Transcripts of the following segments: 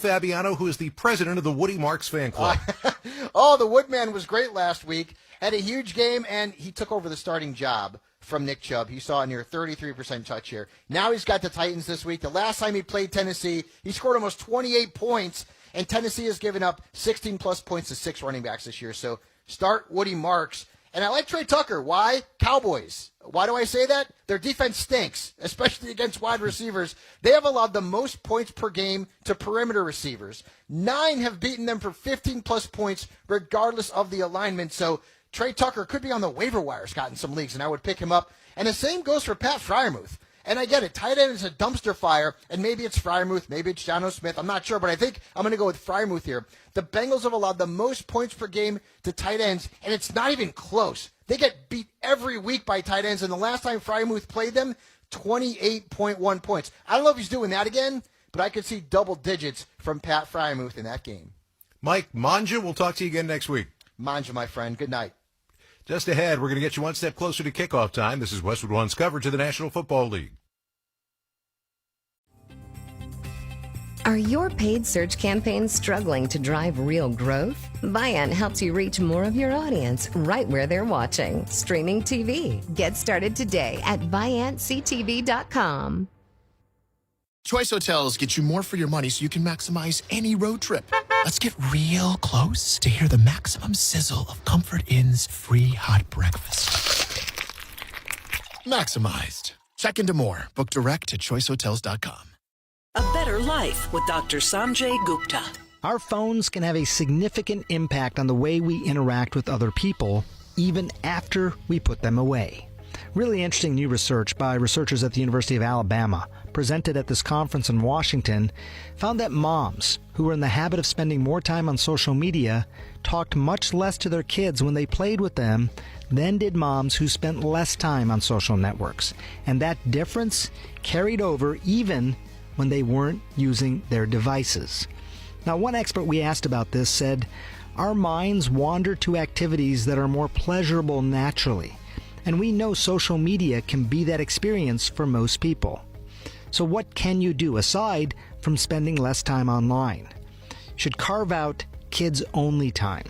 Fabiano, who is the president of the Woody Marks fan club. The Woodman was great last week. Had a huge game, and he took over the starting job from Nick Chubb. He saw a near 33% touch here. Now he's got the Titans this week. The last time he played Tennessee, he scored almost 28 points, and Tennessee has given up 16-plus points to 6 running backs this year. So start Woody Marks. And I like Trey Tucker. Why? Cowboys. Why do I say that? Their defense stinks, especially against wide receivers. They have allowed the most points per game to perimeter receivers. 9 have beaten them for 15-plus points regardless of the alignment. So Trey Tucker could be on the waiver wire, Scott, in some leagues, and I would pick him up. And the same goes for Pat Freiermuth. And I get it. Tight end is a dumpster fire, and maybe it's Freiermuth, maybe it's Jonnu Smith. I'm not sure, but I think I'm going to go with Freiermuth here. The Bengals have allowed the most points per game to tight ends, and it's not even close. They get beat every week by tight ends, and the last time Freiermuth played them, 28.1 points. I don't know if he's doing that again, but I could see double digits from Pat Freiermuth in that game. Mike Manja, we'll talk to you again next week. Manja, my friend. Good night. Just ahead, we're going to get you one step closer to kickoff time. This is Westwood One's coverage of the National Football League. Are your paid search campaigns struggling to drive real growth? Viant helps you reach more of your audience right where they're watching. Streaming TV. Get started today at ViantCTV.com. Choice Hotels get you more for your money so you can maximize any road trip. Let's get real close to hear the maximum sizzle of Comfort Inn's free hot breakfast. Maximized. Check into more. Book direct at choicehotels.com. A better life with Dr. Sanjay Gupta. Our phones can have a significant impact on the way we interact with other people, even after we put them away. Really interesting new research by researchers at the University of Alabama, presented at this conference in Washington, found that moms who were in the habit of spending more time on social media talked much less to their kids when they played with them than did moms who spent less time on social networks. And that difference carried over even when they weren't using their devices. Now, one expert we asked about this said, our minds wander to activities that are more pleasurable naturally. And we know social media can be that experience for most people. So what can you do aside from spending less time online? You should carve out kids-only time.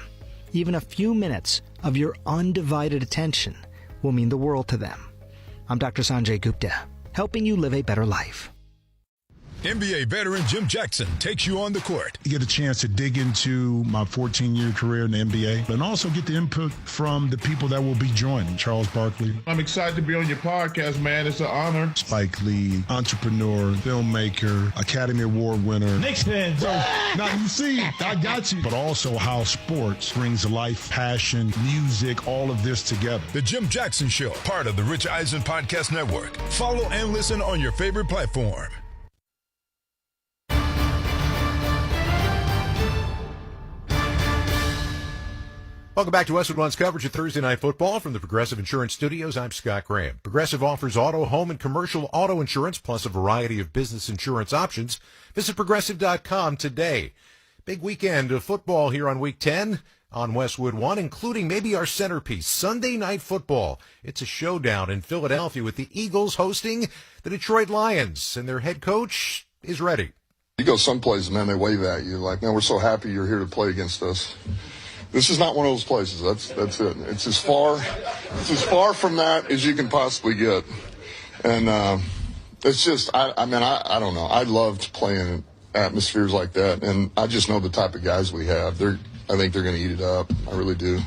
Even a few minutes of your undivided attention will mean the world to them. I'm Dr. Sanjay Gupta, helping you live a better life. NBA veteran Jim Jackson takes you on the court. You get a chance to dig into my 14-year career in the NBA and also get the input from the people that will be joining. Charles Barkley. I'm excited to be on your podcast, man. It's an honor. Spike Lee, entrepreneur, filmmaker, Academy Award winner. Knicks fan, bro. Now, you see, I got you. But also how sports brings life, passion, music, all of this together. The Jim Jackson Show, part of the Rich Eisen Podcast Network. Follow and listen on your favorite platform. Welcome back to Westwood One's coverage of Thursday Night Football from the Progressive Insurance Studios. I'm Scott Graham. Progressive offers auto, home, and commercial auto insurance, plus a variety of business insurance options. Visit Progressive.com today. Big weekend of football here on Week 10 on Westwood One, including maybe our centerpiece, Sunday Night Football. It's a showdown in Philadelphia with the Eagles hosting the Detroit Lions, and their head coach is ready. You go someplace, man, they wave at you like, man, we're so happy you're here to play against us. This is not one of those places. That's it. It's as far from that as you can possibly get. And it's just, I don't know. I loved playing in atmospheres like that, and I just know the type of guys we have. I think they're going to eat it up. I really do.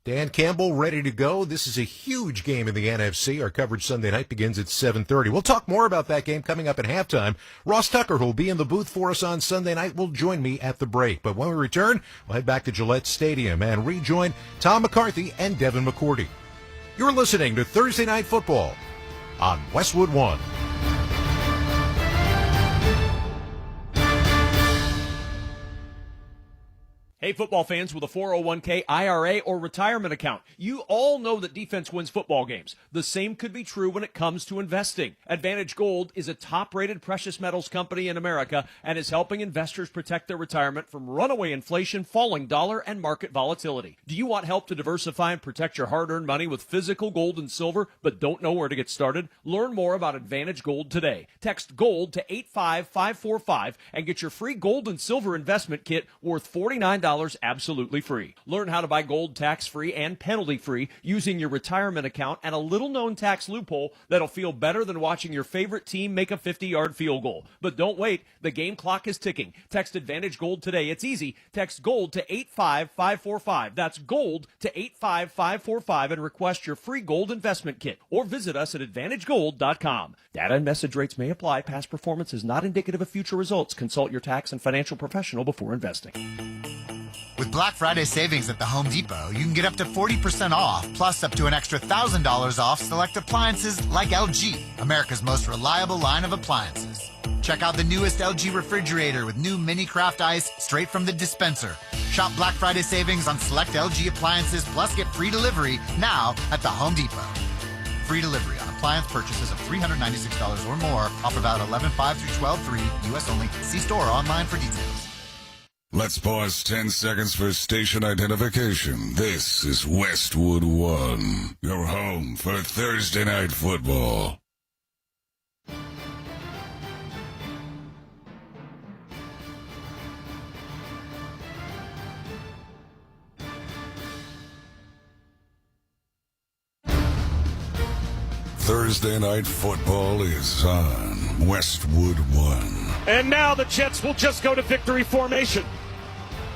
Dan Campbell ready to go. This is a huge game in the NFC. Our coverage Sunday night begins at 7:30. We'll talk more about that game coming up at halftime. Ross Tucker, who will be in the booth for us on Sunday night, will join me at the break. But when we return, we'll head back to Gillette Stadium and rejoin Tom McCarthy and Devin McCourty. You're listening to Thursday Night Football on Westwood One. Hey, football fans with a 401k, IRA, or retirement account, you all know that defense wins football games. The same could be true when it comes to investing. Advantage Gold is a top-rated precious metals company in America and is helping investors protect their retirement from runaway inflation, falling dollar, and market volatility. Do you want help to diversify and protect your hard-earned money with physical gold and silver, but don't know where to get started? Learn more about Advantage Gold today. Text GOLD to 85545 and get your free gold and silver investment kit worth $49 absolutely free. Learn how to buy gold tax-free and penalty-free using your retirement account and a little-known tax loophole that'll feel better than watching your favorite team make a 50-yard field goal. But don't wait. The game clock is ticking. Text Advantage Gold today. It's easy. Text GOLD to 85545. That's GOLD to 85545 and request your free gold investment kit. Or visit us at AdvantageGold.com. Data and message rates may apply. Past performance is not indicative of future results. Consult your tax and financial professional before investing. With Black Friday savings at the Home Depot, you can get up to 40% off, plus up to an extra $1,000 off select appliances like LG, America's most reliable line of appliances. Check out the newest LG refrigerator with new mini craft ice straight from the dispenser. Shop Black Friday savings on select LG appliances, plus get free delivery now at the Home Depot. Free delivery on appliance purchases of $396 or more. Offer valid 11/5 through 12/3, U.S. only. See store or online for details. Let's pause 10 seconds for station identification. This is Westwood One, your home for Thursday Night Football. Thursday Night Football is on Westwood One. And now the Jets will just go to victory formation.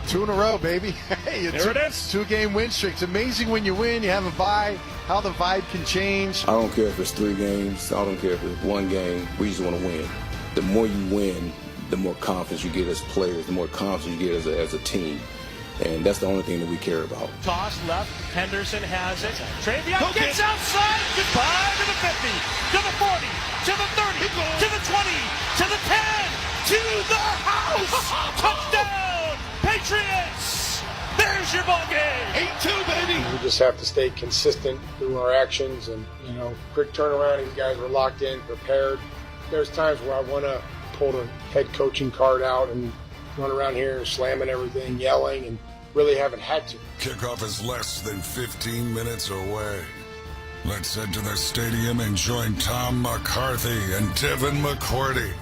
2 in a row, baby. Hey, there it is. 2-game win streak. It's amazing when you win, you have a bye, how the vibe can change. I don't care if it's 3 games. I don't care if it's 1 game. We just want to win. The more you win, the more confidence you get as players, the more confidence you get as a team. And that's the only thing that we care about. Toss left. Henderson has it. Travion gets outside. Goodbye to the 50, to the 40, to the 30, to the 20, to the 10, to the house. Touchdown, Patriots. There's your ball game. 8-2, baby. We just have to stay consistent through our actions and, quick turnaround. These guys were locked in, prepared. There's times where I want to pull the head coaching card out and run around here slamming everything, yelling, and really haven't had to. Kickoff is less than 15 minutes away. Let's head to the stadium and join Tom McCarthy and Devin McCourty.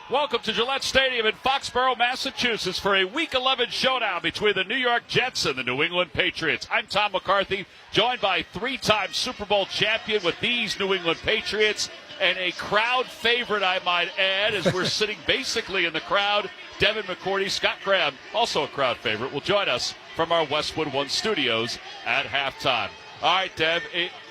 Welcome to Gillette Stadium in Foxborough, Massachusetts for a Week 11 showdown between the New York Jets and the New England Patriots. I'm Tom McCarthy, joined by 3-time Super Bowl champion with these New England Patriots, and a crowd favorite, I might add, as we're sitting basically in the crowd. Devin McCourty, Scott Graham, also a crowd favorite, will join us from our Westwood One studios at halftime. All right, Dev,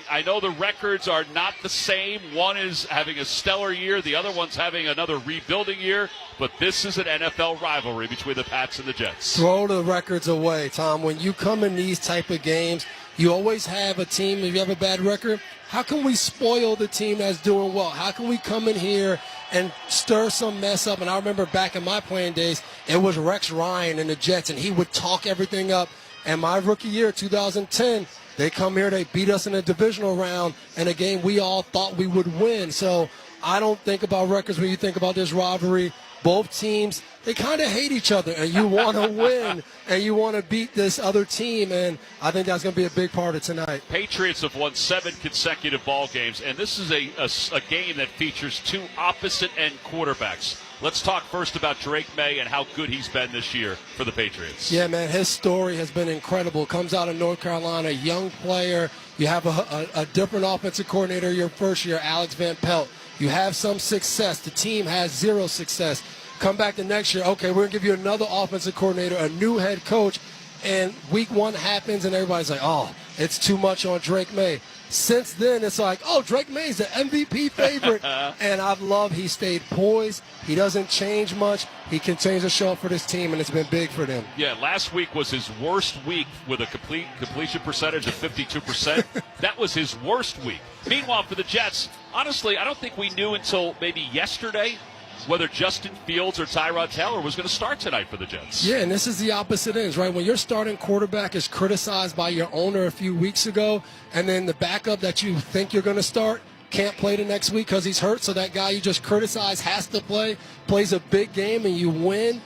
I know the records are not the same. One is having a stellar year. The other one's having another rebuilding year. But this is an NFL rivalry between the Pats and the Jets. Throw the records away, Tom. When you come in these type of games, you always have a team. If you have a bad record, how can we spoil the team that's doing well? How can we come in here and stir some mess up? And I remember back in my playing days, it was Rex Ryan and the Jets, and he would talk everything up. And my rookie year, 2010, they come here, they beat us in a divisional round in a game we all thought we would win. So I don't think about records when you think about this rivalry. Both teams, they kind of hate each other, and you want to win, and you want to beat this other team, and I think that's going to be a big part of tonight. Patriots have won 7 consecutive ball games, and this is a game that features 2 opposite-end quarterbacks. Let's talk first about Drake May and how good he's been this year for the Patriots. Yeah, man, his story has been incredible. Comes out of North Carolina, young player. You have a different offensive coordinator your first year, Alex Van Pelt. You have some success. The team has 0 success. Come back the next year, okay, we're going to give you another offensive coordinator, a new head coach, and week 1 happens, and everybody's like, oh, it's too much on Drake May. Since then, it's like, oh, Drake May's the MVP favorite, and I've loved he stayed poised. He doesn't change much. He continues to show up for this team, and it's been big for them. Yeah, last week was his worst week with a completion percentage of 52%. That was his worst week. Meanwhile, for the Jets, honestly, I don't think we knew until maybe yesterday whether Justin Fields or Tyrod Taylor was going to start tonight for the Jets. Yeah, and this is the opposite ends, right? When your starting quarterback is criticized by your owner a few weeks ago, and then the backup that you think you're going to start can't play the next week because he's hurt, so that guy you just criticized has to play, plays a big game, and you win,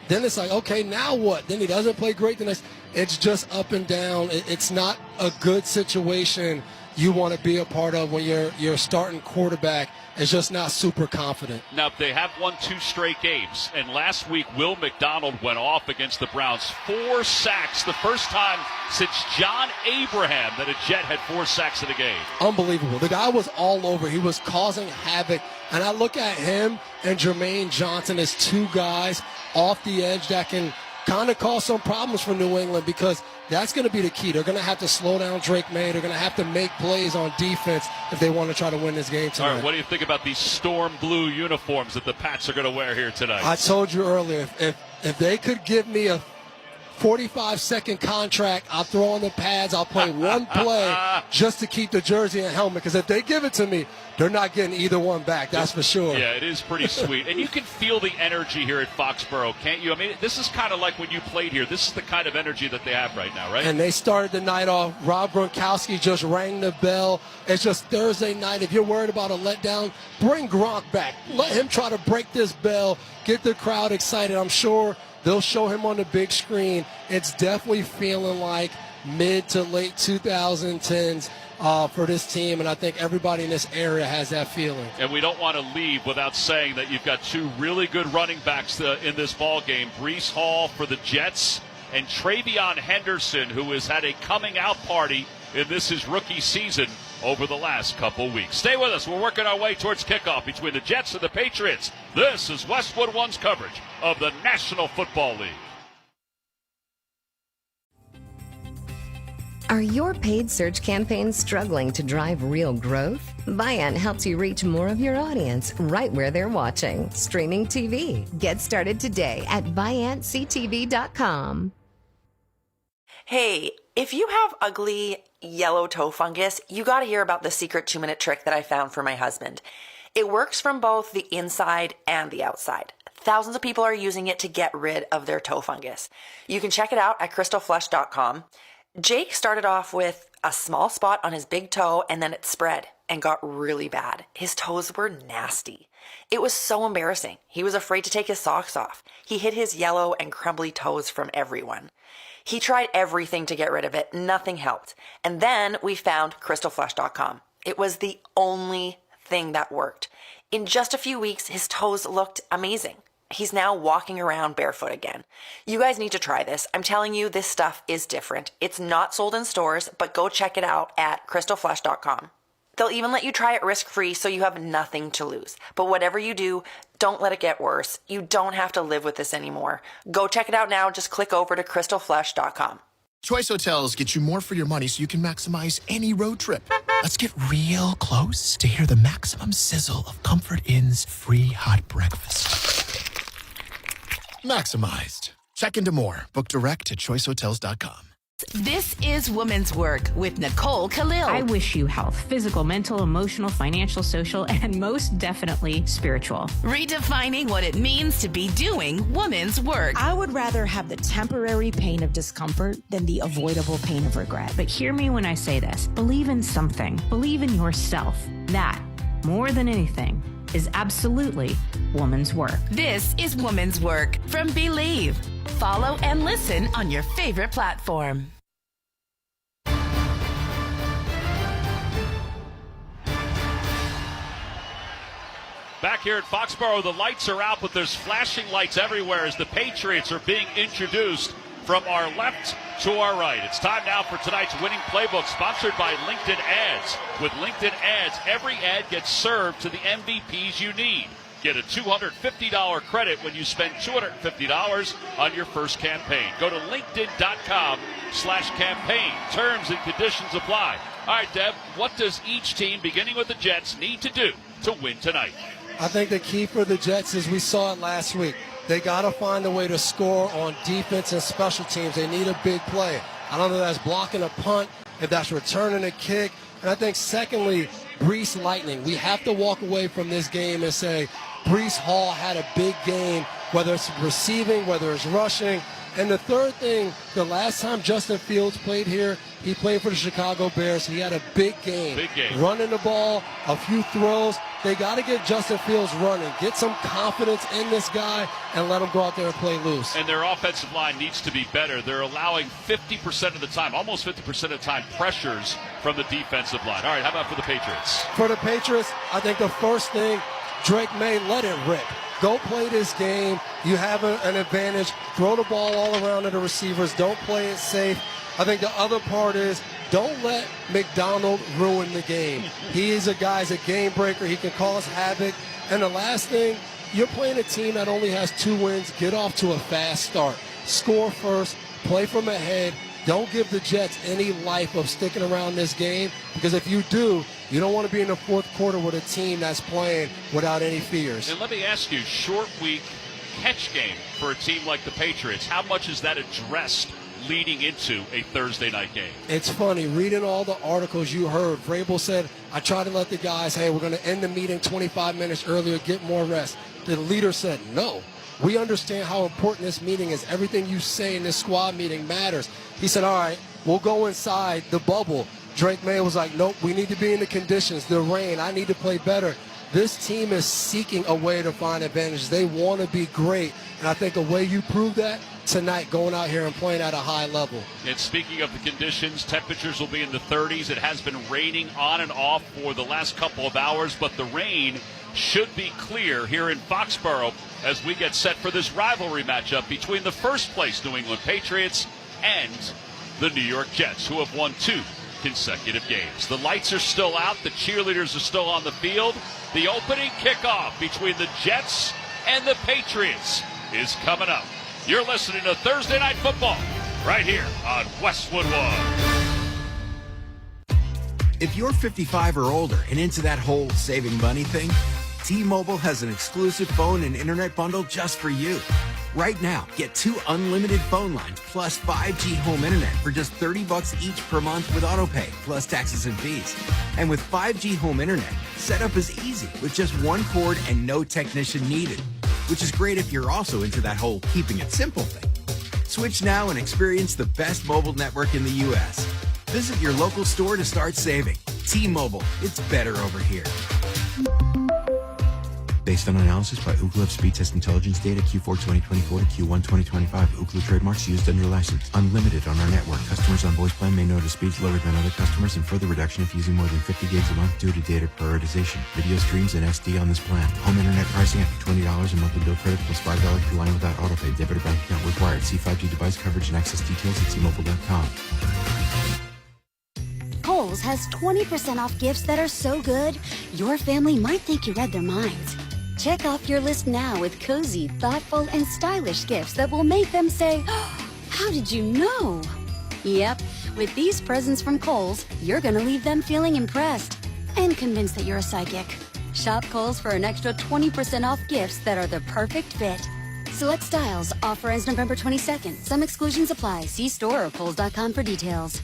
then it's like, okay, now what? Then he doesn't play great the next. It's just up and down. It's not a good situation you want to be a part of when your starting quarterback is just not super confident. Now, they have won 2 straight games, and last week Will McDonald went off against the Browns. 4 sacks, the first time since John Abraham that a Jet had 4 sacks in a game. Unbelievable. The guy was all over. He was causing havoc. And I look at him and Jermaine Johnson as 2 guys off the edge that can kind of cause some problems for New England, because that's going to be the key. They're going to have to slow down Drake May. They're going to have to make plays on defense if they want to try to win this game tonight. All right, what do you think about these storm blue uniforms that the Pats are going to wear here tonight? I told you earlier, if they could give me a 45-second contract, I'll throw on the pads, I'll play one play just to keep the jersey and helmet, because if they give it to me, they're not getting either one back, that's for sure. Yeah, it is pretty sweet. And you can feel the energy here at Foxborough, can't you? I mean, this is kind of like when you played here. This is the kind of energy that they have right now, right? And they started the night off. Rob Gronkowski just rang the bell. It's just Thursday night. If you're worried about a letdown, bring Gronk back. Let him try to break this bell, get the crowd excited. I'm sure they'll show him on the big screen. It's definitely feeling like mid to late 2010s for this team, and I think everybody in this area has that feeling. And we don't want to leave without saying that you've got 2 really good running backs in this ball game. Breece Hall for the Jets and Travion Henderson, who has had a coming out party in his rookie season over the last couple weeks. Stay with us. We're working our way towards kickoff between the Jets and the Patriots. This is Westwood One's coverage of the National Football League. Are your paid search campaigns struggling to drive real growth? Viant helps you reach more of your audience right where they're watching. Streaming TV. Get started today at ViantCTV.com. Hey, if you have ugly yellow toe fungus, you got to hear about the secret 2-minute trick that I found for my husband. It works from both the inside and the outside. Thousands of people are using it to get rid of their toe fungus. You can check it out at crystalflush.com. Jake started off with a small spot on his big toe, and then it spread and got really bad. His toes were nasty. It was so embarrassing. He was afraid to take his socks off. He hid his yellow and crumbly toes from everyone. He tried everything to get rid of it. Nothing helped. And then we found crystalflush.com. It was the only thing that worked. In just a few weeks, his toes looked amazing. He's now walking around barefoot again. You guys need to try this. I'm telling you, this stuff is different. It's not sold in stores, but go check it out at crystalflush.com. They'll even let you try it risk-free, so you have nothing to lose. But whatever you do, don't let it get worse. You don't have to live with this anymore. Go check it out now. Just click over to crystalflush.com. Choice Hotels get you more for your money so you can maximize any road trip. Let's get real close to hear the maximum sizzle of Comfort Inn's free hot breakfast. Maximized. Check into more. Book direct at choicehotels.com. This is Women's Work with Nicole Khalil. I wish you health, physical, mental, emotional, financial, social, and most definitely spiritual. Redefining what it means to be doing women's work. I would rather have the temporary pain of discomfort than the avoidable pain of regret. But hear me when I say this. Believe in something. Believe in yourself. That, more than anything, is absolutely woman's work. This is Woman's Work from Believe. Follow and listen on your favorite platform. Back here at Foxborough, the lights are out, but there's flashing lights everywhere as the Patriots are being introduced from our left to our right. It's time now for tonight's winning playbook, sponsored by LinkedIn Ads. With LinkedIn Ads, every ad gets served to the MVPs you need. Get a $250 credit when you spend $250 on your first campaign. Go to linkedin.com/campaign. Terms and conditions apply. All right, Deb, what does each team, beginning with the Jets, need to do to win tonight? I think the key for the Jets is we saw it last week. They got to find a way to score on defense and special teams. They need a big play. I don't know if that's blocking a punt, if that's returning a kick. And I think, secondly, Breece Lightning. We have to walk away from this game and say, Breece Hall had a big game, whether it's receiving, whether it's rushing. And the third thing, the last time Justin Fields played here, he played for the Chicago Bears. He had a big game. Big game. Running the ball, a few throws. They got to get Justin Fields running. Get some confidence in this guy and let him go out there and play loose. And their offensive line needs to be better. They're allowing 50% of the time, almost 50% of the time, pressures from the defensive line. All right, how about for the Patriots? For the Patriots, I think the first thing, Drake May, let it rip. Go play this game. You have an advantage. Throw the ball all around to the receivers. Don't play it safe. I think the other part is don't let McDonald ruin the game. He is a guy, he's a game breaker. He can cause havoc. And the last thing, you're playing a team that only has 2 wins. Get off to a fast start. Score first. Play from ahead. Don't give the Jets any life of sticking around this game, because if you do, you don't want to be in the fourth quarter with a team that's playing without any fears. And let me ask you, short week catch game for a team like the Patriots, how much is that addressed leading into a Thursday night game? It's funny, reading all the articles you heard, Vrabel said, I try to let the guys, hey, we're going to end the meeting 25 minutes earlier, get more rest. The leader said, no. We understand how important this meeting is. Everything you say in this squad meeting matters. He said, all right, we'll go inside the bubble. Drake May was like, nope, we need to be in the conditions, the rain. I need to play better. This team is seeking a way to find advantages. They want to be great. And I think the way you prove that tonight, going out here and playing at a high level. And speaking of the conditions, temperatures will be in the 30s. It has been raining on and off for the last couple of hours, but the rain should be clear here in Foxborough as we get set for this rivalry matchup between the first-place New England Patriots and the New York Jets, who have won 2 consecutive games. The lights are still out. The cheerleaders are still on the field. The opening kickoff between the Jets and the Patriots is coming up. You're listening to Thursday Night Football right here on Westwood One. If you're 55 or older and into that whole saving money thing, T-Mobile has an exclusive phone and internet bundle just for you. Right now, get 2 unlimited phone lines plus 5G home internet for just $30 each per month with autopay, plus taxes and fees. And with 5G home internet, setup is easy with just 1 cord and no technician needed, which is great if you're also into that whole keeping it simple thing. Switch now and experience the best mobile network in the U.S. Visit your local store to start saving. T-Mobile, it's better over here. Based on analysis by Ookla of speed test intelligence data Q4 2024 to Q1 2025. Ookla trademarks used under license. Unlimited on our network. Customers on voice plan may notice speeds lower than other customers, and further reduction if using more than 50 gigs a month due to data prioritization. Video streams and SD on this plan. Home internet pricing after $20 a monthly bill credit plus $5 per line without autopay. Debit or bank account required. See 5G device coverage and access details at T-Mobile.com. Kohl's has 20% off gifts that are so good, your family might think you read their minds. Check off your list now with cozy, thoughtful, and stylish gifts that will make them say, oh, how did you know? Yep, with these presents from Kohl's, you're going to leave them feeling impressed and convinced that you're a psychic. Shop Kohl's for an extra 20% off gifts that are the perfect fit. Select styles. Offer ends November 22nd. Some exclusions apply. See store or Kohl's.com for details.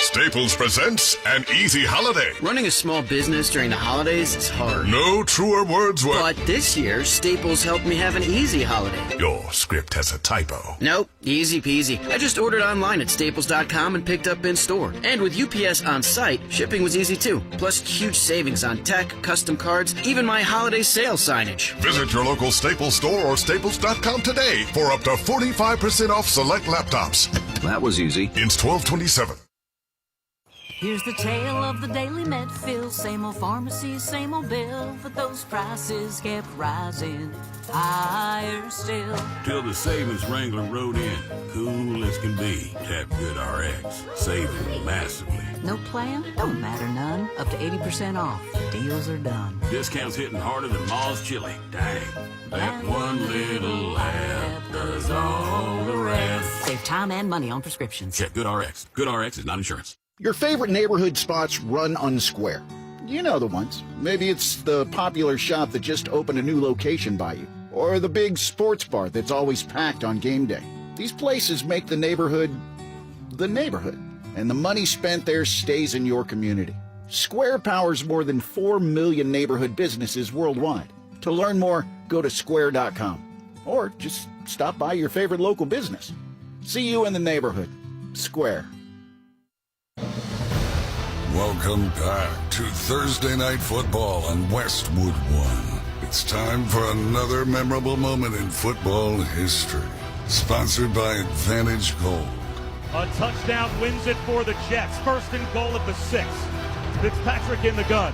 Staples presents An Easy Holiday. Running a small business during the holidays is hard. No truer words were... But this year, Staples helped me have an easy holiday. Your script has a typo. Nope, easy peasy. I just ordered online at Staples.com and picked up in store. And with UPS on site, shipping was easy too. Plus huge savings on tech, custom cards, even my holiday sale signage. Visit your local Staples store or Staples.com today for up to 45% off select laptops. That was easy. Ends 12/27. Here's the tale of the daily Medfill. Same old pharmacy, same old bill, but those prices kept rising higher still. Till the savings wrangler rode in, cool as can be. Tap Good RX, saving massively. No plan? Don't matter none. Up to 80% off. Deals are done. Discounts hitting harder than Ma's chili. Dang, that one little app does all the rest. Save time and money on prescriptions. Check Good RX. Good RX is not insurance. Your favorite neighborhood spots run unsquare. You know the ones. Maybe it's the popular shop that just opened a new location by you, or the big sports bar that's always packed on game day. These places make the neighborhood, and the money spent there stays in your community. Square powers more than 4 million neighborhood businesses worldwide. To learn more, go to square.com or just stop by your favorite local business. See you in the neighborhood. Square. Welcome back to Thursday Night Football on Westwood One. It's time for another memorable moment in football history. Sponsored by Advantage Gold. A touchdown wins it for the Jets. First and goal at the 6. Fitzpatrick in the gun.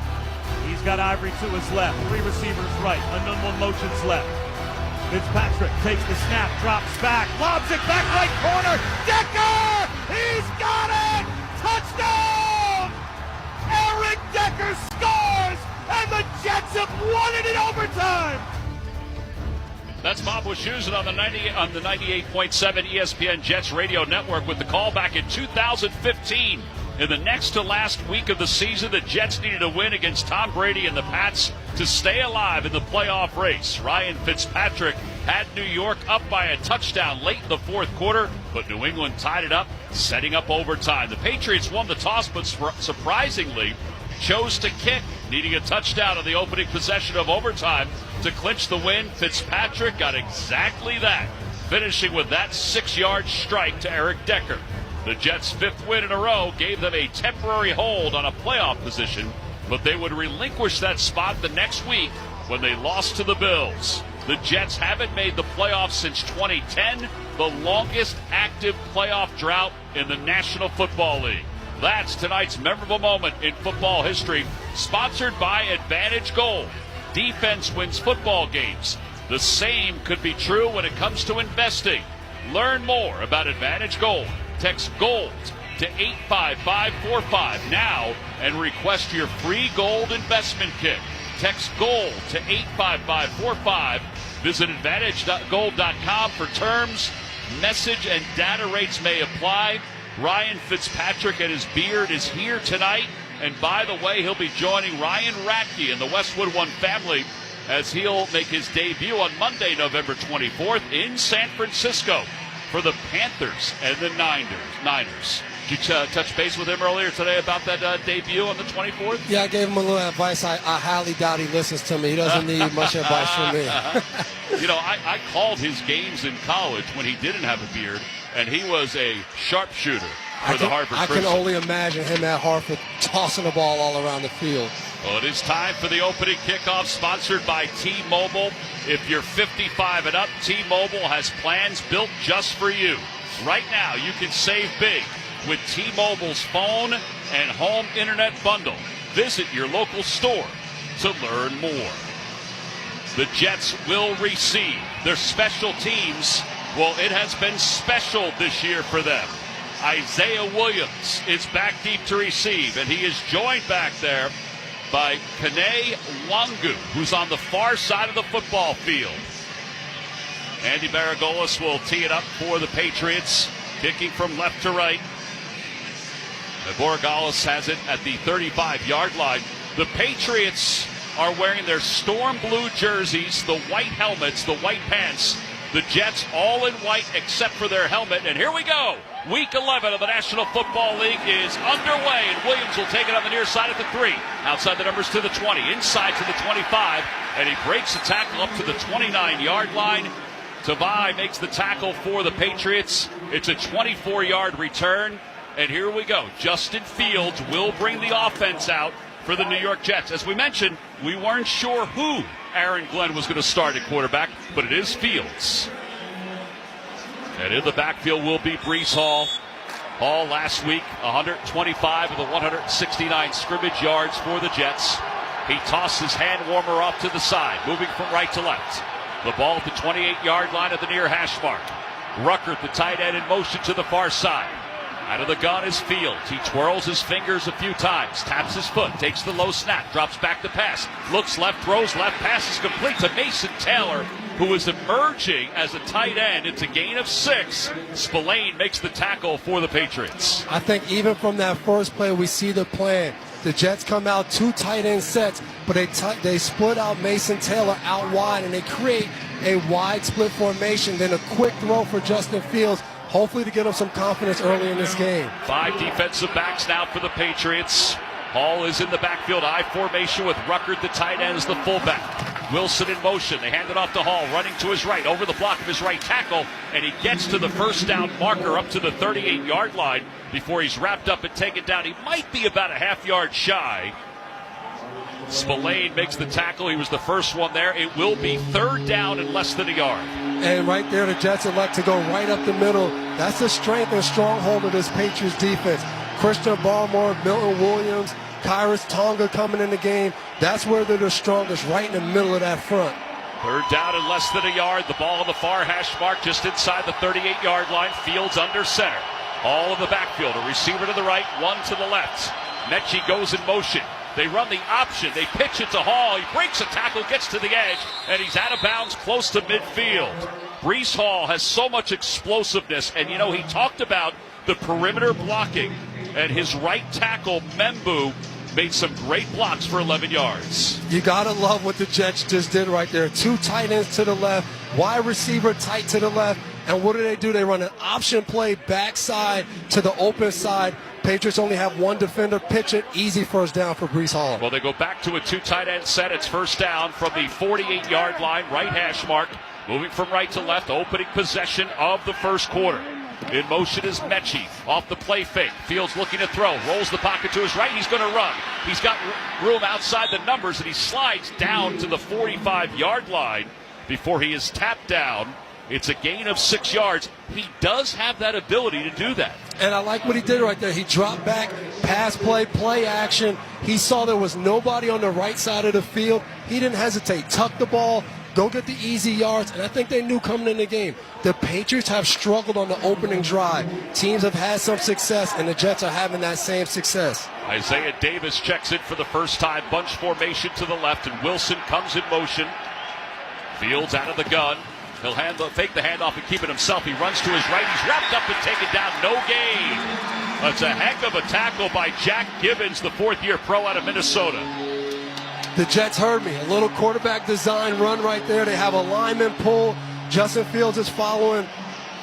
He's got Ivory to his left. 3 receivers right. Unknown motions left. Fitzpatrick takes the snap, drops back, lobs it back right corner. Decker! He's got it! Touchdown! Eric Decker scores! And the Jets have won it in overtime! That's Bob Wischusen on the 98.7 ESPN Jets radio network with the call back in 2015. In the next to last week of the season, the Jets needed a win against Tom Brady and the Pats to stay alive in the playoff race. Ryan Fitzpatrick had New York up by a touchdown late in the fourth quarter, but New England tied it up, setting up overtime. The Patriots won the toss, but surprisingly chose to kick, needing a touchdown on the opening possession of overtime to clinch the win. Fitzpatrick got exactly that, finishing with that 6-yard strike to Eric Decker. The Jets' 5th win in a row gave them a temporary hold on a playoff position, but they would relinquish that spot the next week when they lost to the Bills. The Jets haven't made the playoffs since 2010, the longest active playoff drought in the National Football League. That's tonight's memorable moment in football history, sponsored by Advantage Gold. Defense wins football games. The same could be true when it comes to investing. Learn more about Advantage Gold. Text GOLD to 85545 now and request your free gold investment kit. Text GOLD to 85545. Visit AdvantageGold.com for terms. Message and data rates may apply. Ryan Fitzpatrick and his beard is here tonight. And by the way, he'll be joining Ryan Radke and the Westwood One family as he'll make his debut on Monday, November 24th in San Francisco for the Panthers and the Niners. Did you touch base with him earlier today about that debut on the 24th? Yeah, I gave him a little advice. I highly doubt he listens to me. He doesn't need much advice from me. You know, I called his games in college when he didn't have a beard, and he was a sharpshooter for the Harvard I can only imagine him at Harvard tossing the ball all around the field. Well, it is time for the opening kickoff, sponsored by T-Mobile. If you're 55 and up, T-Mobile has plans built just for you. Right now, you can save big with T-Mobile's phone and home internet bundle. Visit your local store to learn more. The Jets will receive their special teams. Well, it has been special this year for them. Isaiah Williams is back deep to receive, and he is joined back there by Kene Wangu, who's on the far side of the football field. Andy Baragolis will tee it up for the Patriots, kicking from left to right. Baragolis has it at the 35-yard line. The Patriots are wearing their storm blue jerseys, the white helmets, the white pants. The Jets all in white except for their helmet. And here we go. Week 11 of the National Football League is underway, and Williams will take it on the near side at the 3. Outside the numbers to the 20, inside to the 25, and he breaks the tackle up to the 29-yard line. Tavai makes the tackle for the Patriots. It's a 24-yard return, and here we go. Justin Fields will bring the offense out for the New York Jets. As we mentioned, we weren't sure who Aaron Glenn was going to start at quarterback, but it is Fields. And in the backfield will be Breece Hall. Hall last week, 125 of the 169 scrimmage yards for the Jets. He tossed his hand warmer off to the side, moving from right to left. The ball at the 28-yard line at the near hash mark. Ruckert, the tight end, in motion to the far side. Out of the gun is Fields. He twirls his fingers a few times, taps his foot, takes the low snap, drops back to pass, looks left, throws left, pass is complete to Mason Taylor, who is emerging as a tight end. It's a gain of 6. Spillane makes the tackle for the Patriots. I think even from that first play, we see the plan. The Jets come out 2 tight end sets, but they split out Mason Taylor out wide, and they create a wide split formation, then a quick throw for Justin Fields, hopefully to get him some confidence early in this game. 5 defensive backs now for the Patriots. Hall is in the backfield, I formation with Ruckert, the tight end, as the fullback. Wilson in motion. They hand it off to Hall, running to his right, over the block of his right tackle, and he gets to the first down marker up to the 38-yard line before he's wrapped up and taken down. He might be about a half-yard shy. Spillane makes the tackle. He was the first one there. It will be third down and less than a yard. And right there, the Jets elect to go right up the middle. That's the strength and stronghold of this Patriots defense. Christian Barmore, Milton Williams, Kyrus Tonga coming in the game. That's where they're the strongest, right in the middle of that front. Third down and less than a yard. The ball on the far hash mark just inside the 38-yard line. Fields under center. All of the backfield. A receiver to the right, one to the left. Mechie goes in motion. They run the option. They pitch it to Hall. He breaks a tackle, gets to the edge, and he's out of bounds close to midfield. Breece Hall has so much explosiveness, and you know, he talked about the perimeter blocking, and his right tackle, Membu, made some great blocks for 11 yards. You got to love what the Jets just did right there. Two tight ends to the left, wide receiver tight to the left, and what do? They run an option play backside to the open side. Patriots only have one defender. Pitch it. Easy first down for Breece Hall. Well, they go back to a two tight end set. It's first down from the 48-yard line, right hash mark. Moving from right to left, opening possession of the first quarter. In motion is Mechie. Off the play fake. Fields looking to throw. Rolls the pocket to his right. He's going to run. He's got room outside the numbers, and he slides down to the 45-yard line before he is tapped down. It's a gain of 6 yards. He does have that ability to do that. And I like what he did right there. He dropped back, pass play, play action. He saw there was nobody on the right side of the field. He didn't hesitate. Tuck the ball, go get the easy yards. And I think they knew coming in the game, the Patriots have struggled on the opening drive. Teams have had some success, and the Jets are having that same success. Isaiah Davis checks in for the first time. Bunch formation to the left, and Wilson comes in motion. Fields out of the gun. He'll fake the handoff and keep it himself. He runs to his right. He's wrapped up and taken down. No gain. That's a heck of a tackle by Jack Gibbons, the fourth-year pro out of Minnesota. The Jets heard me. A little quarterback design run right there. They have a lineman pull. Justin Fields is following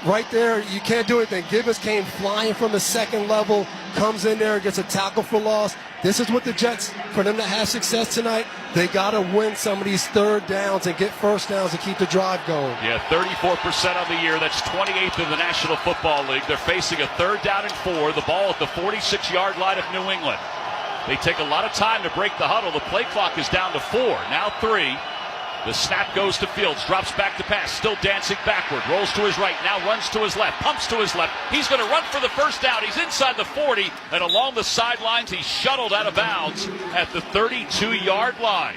right there. You can't do anything. Gibbons came flying from the second level, comes in there, gets a tackle for loss. This is what the Jets, for them to have success tonight, they got to win some of these third downs and get first downs to keep the drive going. Yeah, 34% on the year. That's 28th in the National Football League. They're facing a third down and 4. The ball at the 46-yard line of New England. They take a lot of time to break the huddle. The play clock is down to 4. Now 3. The snap goes to Fields, drops back to pass, still dancing backward, rolls to his right, now runs to his left, pumps to his left. He's going to run for the first down. He's inside the 40, and along the sidelines, he's shuttled out of bounds at the 32-yard line.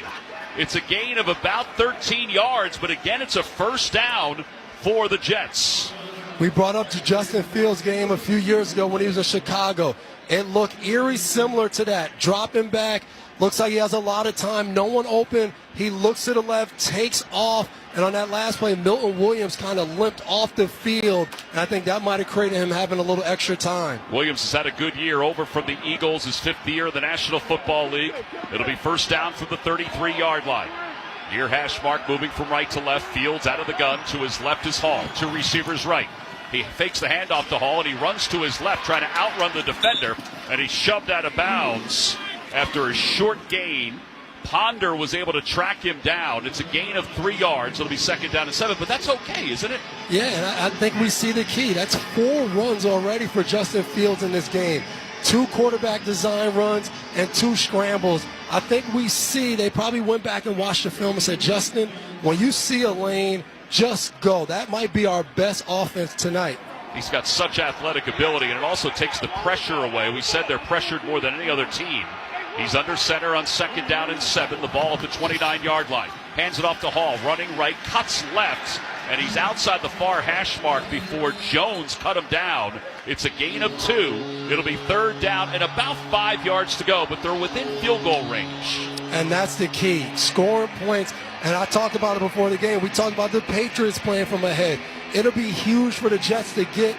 It's a gain of about 13 yards, but again, it's a first down for the Jets. We brought up the Justin Fields game a few years ago when he was in Chicago. It looked eerie similar to that. Dropping back, looks like he has a lot of time. No one open. He looks to the left, takes off, and on that last play, Milton Williams kind of limped off the field, and I think that might have created him having a little extra time. Williams has had a good year over from the Eagles, his 5th year in the National Football League. It'll be first down from the 33-yard line. Near hash mark, moving from right to left. Fields out of the gun. To his left is Hall. 2 receivers right. He fakes the handoff to Hall, and he runs to his left, trying to outrun the defender, and he's shoved out of bounds after a short gain. Ponder was able to track him down. It's a gain of 3 yards. It'll be second down and 7, but that's okay, isn't it? Yeah, and I think we see the key. That's 4 runs already for Justin Fields in this game. 2 quarterback design runs and 2 scrambles. I think we see they probably went back and watched the film and said, Justin, when you see a lane, just go. That might be our best offense tonight. He's got such athletic ability, and it also takes the pressure away. We said they're pressured more than any other team. He's under center on second down and 7. The ball at the 29-yard line. Hands it off to Hall. Running right. Cuts left. And he's outside the far hash mark before Jones cut him down. It's a gain of 2. It'll be third down and about 5 yards to go, but they're within field goal range. And that's the key. Scoring points. And I talked about it before the game. We talked about the Patriots playing from ahead. It'll be huge for the Jets to get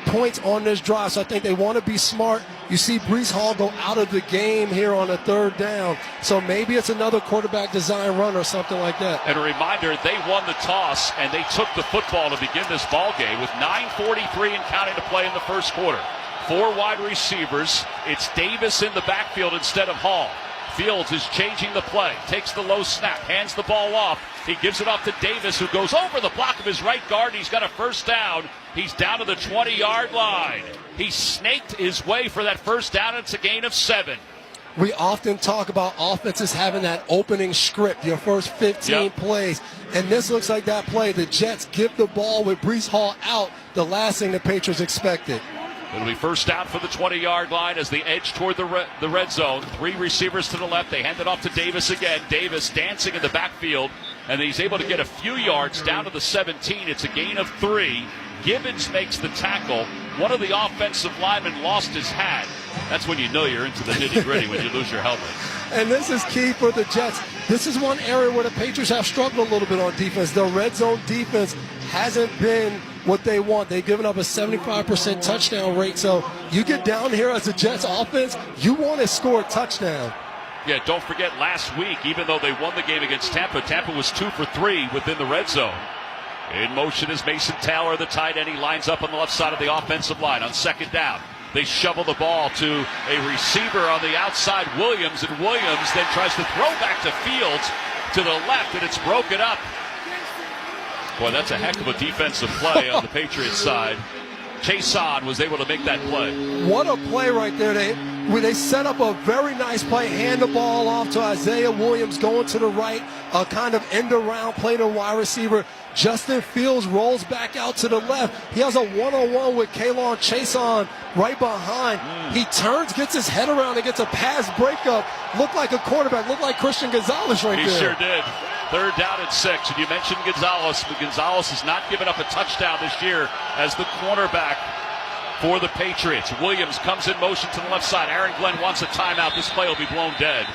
points on this drive, so I think they want to be smart. You see Breece Hall go out of the game here on a third down, so maybe it's another quarterback design run or something like that. And a reminder, they won the toss, and they took the football to begin this ball game with 9:43 and counting to play in the first quarter. 4 wide receivers. It's Davis in the backfield instead of Hall. Fields is changing the play, takes the low snap, hands the ball off. He gives it off to Davis, who goes over the block of his right guard. He's got a first down. He's down to the 20-yard line. He snaked his way for that first down, and it's a gain of 7. We often talk about offenses having that opening script, your first 15 plays, and this looks like that play. The Jets give the ball with Breece Hall out, the last thing the Patriots expected. It'll be first down for the 20-yard line as they edge toward the red zone. 3 receivers to the left. They hand it off to Davis again. Davis dancing in the backfield, and he's able to get a few yards down to the 17. It's a gain of 3. Gibbons makes the tackle. One of the offensive linemen lost his hat. That's when you know you're into the nitty-gritty, when you lose your helmet. And this is key for the Jets. This is one area where the Patriots have struggled a little bit on defense. The red zone defense hasn't been what they want. They've given up a 75% touchdown rate. So you get down here as a Jets offense, you want to score a touchdown. Yeah, don't forget last week, even though they won the game against Tampa, Tampa was 2 for 3 within the red zone. In motion is Mason Taylor, the tight end. He lines up on the left side of the offensive line on second down. They shovel the ball to a receiver on the outside, Williams, and Williams then tries to throw back to Fields to the left, and it's broken up. Boy, that's a heck of a defensive play on the Patriots side. Chason was able to make that play. What a play right there. They set up a very nice play, hand the ball off to Isaiah Williams going to the right, a kind of end-around play to wide receiver. Justin Fields rolls back out to the left. He has a one-on-one with Kalon Chason right behind. He turns, gets his head around, and gets a pass breakup. Looked like a quarterback, looked like Christian Gonzalez right there. He sure did. Third down and 6. And you mentioned Gonzalez, but Gonzalez has not given up a touchdown this year as the cornerback for the Patriots. Williams comes in motion to the left side. Aaron Glenn wants a timeout. This play will be blown dead.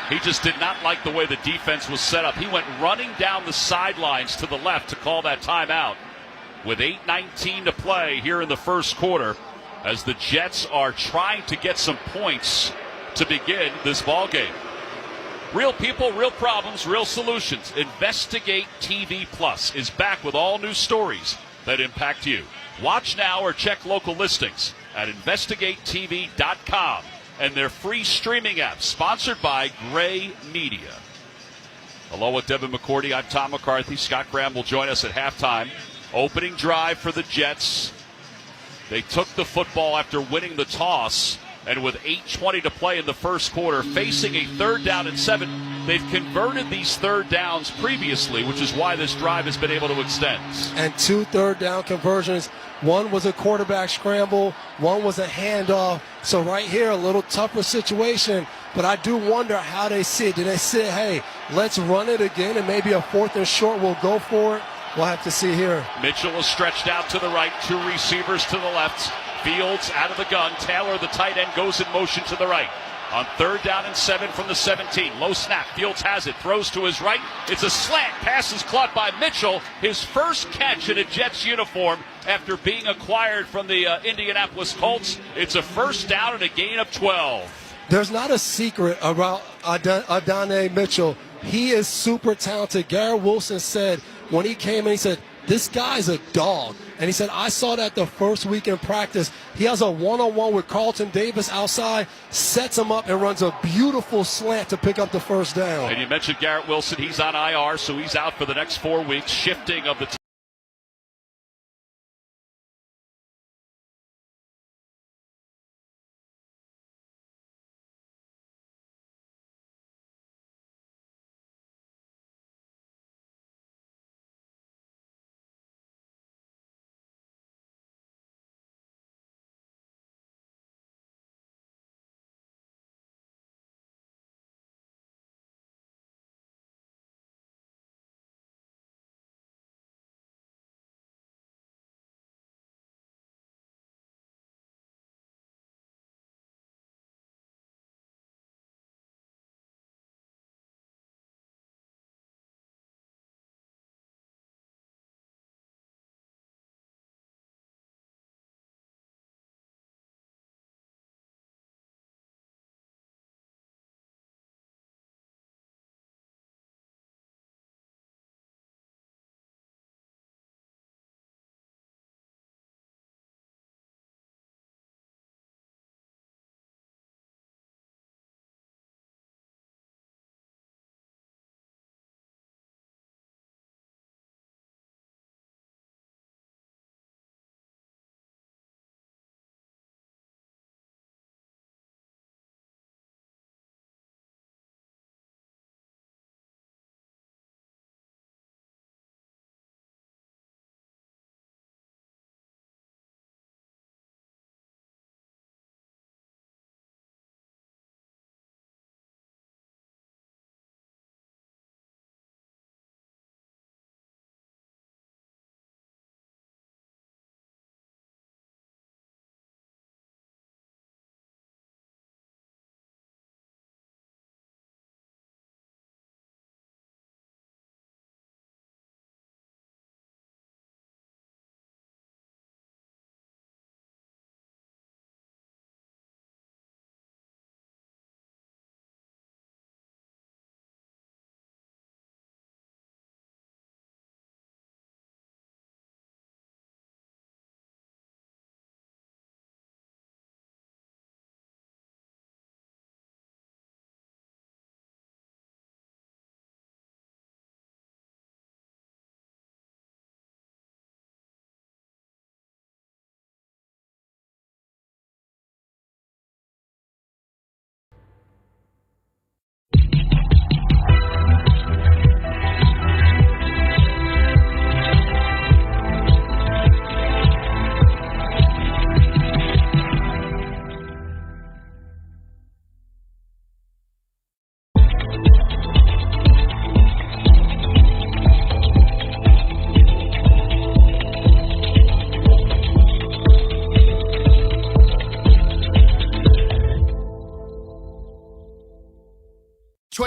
He just did not like the way the defense was set up. He went running down the sidelines to the left to call that timeout with 8:19 to play here in the first quarter as the Jets are trying to get some points to begin this ball game. Real people, real problems, real solutions. Investigate TV Plus is back with all new stories that impact you. Watch now or check local listings at investigatetv.com and their free streaming app, sponsored by Gray Media. Along with Devin McCourty, I'm Tom McCarthy. Scott Graham will join us at halftime. Opening drive for the Jets. They took the football after winning the toss, and with 8:20 to play in the first quarter, facing a 3rd down and 7, they've converted these 3rd downs previously, which is why this drive has been able to extend. And 2 third down conversions. One was a quarterback scramble, one was a handoff. So right here, a little tougher situation, but I do wonder how they see it. Do they say, hey, let's run it again, and maybe a 4th and short, we'll go for it? We'll have to see here. Mitchell is stretched out to the right, 2 receivers to the left. Fields out of the gun. Taylor, the tight end, goes in motion to the right. On 3rd down and 7 from the 17. Low snap. Fields has it. Throws to his right. It's a slant. Pass is caught by Mitchell. His first catch in a Jets uniform after being acquired from the Indianapolis Colts. It's a first down and a gain of 12. There's not a secret about Adonai Mitchell. He is super talented. Garrett Wilson said when he came in, he said, this guy's a dog. And he said, I saw that the first week in practice. He has a one-on-one with Carlton Davis outside, sets him up, and runs a beautiful slant to pick up the first down. And you mentioned Garrett Wilson. He's on IR, so he's out for the next 4 weeks, shifting of the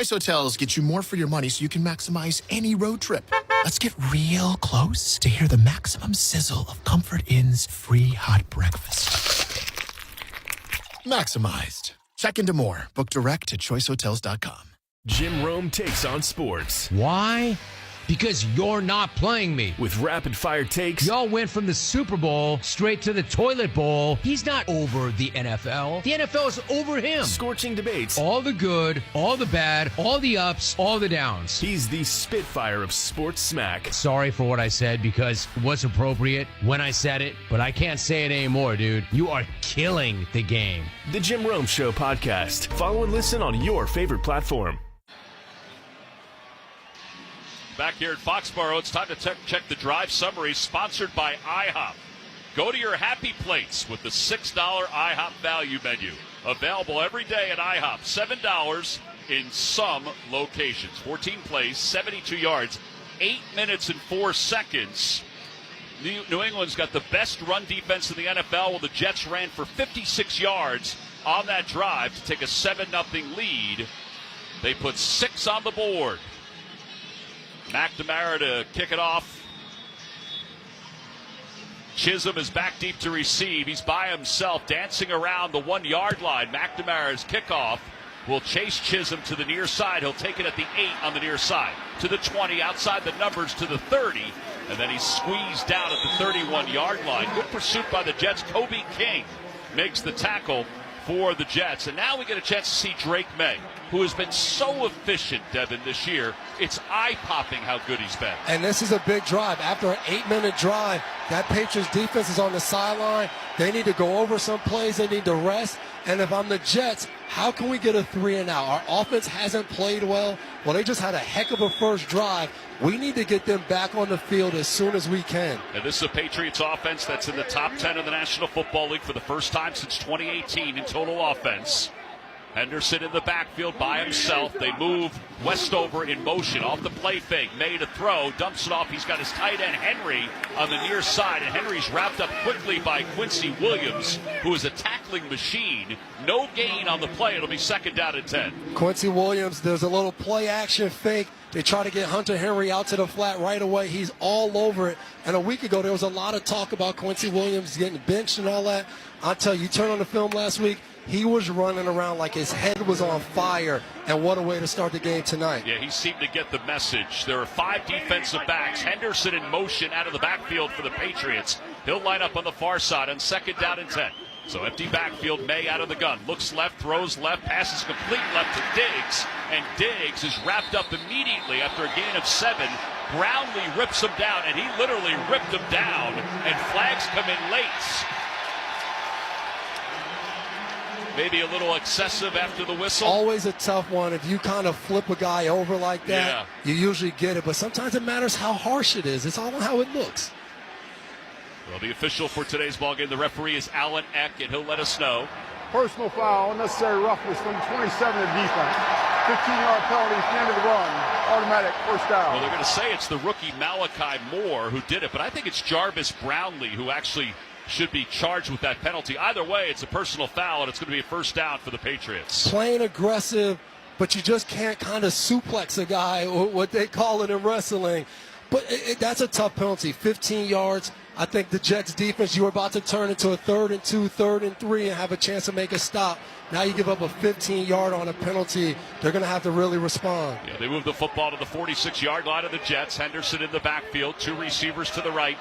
Choice Hotels get you more for your money so you can maximize any road trip. Let's get real close to hear the maximum sizzle of Comfort Inn's free hot breakfast. Maximized. Check into more. Book direct at choicehotels.com. Jim Rome takes on sports. Why? Because you're not playing me. With rapid-fire takes. Y'all went from the Super Bowl straight to the toilet bowl. He's not over the NFL. The NFL is over him. Scorching debates. All the good, all the bad, all the ups, all the downs. He's the Spitfire of sports smack. Sorry for what I said because it was appropriate when I said it, but I can't say it anymore, dude. You are killing the game. The Jim Rome Show podcast. Follow and listen on your favorite platform. Back here at Foxborough, it's time to check the drive summary, sponsored by IHOP. Go to your happy place with the $6 IHOP value menu. Available every day at IHOP. $7 in some locations. 14 plays, 72 yards, 8 minutes and 4 seconds. New England's got the best run defense in the NFL, while the Jets ran for 56 yards on that drive to take a 7-0 lead. They put 6 on the board. McNamara to kick it off. Chisholm is back deep to receive. He's by himself, dancing around the 1-yard line. McNamara's kickoff will chase Chisholm to the near side. He'll take it at the 8 on the near side. To the 20, outside the numbers, to the 30. And then he's squeezed down at the 31-yard line. Good pursuit by the Jets. Kobe King makes the tackle for the Jets. And now we get a chance to see Drake May, who has been so efficient, Devin, this year. It's eye-popping how good he's been. And this is a big drive. After an 8-minute drive, that Patriots defense is on the sideline. They need to go over some plays. They need to rest. And if I'm the Jets, how can we get a 3-and-out? Our offense hasn't played well. Well, they just had a heck of a first drive. We need to get them back on the field as soon as we can. And this is a Patriots offense that's in the top 10 of the National Football League for the first time since 2018 in total offense. Henderson in the backfield by himself. They move Westover in motion off the play fake. Made a throw, dumps it off. He's got his tight end Henry on the near side, and Henry's wrapped up quickly by Quincy Williams, who is a tackling machine. No gain on the play. It'll be 2nd down and 10. Quincy Williams, there's a little play action fake. They try to get Hunter Henry out to the flat right away. He's all over it. And a week ago, there was a lot of talk about Quincy Williams getting benched and all that. I'll tell you, turn on the film last week, he was running around like his head was on fire, and what a way to start the game tonight. Yeah, he seemed to get the message. There are 5 defensive backs. Henderson in motion out of the backfield for the Patriots. He'll line up on the far side on 2nd down and 10. So empty backfield, May out of the gun. Looks left, throws left, passes complete left to Diggs. And Diggs is wrapped up immediately after a gain of 7. Brownlee rips him down, and he literally ripped him down. And flags come in late. Maybe a little excessive after the whistle. Always a tough one. If you kind of flip a guy over like that, you usually get it. But sometimes it matters how harsh it is. It's all on how it looks. Well, the official for today's ballgame, the referee, is Alan Eck, and he'll let us know. Personal foul, unnecessary roughness from 27 of defense. 15-yard penalty at the end of the run. Automatic first down. Well, they're going to say it's the rookie Malachi Moore who did it, but I think it's Jarvis Brownlee who actually should be charged with that penalty. Either way, it's a personal foul, and it's going to be a first down for the Patriots. Playing aggressive, but you just can't kind of suplex a guy, or what they call it in wrestling. But that's a tough penalty. 15 yards. I think the Jets defense, you were about to turn into a 3rd and 2, 3rd and 3, and have a chance to make a stop. Now you give up a 15-yard on a penalty. They're going to have to really respond. Yeah, they move the football to the 46-yard line of the Jets. Henderson in the backfield, 2 receivers to the right.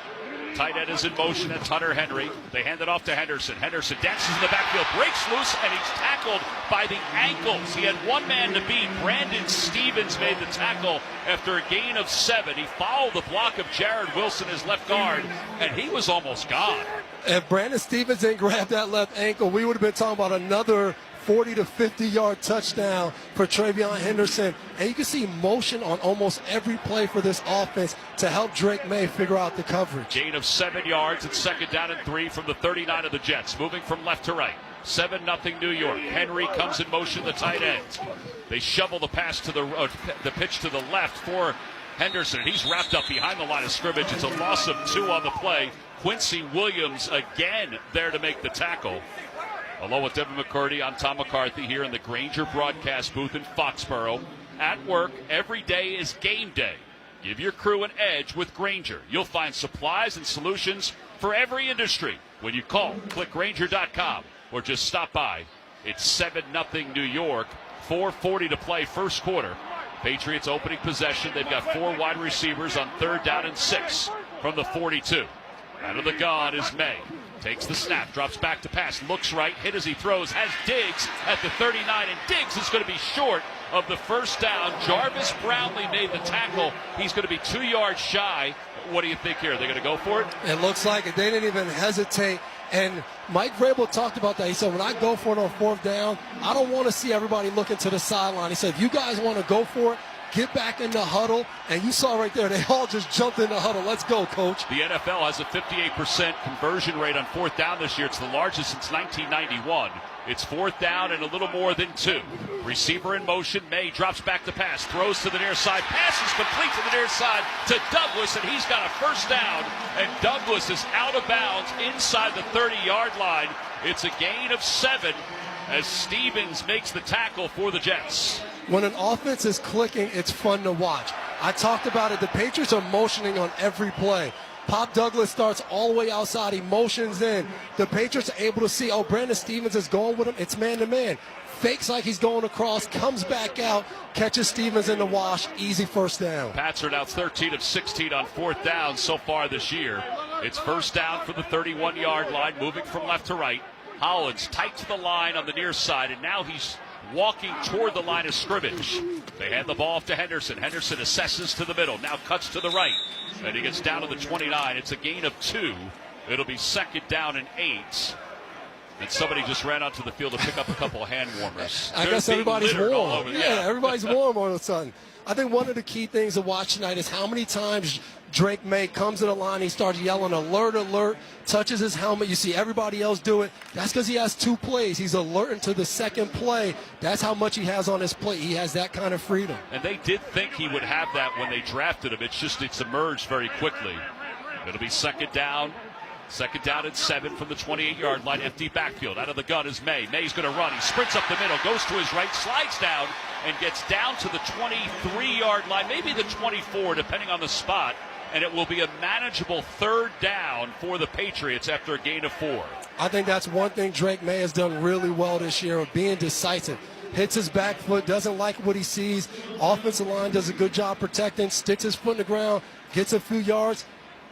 Tight end is in motion. That's Hunter Henry. They hand it off to Henderson. Henderson dances in the backfield, breaks loose, and he's tackled by the ankles. He had one man to beat. Brandon Stevens made the tackle after a gain of 7. He followed the block of Jared Wilson, his left guard, and he was almost gone. If Brandon Stevens didn't grab that left ankle, we would have been talking about another 40 to 50-yard touchdown for Travion Henderson. And you can see motion on almost every play for this offense to help Drake May figure out the coverage. Gain of 7 yards. It's 2nd down and 3 from the 39 of the Jets. Moving from left to right. 7-0 New York. Henry comes in motion, the tight end. They shovel the pass to the pitch to the left for Henderson. He's wrapped up behind the line of scrimmage. It's a loss of 2 on the play. Quincy Williams again there to make the tackle. Along with Devin McCurdy, I'm Tom McCarthy here in the Granger broadcast booth in Foxborough. at work, every day is game day. Give your crew an edge with Grainger. You'll find supplies and solutions for every industry when you call, click Grainger.com, or just stop by. It's 7-0 New York, 4:40 to play first quarter. Patriots opening possession. They've got 4 wide receivers on 3rd down and 6 from the 42. Out of the gun is May. Takes the snap, drops back to pass, looks right, hit as he throws, has Diggs at the 39, and Diggs is going to be short of the first down. Jarvis Brownlee made the tackle. He's going to be 2 yards shy. What do you think here? Are they going to go for it? It looks like it. They didn't even hesitate. And Mike Vrabel talked about that. He said, when I go for it on 4th down, I don't want to see everybody looking to the sideline. He said, if you guys want to go for it, get back in the huddle. And you saw right there, they all just jumped in the huddle. Let's go, Coach. The NFL has a 58% conversion rate on 4th down this year. It's the largest since 1991. It's 4th down and a little more than 2. Receiver in motion. May drops back to pass. Throws to the near side. Pass is complete to the near side to Douglas, and he's got a first down. And Douglas is out of bounds inside the 30-yard line. It's a gain of 7 as Stevens makes the tackle for the Jets. When an offense is clicking, it's fun to watch. I talked about it. The Patriots are motioning on every play. Pop Douglas starts all the way outside. He motions in. The Patriots are able to see, oh, Brandon Stevens is going with him. It's man-to-man. Fakes like he's going across, comes back out, catches Stevens in the wash. Easy first down. Pats are now 13 of 16 on 4th down so far this year. It's first down for the 31-yard line, moving from left to right. Hollins tight to the line on the near side, and now he's walking toward the line of scrimmage. They hand the ball off to Henderson. Henderson assesses to the middle, now cuts to the right, and he gets down to the 29. It's a gain of 2. It'll be 2nd down and 8. And somebody just ran onto the field to pick up a couple of hand warmers. I guess everybody's warm. Yeah, everybody's warm all of a sudden. I think one of the key things to watch tonight is how many times Drake May comes to the line, he starts yelling, alert, alert, touches his helmet. You see everybody else do it. That's because he has 2 plays. He's alerting to the second play. That's how much he has on his plate. He has that kind of freedom. And they did think he would have that when they drafted him. It's emerged very quickly. It'll be 2nd down. 2nd down and 7 from the 28-yard line. Empty backfield. Out of the gun is May. May's going to run. He sprints up the middle, goes to his right, slides down, and gets down to the 23-yard line, maybe the 24, depending on the spot. And it will be a manageable 3rd down for the Patriots after a gain of 4. I think that's one thing Drake May has done really well this year, of being decisive. Hits his back foot, doesn't like what he sees. Offensive line does a good job protecting, sticks his foot in the ground, gets a few yards.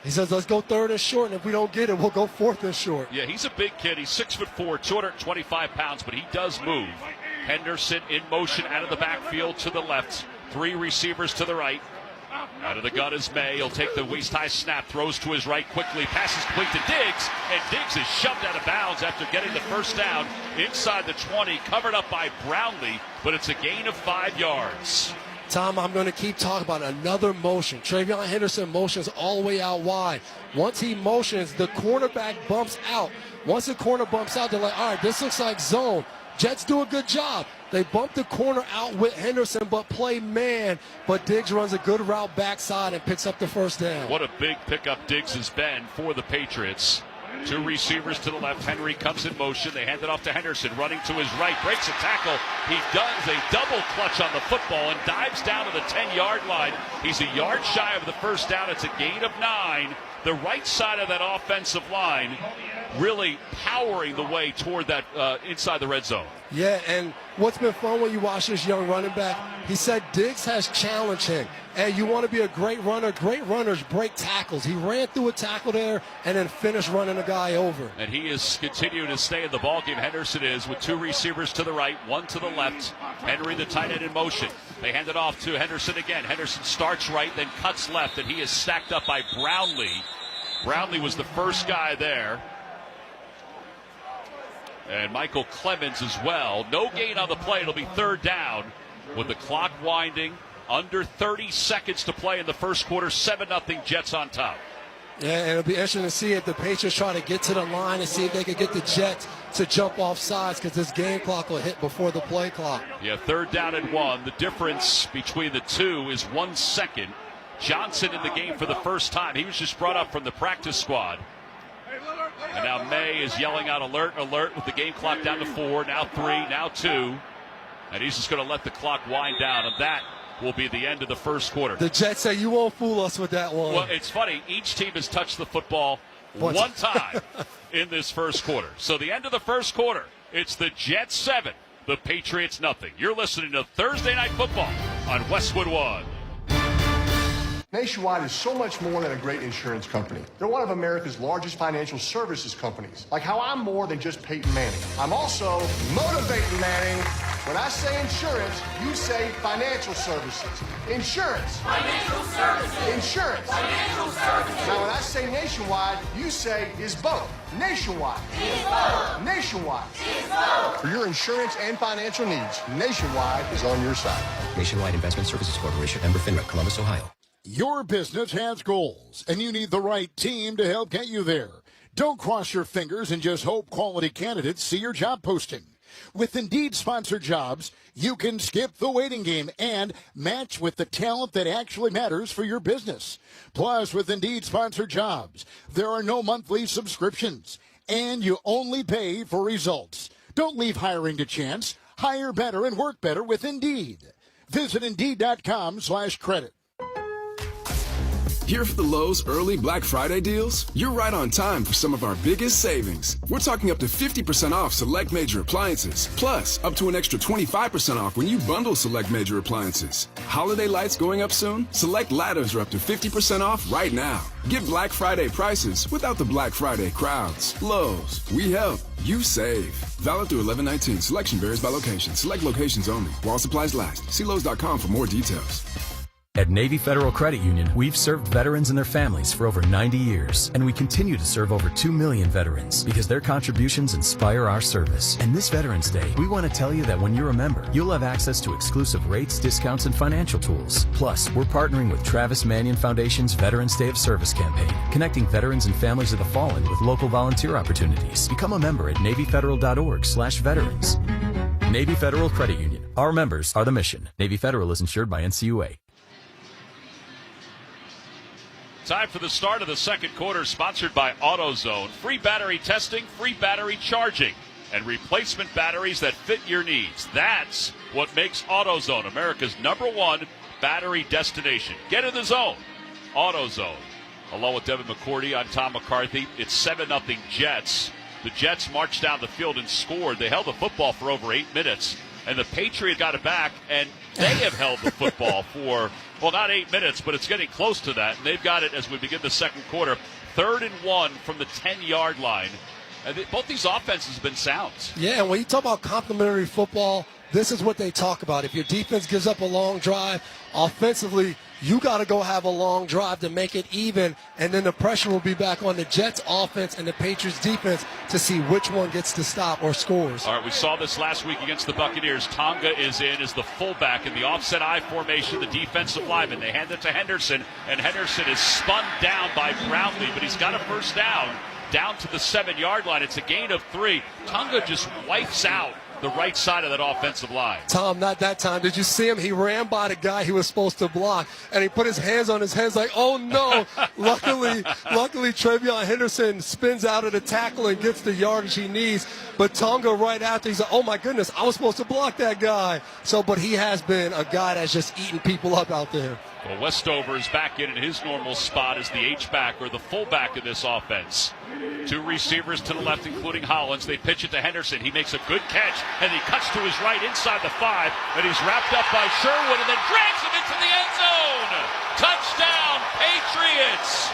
He says, let's go 3rd and short, and if we don't get it, we'll go 4th and short. Yeah, he's a big kid. He's 6'4", 225 pounds, but he does move. Henderson in motion out of the backfield to the left. 3 receivers to the right. Out of the gun is May. He'll take the waist-high snap, throws to his right quickly, passes complete to Diggs, and Diggs is shoved out of bounds after getting the first down inside the 20, covered up by Brownlee, but it's a gain of 5 yards. Tom, I'm going to keep talking about another motion. Travion Henderson motions all the way out wide. Once he motions, the cornerback bumps out. Once the corner bumps out, they're like, all right, this looks like zone. Jets do a good job. They bump the corner out with Henderson, but play man. But Diggs runs a good route backside and picks up the first down. What a big pickup Diggs has been for the Patriots. 2 receivers to the left. Henry comes in motion. They hand it off to Henderson, running to his right. Breaks a tackle. He does a double clutch on the football and dives down to the 10-yard line. He's a yard shy of the first down. It's a gain of 9. The right side of that offensive line really powering the way toward that inside the red zone. Yeah, and what's been fun when you watch this young running back, he said Diggs has challenged him. And you want to be a great runner. Great runners break tackles. He ran through a tackle there and then finished running a guy over. And he is continuing to stay in the ballgame. Henderson is, with 2 receivers to the right, 1 to the left. Henry, the tight end, in motion. They hand it off to Henderson again. Henderson starts right, then cuts left, and he is stacked up by Brownlee. Brownlee was the first guy there. And Michael Clemens as well. No gain on the play. It'll be 3rd down with the clock winding. Under 30 seconds to play in the first quarter. 7-0 Jets on top. Yeah, and it'll be interesting to see if the Patriots try to get to the line and see if they can get the Jets to jump off sides, because this game clock will hit before the play clock. Yeah, 3rd down and 1. The difference between the 2 is 1 second. Johnson in the game for the first time. He was just brought up from the practice squad. And now May is yelling out alert, alert, with the game clock down to 4, now 3, now 2. And he's just going to let the clock wind down, and that will be the end of the first quarter. The Jets say you won't fool us with that one. Well, it's funny. Each team has touched the football one time in this first quarter. So the end of the first quarter, it's the Jets 7, the Patriots nothing. You're listening to Thursday Night Football on Westwood One. Nationwide is so much more than a great insurance company. They're one of America's largest financial services companies. Like how I'm more than just Peyton Manning. I'm also motivating Manning. When I say insurance, you say financial services. Insurance. Financial services. Insurance. Financial services. Now when I say Nationwide, you say is both. Nationwide. Is both. Nationwide. Is both. For your insurance and financial needs, Nationwide is on your side. Nationwide Investment Services Corporation, member FINRA, Columbus, Ohio. Your business has goals, and you need the right team to help get you there. Don't cross your fingers and just hope quality candidates see your job posting. With Indeed-sponsored jobs, you can skip the waiting game and match with the talent that actually matters for your business. Plus, with Indeed-sponsored jobs, there are no monthly subscriptions, and you only pay for results. Don't leave hiring to chance. Hire better and work better with Indeed. Visit Indeed.com/credit. Here for the Lowe's early Black Friday deals? You're right on time for some of our biggest savings. We're talking up to 50% off select major appliances, plus up to an extra 25% off when you bundle select major appliances. Holiday lights going up soon? Select ladders are up to 50% off right now. Get Black Friday prices without the Black Friday crowds. Lowe's, we help, you save. Valid through 11/19. Selection varies by location. Select locations only. While supplies last. See Lowe's.com for more details. At Navy Federal Credit Union, we've served veterans and their families for over 90 years, and we continue to serve over 2 million veterans because their contributions inspire our service. And this Veterans Day, we want to tell you that when you're a member, you'll have access to exclusive rates, discounts, and financial tools. Plus, we're partnering with Travis Manion Foundation's Veterans Day of Service campaign, connecting veterans and families of the fallen with local volunteer opportunities. Become a member at NavyFederal.org/veterans. Navy Federal Credit Union. Our members are the mission. Navy Federal is insured by NCUA. Time for the start of the second quarter, sponsored by AutoZone. Free battery testing, free battery charging, and replacement batteries that fit your needs. That's what makes AutoZone America's #1 battery destination. Get in the zone. AutoZone. Along with Devin McCourty, I'm Tom McCarthy. It's 7-0 Jets. The Jets marched down the field and scored. They held the football for over 8 minutes, and the Patriots got it back, and they have held the football for, well, not 8 minutes, but it's getting close to that, and they've got it as we begin the second quarter. 3rd and 1 from the 10-yard line. And both these offenses have been sound. Yeah, and when you talk about complementary football, this is what they talk about. If your defense gives up a long drive, offensively, you got to go have a long drive to make it even, and then the pressure will be back on the Jets offense and the Patriots defense to see which one gets to stop or scores. All right, we saw this last week against the Buccaneers. Tonga is in as the fullback in the offset I formation, the defensive lineman. They hand it to Henderson, and Henderson is spun down by Brownlee, but he's got a first down to the 7-yard line. It's a gain of 3. Tonga just wipes out the right side of that offensive line. Tom, not that time. Did you see him? He ran by the guy he was supposed to block, and he put his hands on his head like, oh, no. Luckily, Travion Henderson spins out of the tackle and gets the yardage he needs. But Tonga right after, he's like, oh, my goodness, I was supposed to block that guy. But he has been a guy that's just eating people up out there. Well, Westover is back in his normal spot as the H-back or the fullback in this offense. 2 receivers to the left, including Hollins. They pitch it to Henderson. He makes a good catch, and he cuts to his right inside the 5, and he's wrapped up by Sherwood and then drags him into the end zone. Touchdown, Patriots.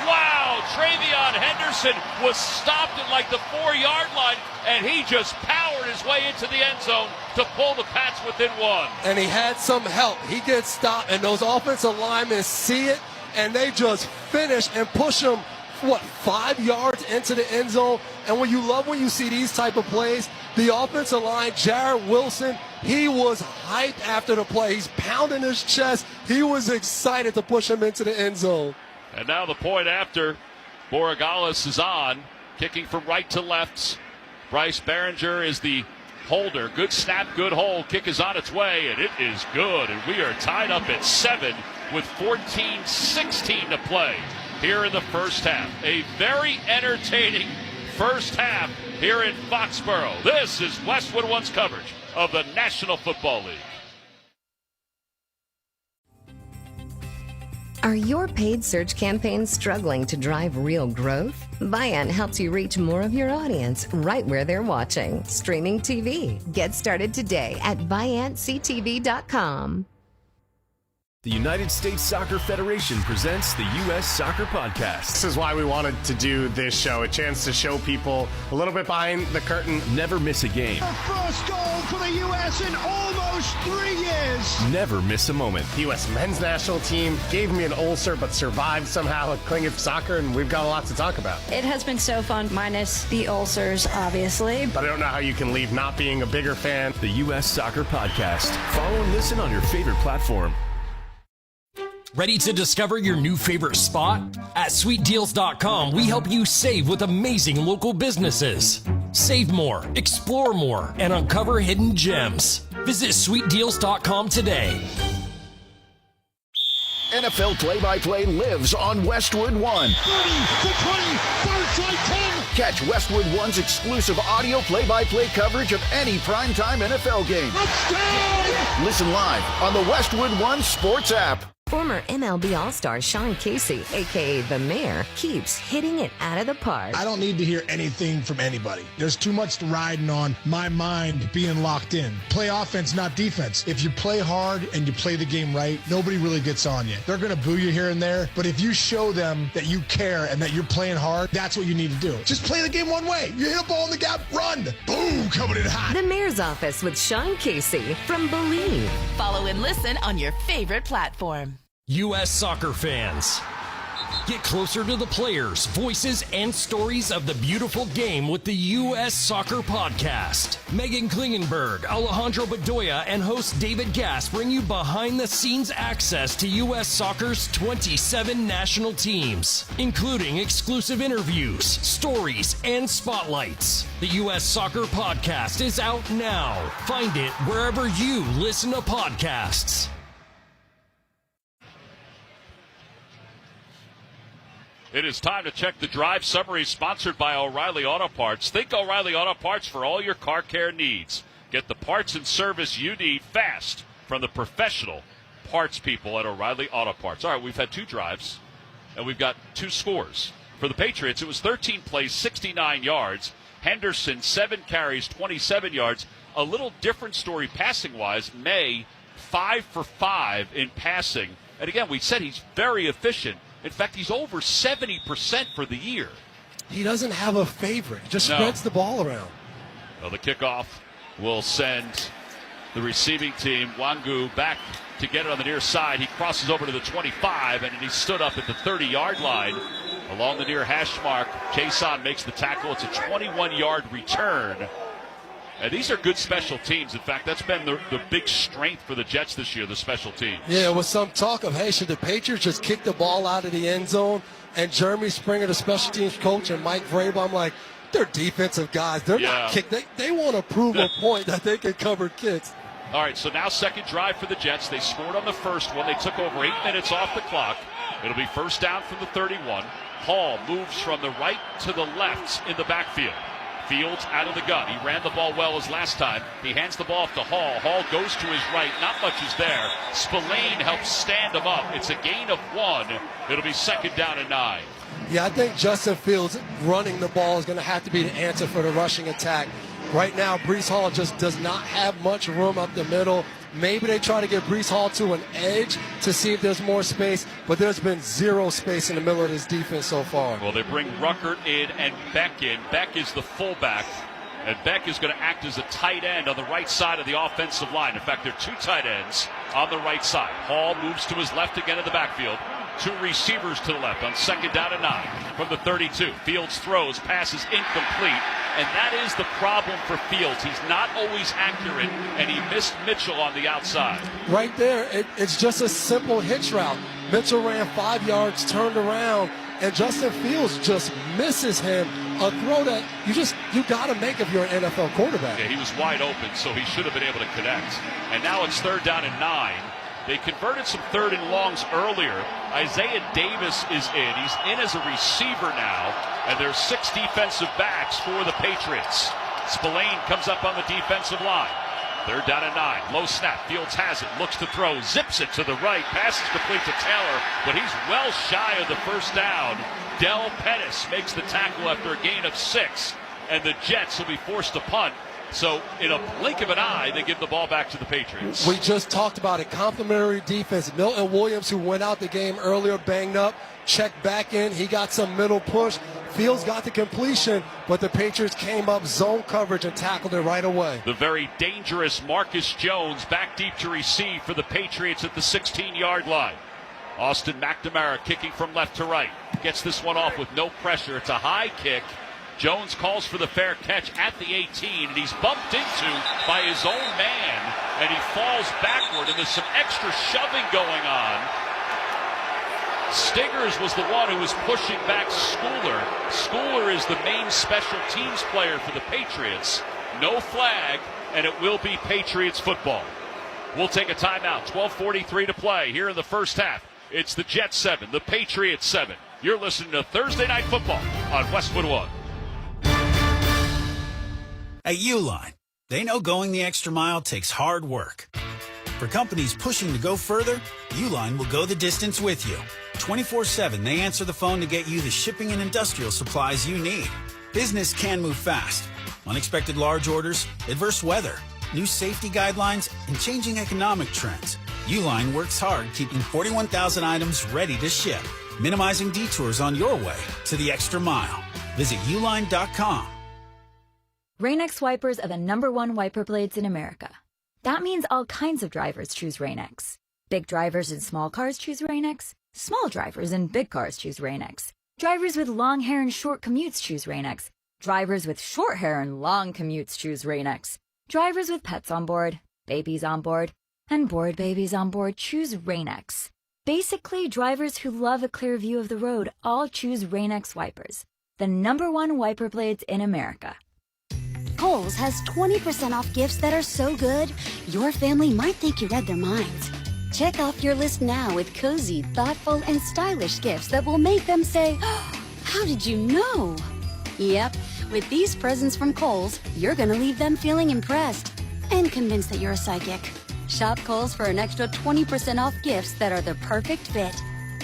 Wow, Travion Henderson was stopped at like the 4-yard line, and he just powered his way into the end zone to pull the Pats within 1. And he had some help. He gets stopped, and those offensive linemen see it, and they just finish and push him, 5 yards into the end zone. And when you see these type of plays, the offensive line, Jarrett Wilson, he was hyped after the play. He's pounding his chest. He was excited to push him into the end zone. And now the point after, Borregales is on, kicking from right to left. Bryce Behringer is the holder. Good snap, good hold. Kick is on its way, and it is good. And we are tied up at 7 with 14-16 to play here in the first half. A very entertaining first half here in Foxborough. This is Westwood One's coverage of the National Football League. Are your paid search campaigns struggling to drive real growth? Viant helps you reach more of your audience right where they're watching. Streaming TV. Get started today at ViantCTV.com. The United States Soccer Federation presents the U.S. Soccer Podcast. This is why we wanted to do this show, a chance to show people a little bit behind the curtain. Never miss a game. The first goal for the U.S. in almost 3 years. Never miss a moment. The U.S. men's national team gave me an ulcer, but survived somehow at Clinging Soccer, and we've got a lot to talk about. It has been so fun, minus the ulcers, obviously. But I don't know how you can leave not being a bigger fan. The U.S. Soccer Podcast. Follow and listen on your favorite platform. Ready to discover your new favorite spot? At sweetdeals.com, we help you save with amazing local businesses. Save more, explore more, and uncover hidden gems. Visit sweetdeals.com today. NFL play-by-play lives on Westwood One. 30 to 20, third side 10. Catch Westwood One's exclusive audio play-by-play coverage of any primetime NFL game. Touchdown! Listen live on the Westwood One Sports app. Former MLB All-Star Sean Casey, a.k.a. The Mayor, keeps hitting it out of the park. I don't need to hear anything from anybody. There's too much riding on my mind being locked in. Play offense, not defense. If you play hard and you play the game right, nobody really gets on you. They're going to boo you here and there, but if you show them that you care and that you're playing hard, that's what you need to do. Just play the game one way. You hit a ball in the gap, run. Boom, coming in hot. The Mayor's Office with Sean Casey from Believe. Follow and listen on your favorite platform. U.S. soccer fans, get closer to the players, voices, and stories of the beautiful game with the U.S. Soccer Podcast. Megan Klingenberg, Alejandro Bedoya, and host David Gass bring you behind-the-scenes access to U.S. Soccer's 27 national teams, including exclusive interviews, stories, and spotlights. The U.S. Soccer Podcast is out now. Find it wherever you listen to podcasts. It is time to check the drive summary sponsored by O'Reilly Auto Parts. Think O'Reilly Auto Parts for all your car care needs. Get the parts and service you need fast from the professional parts people at O'Reilly Auto Parts. All right, we've had two drives, and we've got two scores. For the Patriots, it was 13 plays, 69 yards. Henderson, 7 carries, 27 yards. A little different story passing-wise. May, 5 for 5 in passing. And again, we said he's very efficient. In fact, he's over 70% for the year. He doesn't have a favorite. Just spreads the ball around. Well, the kickoff will send the receiving team, Wangu, back to get it on the near side. He crosses over to the 25, and he stood up at the 30-yard line along the near hash mark. Jason makes the tackle. It's a 21-yard return. And these are good special teams. In fact, that's been the big strength for the Jets this year, the special teams. Yeah, with some talk of, hey, should the Patriots just kick the ball out of the end zone? And Jeremy Springer, the special teams coach, and Mike Vrabel, I'm like, they're defensive guys. They're not kick. They want to prove a point that they can cover kicks. All right, so now second drive for the Jets. They scored on the first one. They took over 8 minutes off the clock. It'll be first down from the 31. Hall moves from the right to the left in the backfield. Fields out of the gun. He ran the ball well as last time. He hands the ball off to Hall. Hall goes to his right. Not much is there. Spillane helps stand him up. It's a gain of 1. It'll be second down and 9. Yeah, I think Justin Fields running the ball is going to have to be the answer for the rushing attack. Right now, Breece Hall just does not have much room up the middle. Maybe they try to get Breece Hall to an edge to see if there's more space, but there's been zero space in the middle of this defense so far. Well, they bring Ruckert in and Beck in. Beck is the fullback, and Beck is going to act as a tight end on the right side of the offensive line. In fact, there are 2 tight ends on the right side. Hall moves to his left again in the backfield. 2 receivers to the left on second down and 9 from the 32. Fields throws, passes incomplete, and that is the problem for Fields. He's not always accurate, and he missed Mitchell on the outside. Right there, it's just a simple hitch route. Mitchell ran 5 yards, turned around, and Justin Fields just misses him. A throw that you got to make if you're an NFL quarterback. Yeah, he was wide open, so he should have been able to connect. And now it's third down and 9. They converted some 3rd and longs earlier. Isaiah Davis is in. He's in as a receiver now, and there's 6 defensive backs for the Patriots. Spillane comes up on the defensive line. 3rd down and 9. Low snap. Fields has it. Looks to throw. Zips it to the right. Passes complete to Taylor, but he's well shy of the first down. Del Pettis makes the tackle after a gain of 6, and the Jets will be forced to punt. So in a blink of an eye, they give the ball back to the Patriots. We just talked about it. Complimentary defense. Milton Williams, who went out the game earlier, banged up, checked back in. He got some middle push. Fields got the completion, but the Patriots came up zone coverage and tackled it right away. The very dangerous Marcus Jones back deep to receive for the Patriots at the 16-yard line. Austin McNamara kicking from left to right. Gets this one off with no pressure. It's a high kick. Jones calls for the fair catch at the 18, and he's bumped into by his own man, and he falls backward, and there's some extra shoving going on. Stiggers was the one who was pushing back Schooler. Schooler is the main special teams player for the Patriots. No flag, and it will be Patriots football. We'll take a timeout. 12:43 to play here in the first half. It's the Jets 7, the Patriots 7. You're listening to Thursday Night Football on Westwood One. At Uline, they know going the extra mile takes hard work. For companies pushing to go further, Uline will go the distance with you. 24/7, they answer the phone to get you the shipping and industrial supplies you need. Business can move fast. Unexpected large orders, adverse weather, new safety guidelines, and changing economic trends. Uline works hard keeping 41,000 items ready to ship, minimizing detours on your way to the extra mile. Visit uline.com. Rain-X wipers are the #1 wiper blades in America. That means all kinds of drivers choose Rain-X. Big drivers in small cars choose Rain-X. Small drivers in big cars choose Rain-X. Drivers with long hair and short commutes choose Rain-X. Drivers with short hair and long commutes choose Rain-X. Drivers with pets on board, babies on board, and bored babies on board choose Rain-X. Basically, drivers who love a clear view of the road all choose Rain-X wipers, the #1 wiper blades in America. Kohl's has 20% off gifts that are so good, your family might think you read their minds. Check off your list now with cozy, thoughtful, and stylish gifts that will make them say, oh, how did you know? Yep, with these presents from Kohl's, you're going to leave them feeling impressed and convinced that you're a psychic. Shop Kohl's for an extra 20% off gifts that are the perfect fit.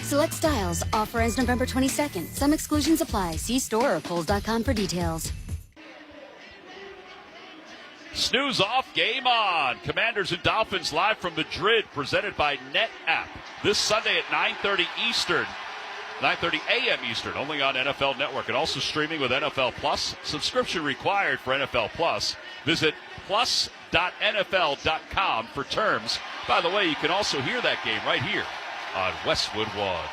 Select styles. Offer ends November 22nd. Some exclusions apply. See store or kohls.com for details. Snooze off, game on. Commanders and Dolphins live from Madrid, presented by NetApp. This Sunday at 9:30 Eastern. 9:30 a.m. Eastern, only on NFL Network, and also streaming with NFL Plus. Subscription required for NFL Plus. Visit plus.nfl.com for terms. By the way, you can also hear that game right here on Westwood One.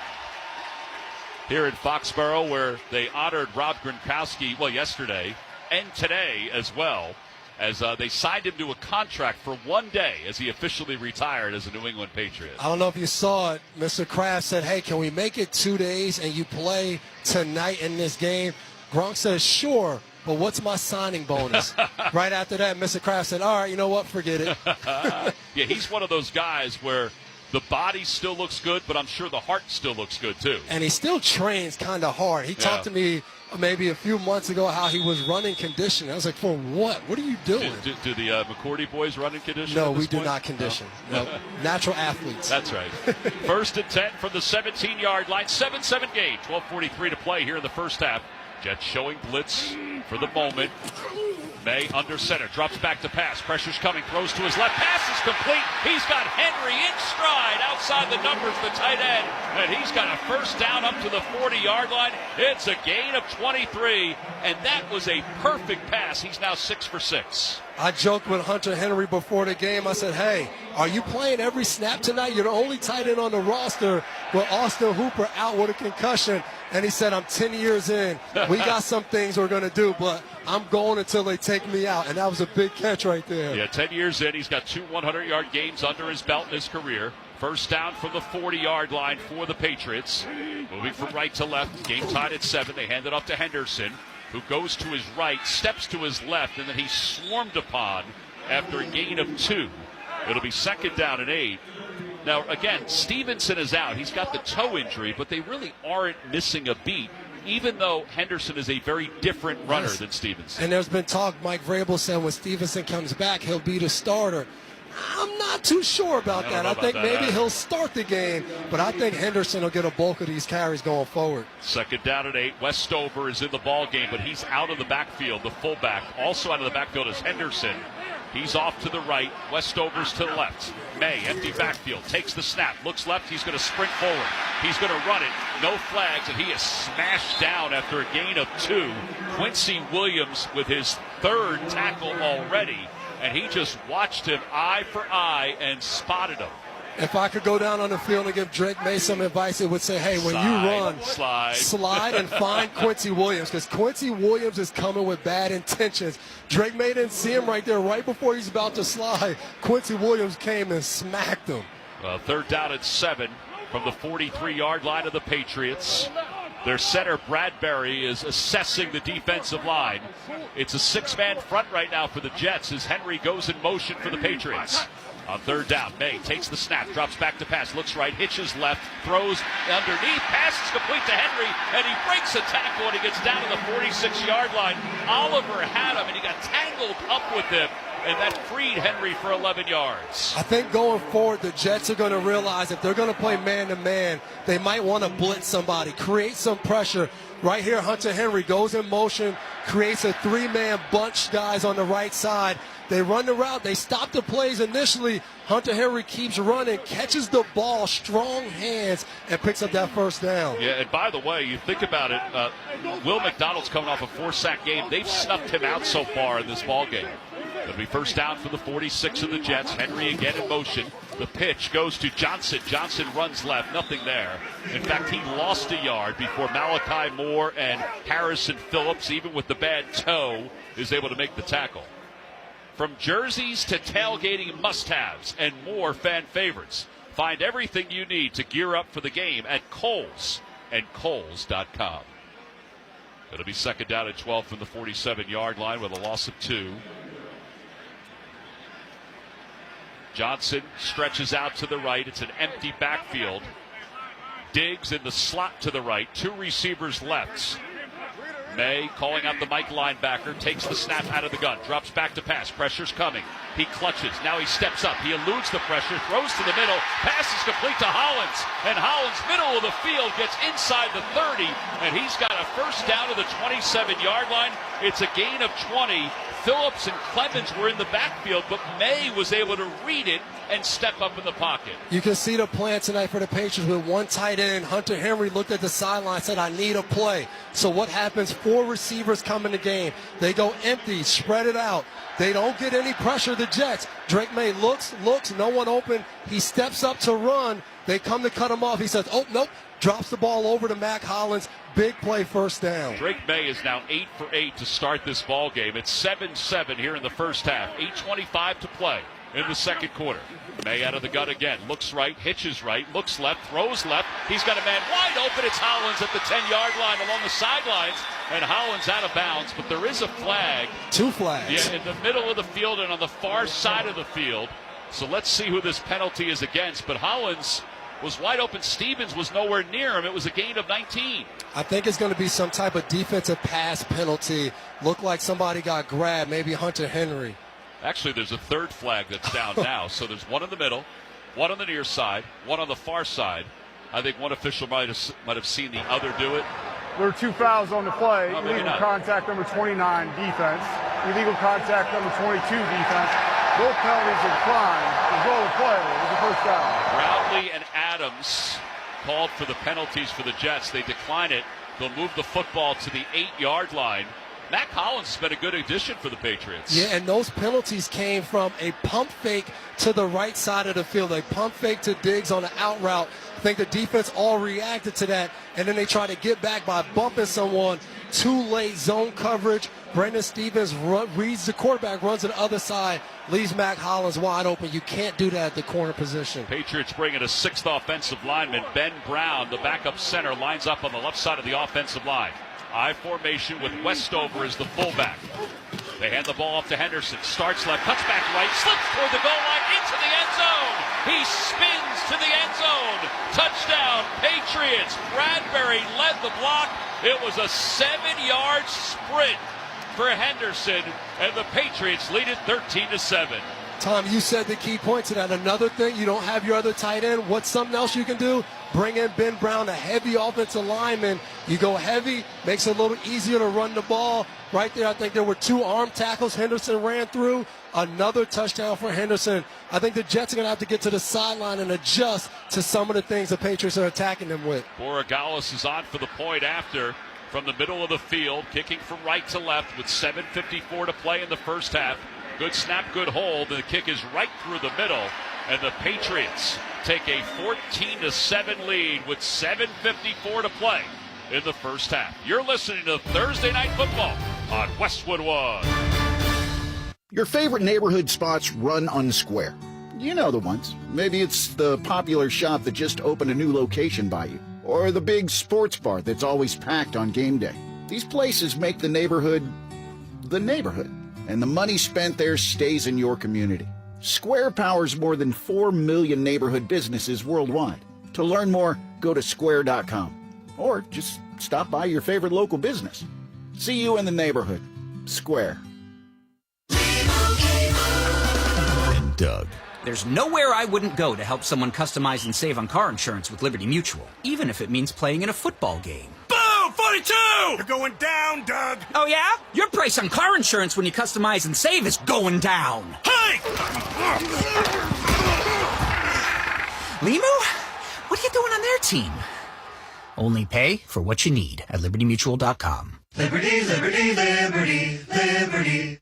Here in Foxborough, where they honored Rob Gronkowski, yesterday and today as well, as they signed him to a contract for 1 day as he officially retired as a New England Patriot. I don't know if you saw it. Mr. Kraft said, hey, can we make it 2 days and you play tonight in this game? Gronk says, sure, but what's my signing bonus? Right after that, Mr. Kraft said, all right, you know what, forget it. Yeah, he's one of those guys where the body still looks good, but I'm sure the heart still looks good, too. And he still trains kind of hard. He talked to me maybe a few months ago how he was running conditioning. I was like, for what? What are you doing? Do the McCourty boys run in condition? No, we do not condition. No. Natural athletes. That's right. 1st and 10 from the 17-yard line. 7-7 game. 12:43 to play here in the first half. Jets showing blitz for the moment. May under center, drops back to pass. Pressure's coming, throws to his left. Pass is complete. He's got Henry in stride outside the numbers, the tight end. And he's got a first down up to the 40-yard line. It's a gain of 23. And that was a perfect pass. He's now 6 for 6. I joked with Hunter Henry before the game. I said, hey, are you playing every snap tonight? You're the only tight end on the roster with Austin Hooper out with a concussion. And he said, I'm 10 years in. We got some things we're going to do, but I'm going until they take me out. And that was a big catch right there. Yeah, 10 years in. He's got 2 100-yard games under his belt in his career. First down from the 40-yard line for the Patriots. Moving from right to left. Game tied at 7. They hand it off to Henderson, who goes to his right, steps to his left, and then he's swarmed upon after a gain of 2. It'll be 2nd down and 8. Now, again, Stevenson is out. He's got the toe injury, but they really aren't missing a beat, even though Henderson is a very different runner than Stevenson. And there's been talk, Mike Vrabel said when Stevenson comes back, he'll be the starter. I'm not too sure about that. I think maybe he'll start the game, but I think Henderson will get a bulk of these carries going forward. Second down and 8. Westover is in the ball game, but he's out of the backfield, the fullback. Also out of the backfield is Henderson. He's off to the right. Westover's to the left. May, empty backfield, takes the snap, looks left. He's going to sprint forward. He's going to run it. No flags, and he is smashed down after a gain of 2. Quincy Williams with his 3rd tackle already, and he just watched him eye for eye and spotted him. If I could go down on the field and give Drake May some advice, it would say, hey, when you run, slide and find Quincy Williams, because Quincy Williams is coming with bad intentions. Drake May didn't see him right there right before he's about to slide. Quincy Williams came and smacked him. Third down and 7 from the 43-yard line of the Patriots. Their center, Bradbury, is assessing the defensive line. It's a 6-man front right now for the Jets as Henry goes in motion for the Patriots. On third down, May takes the snap, drops back to pass, looks right, hitches left, throws underneath, passes complete to Henry, and he breaks a tackle and he gets down to the 46-yard line. Oliver had him, and he got tangled up with him, and that freed Henry for 11 yards. I think going forward, the Jets are going to realize if they're going to play man-to-man, they might want to blitz somebody, create some pressure. Right here, Hunter Henry goes in motion, creates a 3-man bunch, guys on the right side. They run the route. They stop the plays initially. Hunter Henry keeps running, catches the ball, strong hands, and picks up that first down. Yeah, and by the way, you think about it, Will McDonald's coming off a 4-sack game. They've snuffed him out so far in this ball game. It'll be first down for the 46 of the Jets. Henry again in motion. The pitch goes to Johnson. Johnson runs left. Nothing there. In fact, he lost a yard before Malachi Moore and Harrison Phillips, even with the bad toe, is able to make the tackle. From jerseys to tailgating must-haves and more fan favorites, find everything you need to gear up for the game at Kohl's and Kohls.com. It'll be second down at 12 from the 47-yard line with a loss of 2. Johnson stretches out to the right. It's an empty backfield. Diggs in the slot to the right. 2 receivers left. May calling out the Mike linebacker, takes the snap out of the gun, drops back to pass, pressure's coming. He clutches, now he steps up, he eludes the pressure, throws to the middle, pass is complete to Hollins, and Hollins, middle of the field, gets inside the 30, and he's got a first down to the 27-yard line. It's a gain of 20. Phillips and Clemens were in the backfield, but May was able to read it and step up in the pocket. You can see the plan tonight for the Patriots with 1 tight end. Hunter Henry looked at the sideline, said, I need a play. So what happens? 4 receivers come in the game. They go empty, spread it out. They don't get any pressure, the Jets. Drake May looks, no one open. He steps up to run. They come to cut him off. He says, oh, nope. Drops the ball over to Mac Hollins. Big play, first down. Drake May is now 8 for 8 to start this ball game. It's 7-7 here in the first half. 8:25 to play in the second quarter. May out of the gun again. Looks right, hitches right, looks left, throws left. He's got a man wide open. It's Hollins at the 10-yard line along the sidelines. And Hollins out of bounds, but there is a flag. 2 flags. Yeah, in the middle of the field and on the far side of the field. So let's see who this penalty is against. But Hollins was wide open. Stevens was nowhere near him. It was a gain of 19. I think it's going to be some type of defensive pass penalty. Looked like somebody got grabbed, maybe Hunter Henry. Actually, there's a 3rd flag that's down now. So there's 1 in the middle, 1 on the near side, 1 on the far side. I think one official might have seen the other do it. There are 2 fouls on the play. Oh, illegal contact number 29, defense. Illegal contact number 22, defense. Both penalties are declined. The goal of play is the first down. Brownlee and Adams called for the penalties for the Jets. They decline it. They'll move the football to the 8-yard line. Mac Hollins has been a good addition for the Patriots. Yeah, and those penalties came from a pump fake to the right side of the field. A pump fake to Diggs on the out route. I think the defense all reacted to that, and then they try to get back by bumping someone. Too late zone coverage. Brendan Stevens reads the quarterback, runs to the other side, leaves Mac Hollins wide open. You can't do that at the corner position. Patriots bring in a 6th offensive lineman. Ben Brown, the backup center, lines up on the left side of the offensive line. I formation with Westover as the fullback. They hand the ball up to Henderson. Starts left, cuts back right, slips toward the goal line, into the end zone. He spins to the end zone. Touchdown, Patriots. Bradbury led the block. It was a 7-yard sprint for Henderson, and the Patriots lead it 13-7. Tom, you said the key point to that. Another thing, you don't have your other tight end. What's something else you can do? Bring in Ben Brown, a heavy offensive lineman. You go heavy, makes it a little easier to run the ball. Right there, I think there were 2 arm tackles Henderson ran through. Another touchdown for Henderson. I think the Jets are going to have to get to the sideline and adjust to some of the things the Patriots are attacking them with. Borregales is on for the point after from the middle of the field, kicking from right to left with 7:54 to play in the first half. Good snap, good hold. The kick is right through the middle, and the Patriots take a 14-7 lead with 7:54 to play in the first half. You're listening to Thursday Night Football on Westwood One. Your favorite neighborhood spots run unsquare. You know the ones. Maybe it's the popular shop that just opened a new location by you, or the big sports bar that's always packed on game day. These places make the neighborhood, and the money spent there stays in your community. Square powers more than 4 million neighborhood businesses worldwide. To learn more, go to square.com, or just stop by your favorite local business. See you in the neighborhood. Square. And Doug. There's nowhere I wouldn't go to help someone customize and save on car insurance with Liberty Mutual, even if it means playing in a football game. Boom! 42! You're going down, Doug! Oh, yeah? Your price on car insurance when you customize and save is going down. Hey! Limu? What are you doing on their team? Only pay for what you need at libertymutual.com. Liberty, liberty, liberty, liberty.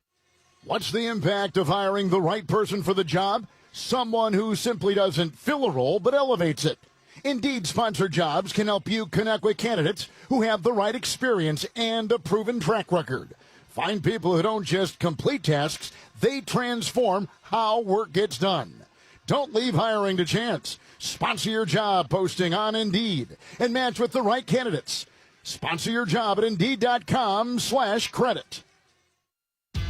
What's the impact of hiring the right person for the job? Someone who simply doesn't fill a role but elevates it. Indeed sponsored jobs can help you connect with candidates who have the right experience and a proven track record. Find people who don't just complete tasks, they transform how work gets done. Don't leave hiring to chance. Sponsor your job posting on Indeed and match with the right candidates. Sponsor your job at Indeed.com/credit.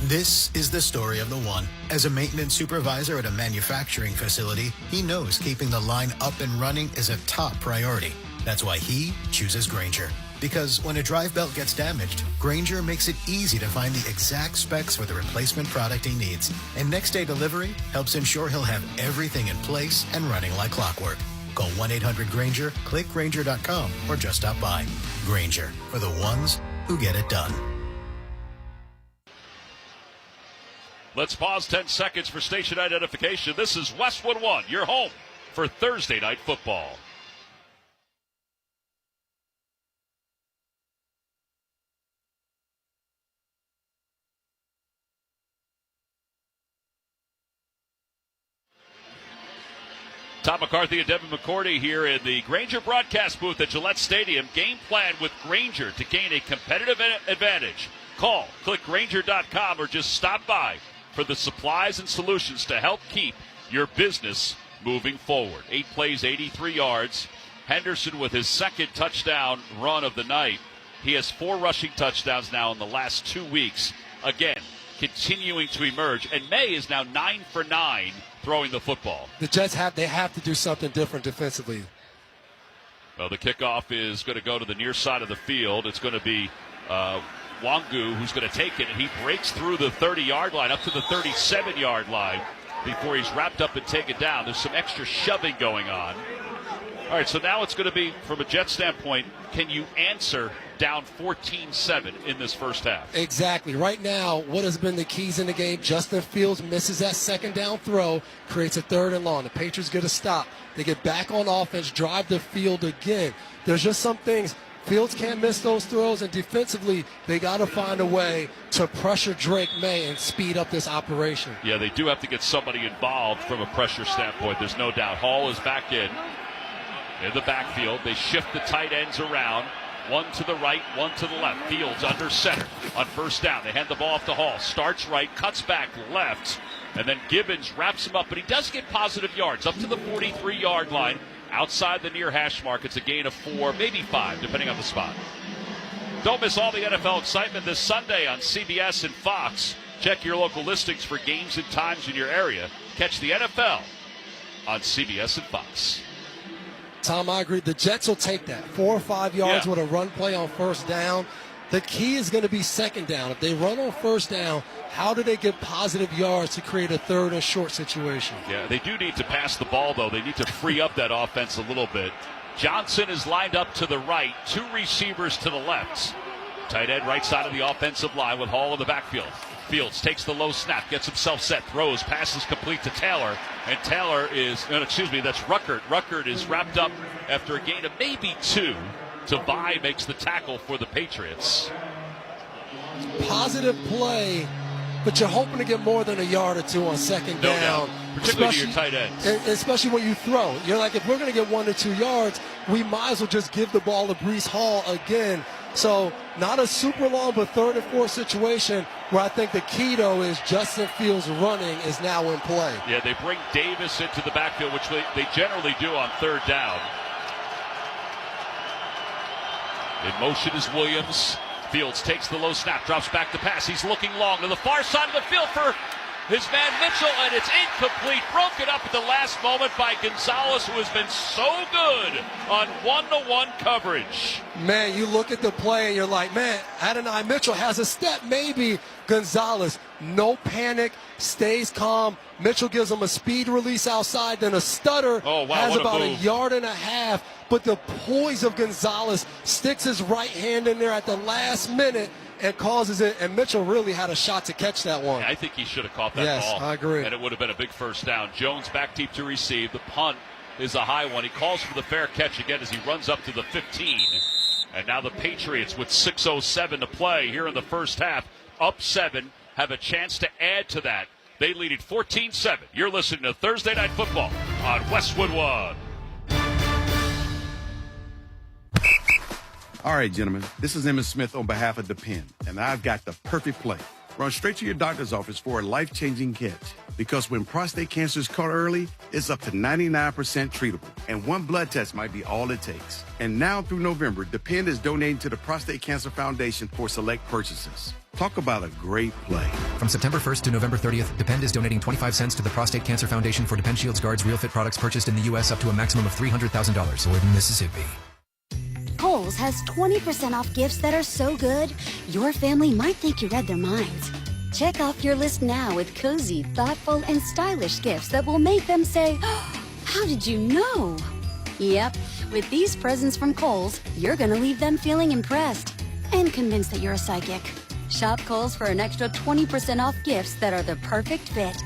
This is the story of the one. As a maintenance supervisor at a manufacturing facility, he knows keeping the line up and running is a top priority. That's why he chooses Grainger. Because when a drive belt gets damaged, Grainger makes it easy to find the exact specs for the replacement product he needs. And next day delivery helps ensure he'll have everything in place and running like clockwork. Call 1-800-GRAINGER, click Grainger.com, or just stop by. Grainger, for the ones who get it done. Let's pause 10 seconds for station identification. This is Westwood One, your home for Thursday Night Football. Tom McCarthy and Devin McCourty here in the Grainger broadcast booth at Gillette Stadium. Game plan with Grainger to gain a competitive advantage. Call, click Grainger.com, or just stop by for the supplies and solutions to help keep your business moving forward. 8 plays, 83 yards. Henderson with his second touchdown run of the night. He has 4 rushing touchdowns now in the last 2 weeks. Again, continuing to emerge. And May is now 9 for 9 throwing the football. The Jets have to do something different defensively. Well, the kickoff is going to go to the near side of the field. It's going to be Wangu who's going to take it, and he breaks through the 30-yard line up to the 37-yard line before he's wrapped up and taken down. There's some extra shoving going on. All right, so now it's going to be, from a Jet standpoint, can you answer down 14-7 in this first half? Exactly. Right now, what has been the keys in the game? Justin Fields misses that second down throw, creates a 3rd and long. The Patriots get a stop. They get back on offense, drive the field again. There's just some things. Fields can't miss those throws, and defensively, they got to find a way to pressure Drake May and speed up this operation. Yeah, they do have to get somebody involved from a pressure standpoint. There's no doubt. Hall is back in the backfield. They shift the tight ends around. One to the right, one to the left. Fields under center on first down. They hand the ball off to Hall. Starts right, cuts back left, and then Gibbons wraps him up, but he does get positive yards up to the 43-yard line. Outside the near hash mark, it's a gain of 4, maybe 5, depending on the spot. Don't miss all the NFL excitement this Sunday on CBS and Fox. Check your local listings for games and times in your area. Catch the NFL on CBS and Fox. Tom, I agree. The Jets will take that. 4 or 5 yards with a run play on first down. The key is going to be second down. If they run on first down, how do they get positive yards to create a third and short situation? Yeah, they do need to pass the ball, though. They need to free up that offense a little bit. Johnson is lined up to the right, 2 receivers to the left. Tight end right side of the offensive line with Hall in the backfield. Fields takes the low snap, gets himself set, throws, passes complete to Taylor. And Taylor is, that's Ruckert. Ruckert is wrapped up after a gain of maybe 2. Tavai makes the tackle for the Patriots. Positive play, but you're hoping to get more than a yard or 2 on second down. No doubt, particularly to your tight ends. Especially when you throw. You're like, if we're going to get 1 or 2 yards, we might as well just give the ball to Breece Hall again. So not a super long, but third and fourth situation where I think the key, though, is Justin Fields running is now in play. Yeah, they bring Davis into the backfield, which they generally do on third down. In motion is Williams. Fields takes the low snap, drops back to pass. He's looking long to the far side of the field for his man Mitchell, and it's incomplete. Broken up at the last moment by Gonzalez, who has been so good on one-to-one coverage. Man, you look at the play and you're like, man, Adonai Mitchell has a step, maybe. Gonzalez, no panic, stays calm. Mitchell gives him a speed release outside, then a stutter. Has about a yard and a half. But the poise of Gonzalez sticks his right hand in there at the last minute and causes it. And Mitchell really had a shot to catch that one. Yeah, I think he should have caught that ball. Yes, I agree. And it would have been a big first down. Jones back deep to receive. The punt is a high one. He calls for the fair catch again as he runs up to the 15. And now the Patriots with 6:07 to play here in the first half, up 7, have a chance to add to that. They lead it 14-7. You're listening to Thursday Night Football on Westwood One. All right, gentlemen, this is Emmitt Smith on behalf of Depend, and I've got the perfect play. Run straight to your doctor's office for a life-changing catch. Because when prostate cancer is caught early, it's up to 99% treatable, and 1 blood test might be all it takes. And now through November, Depend is donating to the Prostate Cancer Foundation for select purchases. Talk about a great play. From September 1st to November 30th, Depend is donating 25 cents to the Prostate Cancer Foundation for Depend Shields Guards Real Fit products purchased in the U.S. up to a maximum of $300,000 or in Mississippi. Kohl's has 20% off gifts that are so good, your family might think you read their minds. Check off your list now with cozy, thoughtful, and stylish gifts that will make them say, oh, how did you know? Yep, with these presents from Kohl's, you're going to leave them feeling impressed and convinced that you're a psychic. Shop Kohl's for an extra 20% off gifts that are the perfect fit.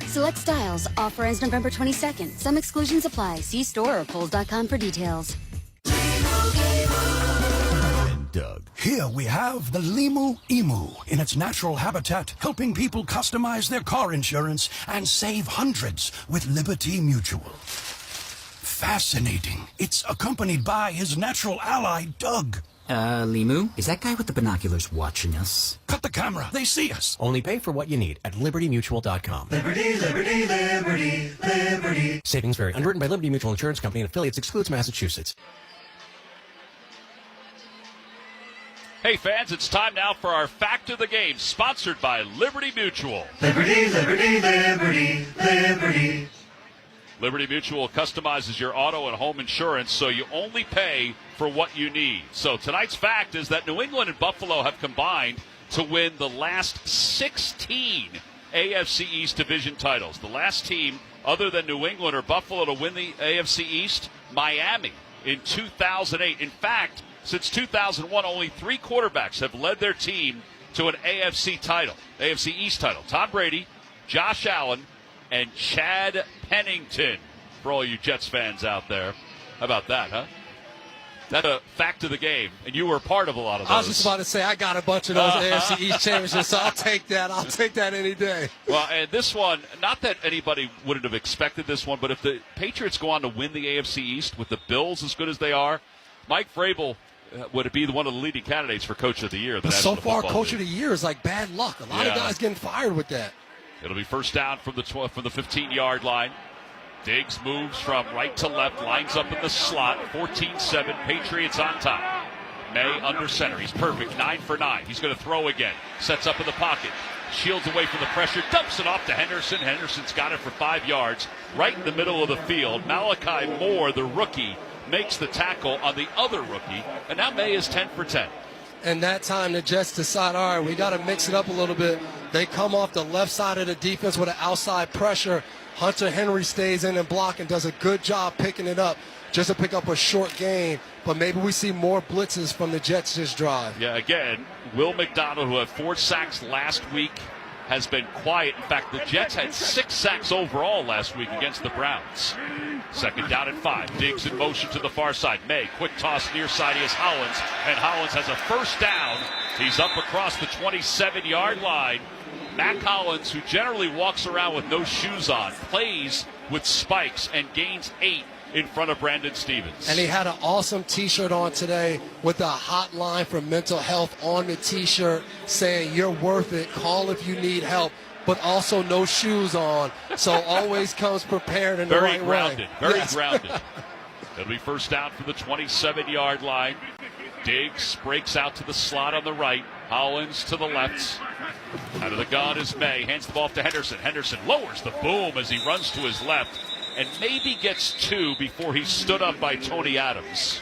Select styles. Offer ends November 22nd. Some exclusions apply. See store or Kohls.com for details. Doug. Here we have the Limu Emu in its natural habitat, helping people customize their car insurance and save hundreds with Liberty Mutual. Fascinating. It's accompanied by his natural ally, Doug. Limu? Is that guy with the binoculars watching us? Cut the camera. They see us. Only pay for what you need at LibertyMutual.com. Liberty, liberty, liberty, liberty. Savings vary. Underwritten by Liberty Mutual Insurance Company and affiliates. Excludes Massachusetts. Hey fans, it's time now for our Fact of the Game, sponsored by Liberty Mutual. Liberty, liberty, liberty, liberty. Liberty Mutual customizes your auto and home insurance so you only pay for what you need. So tonight's fact is that New England and Buffalo have combined to win the last 16 AFC East division titles. The last team other than New England or Buffalo to win the AFC East, Miami, in 2008. In fact, since 2001, only 3 quarterbacks have led their team to an AFC East title. Tom Brady, Josh Allen, and Chad Pennington, for all you Jets fans out there. How about that, huh? That's a fact of the game, and you were part of a lot of those. I was just about to say, I got a bunch of those AFC East championships, so I'll take that. I'll take that any day. Well, and this one, not that anybody wouldn't have expected this one, but if the Patriots go on to win the AFC East with the Bills as good as they are, Mike Vrabel would it be one of the leading candidates for Coach of the Year? But so far, Coach of the Year is like bad luck. A lot of guys getting fired with that. It'll be first down from the 15-yard line. Diggs moves from right to left, lines up in the slot. 14-7, Patriots on top. May under center. He's perfect, 9 for 9. He's going to throw again. Sets up in the pocket. shields away from the pressure, dumps it off to Henderson. Henderson's got it for 5 yards right in the middle of the field. Malachi Moore, the rookie, makes the tackle on the other rookie, and now May is 10 for 10. And that time the Jets decide, all right, we got to mix it up a little bit. They come off the left side of the defense with an outside pressure. Hunter Henry stays in and block and does a good job picking it up just to pick up a short gain. But maybe we see more blitzes from the Jets this drive. Yeah, again, Will McDonald, who had 4 sacks last week, has been quiet. In fact, the Jets had 6 sacks overall last week against the Browns. Second down at 5. Diggs in motion to the far side. May, quick toss near side. He has Hollins, and Hollins has a first down. He's up across the 27-yard line. Mac Hollins, who generally walks around with no shoes on, plays with spikes and gains 8 in front of Brandon Stevens. And he had an awesome T-shirt on today with a hotline for mental health on the T-shirt saying, you're worth it, call if you need help, but also no shoes on. So always comes prepared in the right way. Very grounded. It'll be first down from the 27-yard line. Diggs breaks out to the slot on the right. Hollins to the left. Out of the gun is May. Hands the ball off to Henderson. Henderson lowers the boom as he runs to his left and maybe gets 2 before he's stood up by Tony Adams.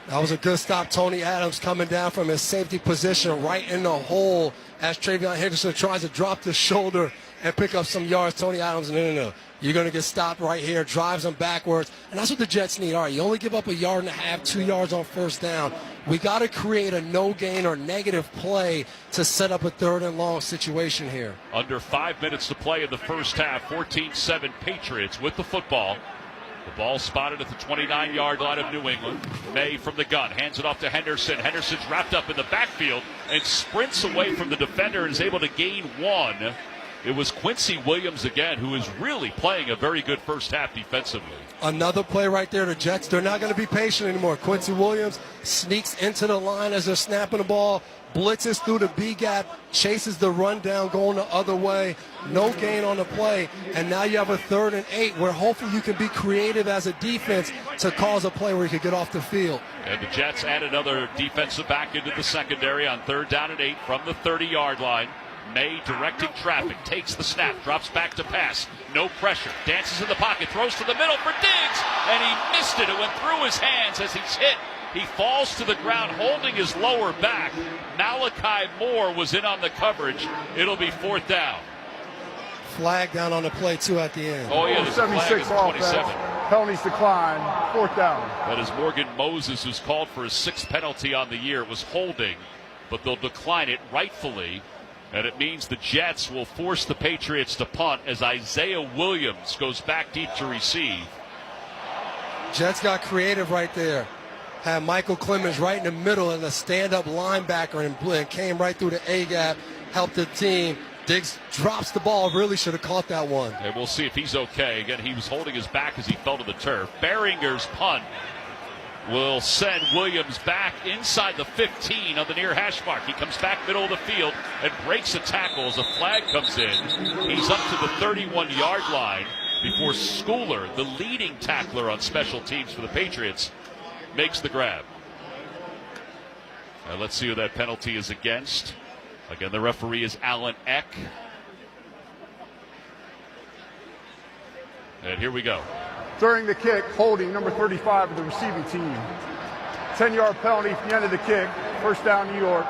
That was a good stop. Tony Adams coming down from his safety position right in the hole as Travion Henderson tries to drop the shoulder and pick up some yards. Tony Adams, no. You're going to get stopped right here, drives them backwards. And that's what the Jets need. All right, you only give up 1.5 yards, 2 yards on first down. We got to create a no gain or negative play to set up a 3rd and long situation here. Under 5 minutes to play in the first half. 14-7 Patriots with the football. The ball spotted at the 29-yard line of New England. May from the gun, hands it off to Henderson. Henderson's wrapped up in the backfield and sprints away from the defender and is able to gain 1. It was Quincy Williams again, who is really playing a very good first half defensively. Another play right there. The Jets, they're not going to be patient anymore. Quincy Williams sneaks into the line as they're snapping the ball, blitzes through the B-gap, chases the rundown going the other way. No gain on the play, and now you have a 3rd and 8 where hopefully you can be creative as a defense to cause a play where you can get off the field. And the Jets add another defensive back into the secondary on 3rd down and 8 from the 30-yard line. May directing traffic, takes the snap, drops back to pass, no pressure, dances in the pocket, throws to the middle for Diggs, and he missed it. It went through his hands as he's hit. He falls to the ground holding his lower back. Malachi Moore was in on the coverage. It'll be 4th down. Flag down on the play, too, at the end. Oh, yeah, there's a flag at the 27. Penalties decline, 4th down. That is Morgan Moses, who's called for his 6th penalty on the year. It was holding, but they'll decline it rightfully. And it means the Jets will force the Patriots to punt as Isaiah Williams goes back deep to receive. Jets got creative right there. Had Michael Clemens right in the middle and a stand-up linebacker and came right through the A-gap, helped the team. Diggs drops the ball, really should have caught that one. And we'll see if he's okay. Again, he was holding his back as he fell to the turf. Behringer's punt will send Williams back inside the 15 on the near hash mark. He comes back middle of the field and breaks a tackle as a flag comes in. He's up to the 31-yard line before Schooler, the leading tackler on special teams for the Patriots, makes the grab. Now let's see who that penalty is against. Again, the referee is Alan Eck. And here we go. During the kick, holding number 35 of the receiving team. 10-yard penalty from the end of the kick. First down, New York.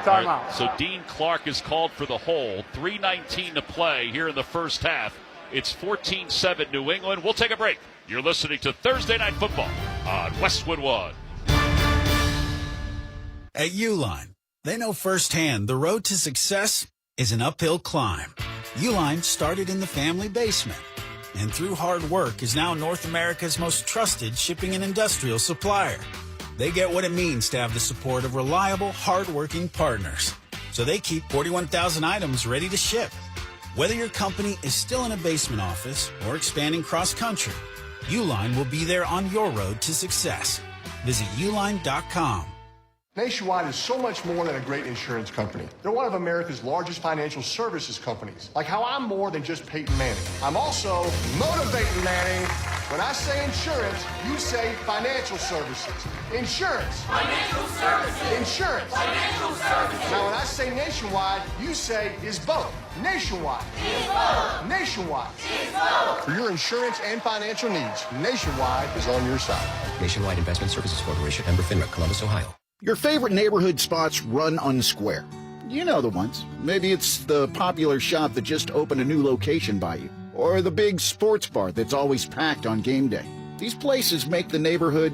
Timeout. Right, so Dean Clark is called for the hold. 3:19 to play here in the first half. It's 14-7 New England. We'll take a break. You're listening to Thursday Night Football on Westwood One. At Uline, they know firsthand the road to success is an uphill climb. Uline started in the family basement, and through hard work is now North America's most trusted shipping and industrial supplier. They get what it means to have the support of reliable, hard-working partners. So they keep 41,000 items ready to ship. Whether your company is still in a basement office or expanding cross-country, Uline will be there on your road to success. Visit uline.com. Nationwide is so much more than a great insurance company. They're one of America's largest financial services companies. Like how I'm more than just Peyton Manning. I'm also motivating Manning When I say insurance, you say financial services. Insurance. Financial services. Insurance. Financial services. Now, when I say nationwide, you say is both. Nationwide. Is both. Nationwide. Is both. For your insurance and financial needs, Nationwide is on your side. Nationwide Investment Services Corporation, member FINRA, Columbus, Ohio. Your favorite neighborhood spots run unsquare. You know the ones. Maybe it's the popular shop that just opened a new location by you, or the big sports bar that's always packed on game day. These places make the neighborhood,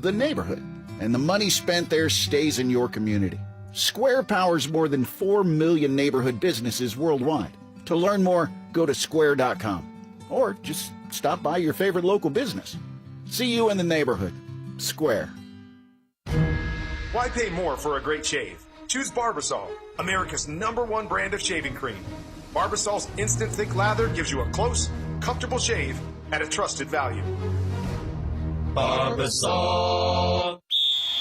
and the money spent there stays in your community. Square powers more than 4 million neighborhood businesses worldwide. To learn more, go to square.com, or just stop by your favorite local business. See you in the neighborhood. Square. Why pay more for a great shave? Choose Barbasol, America's #1 brand of shaving cream. Barbasol's instant thick lather gives you a close, comfortable shave at a trusted value. Barbasol.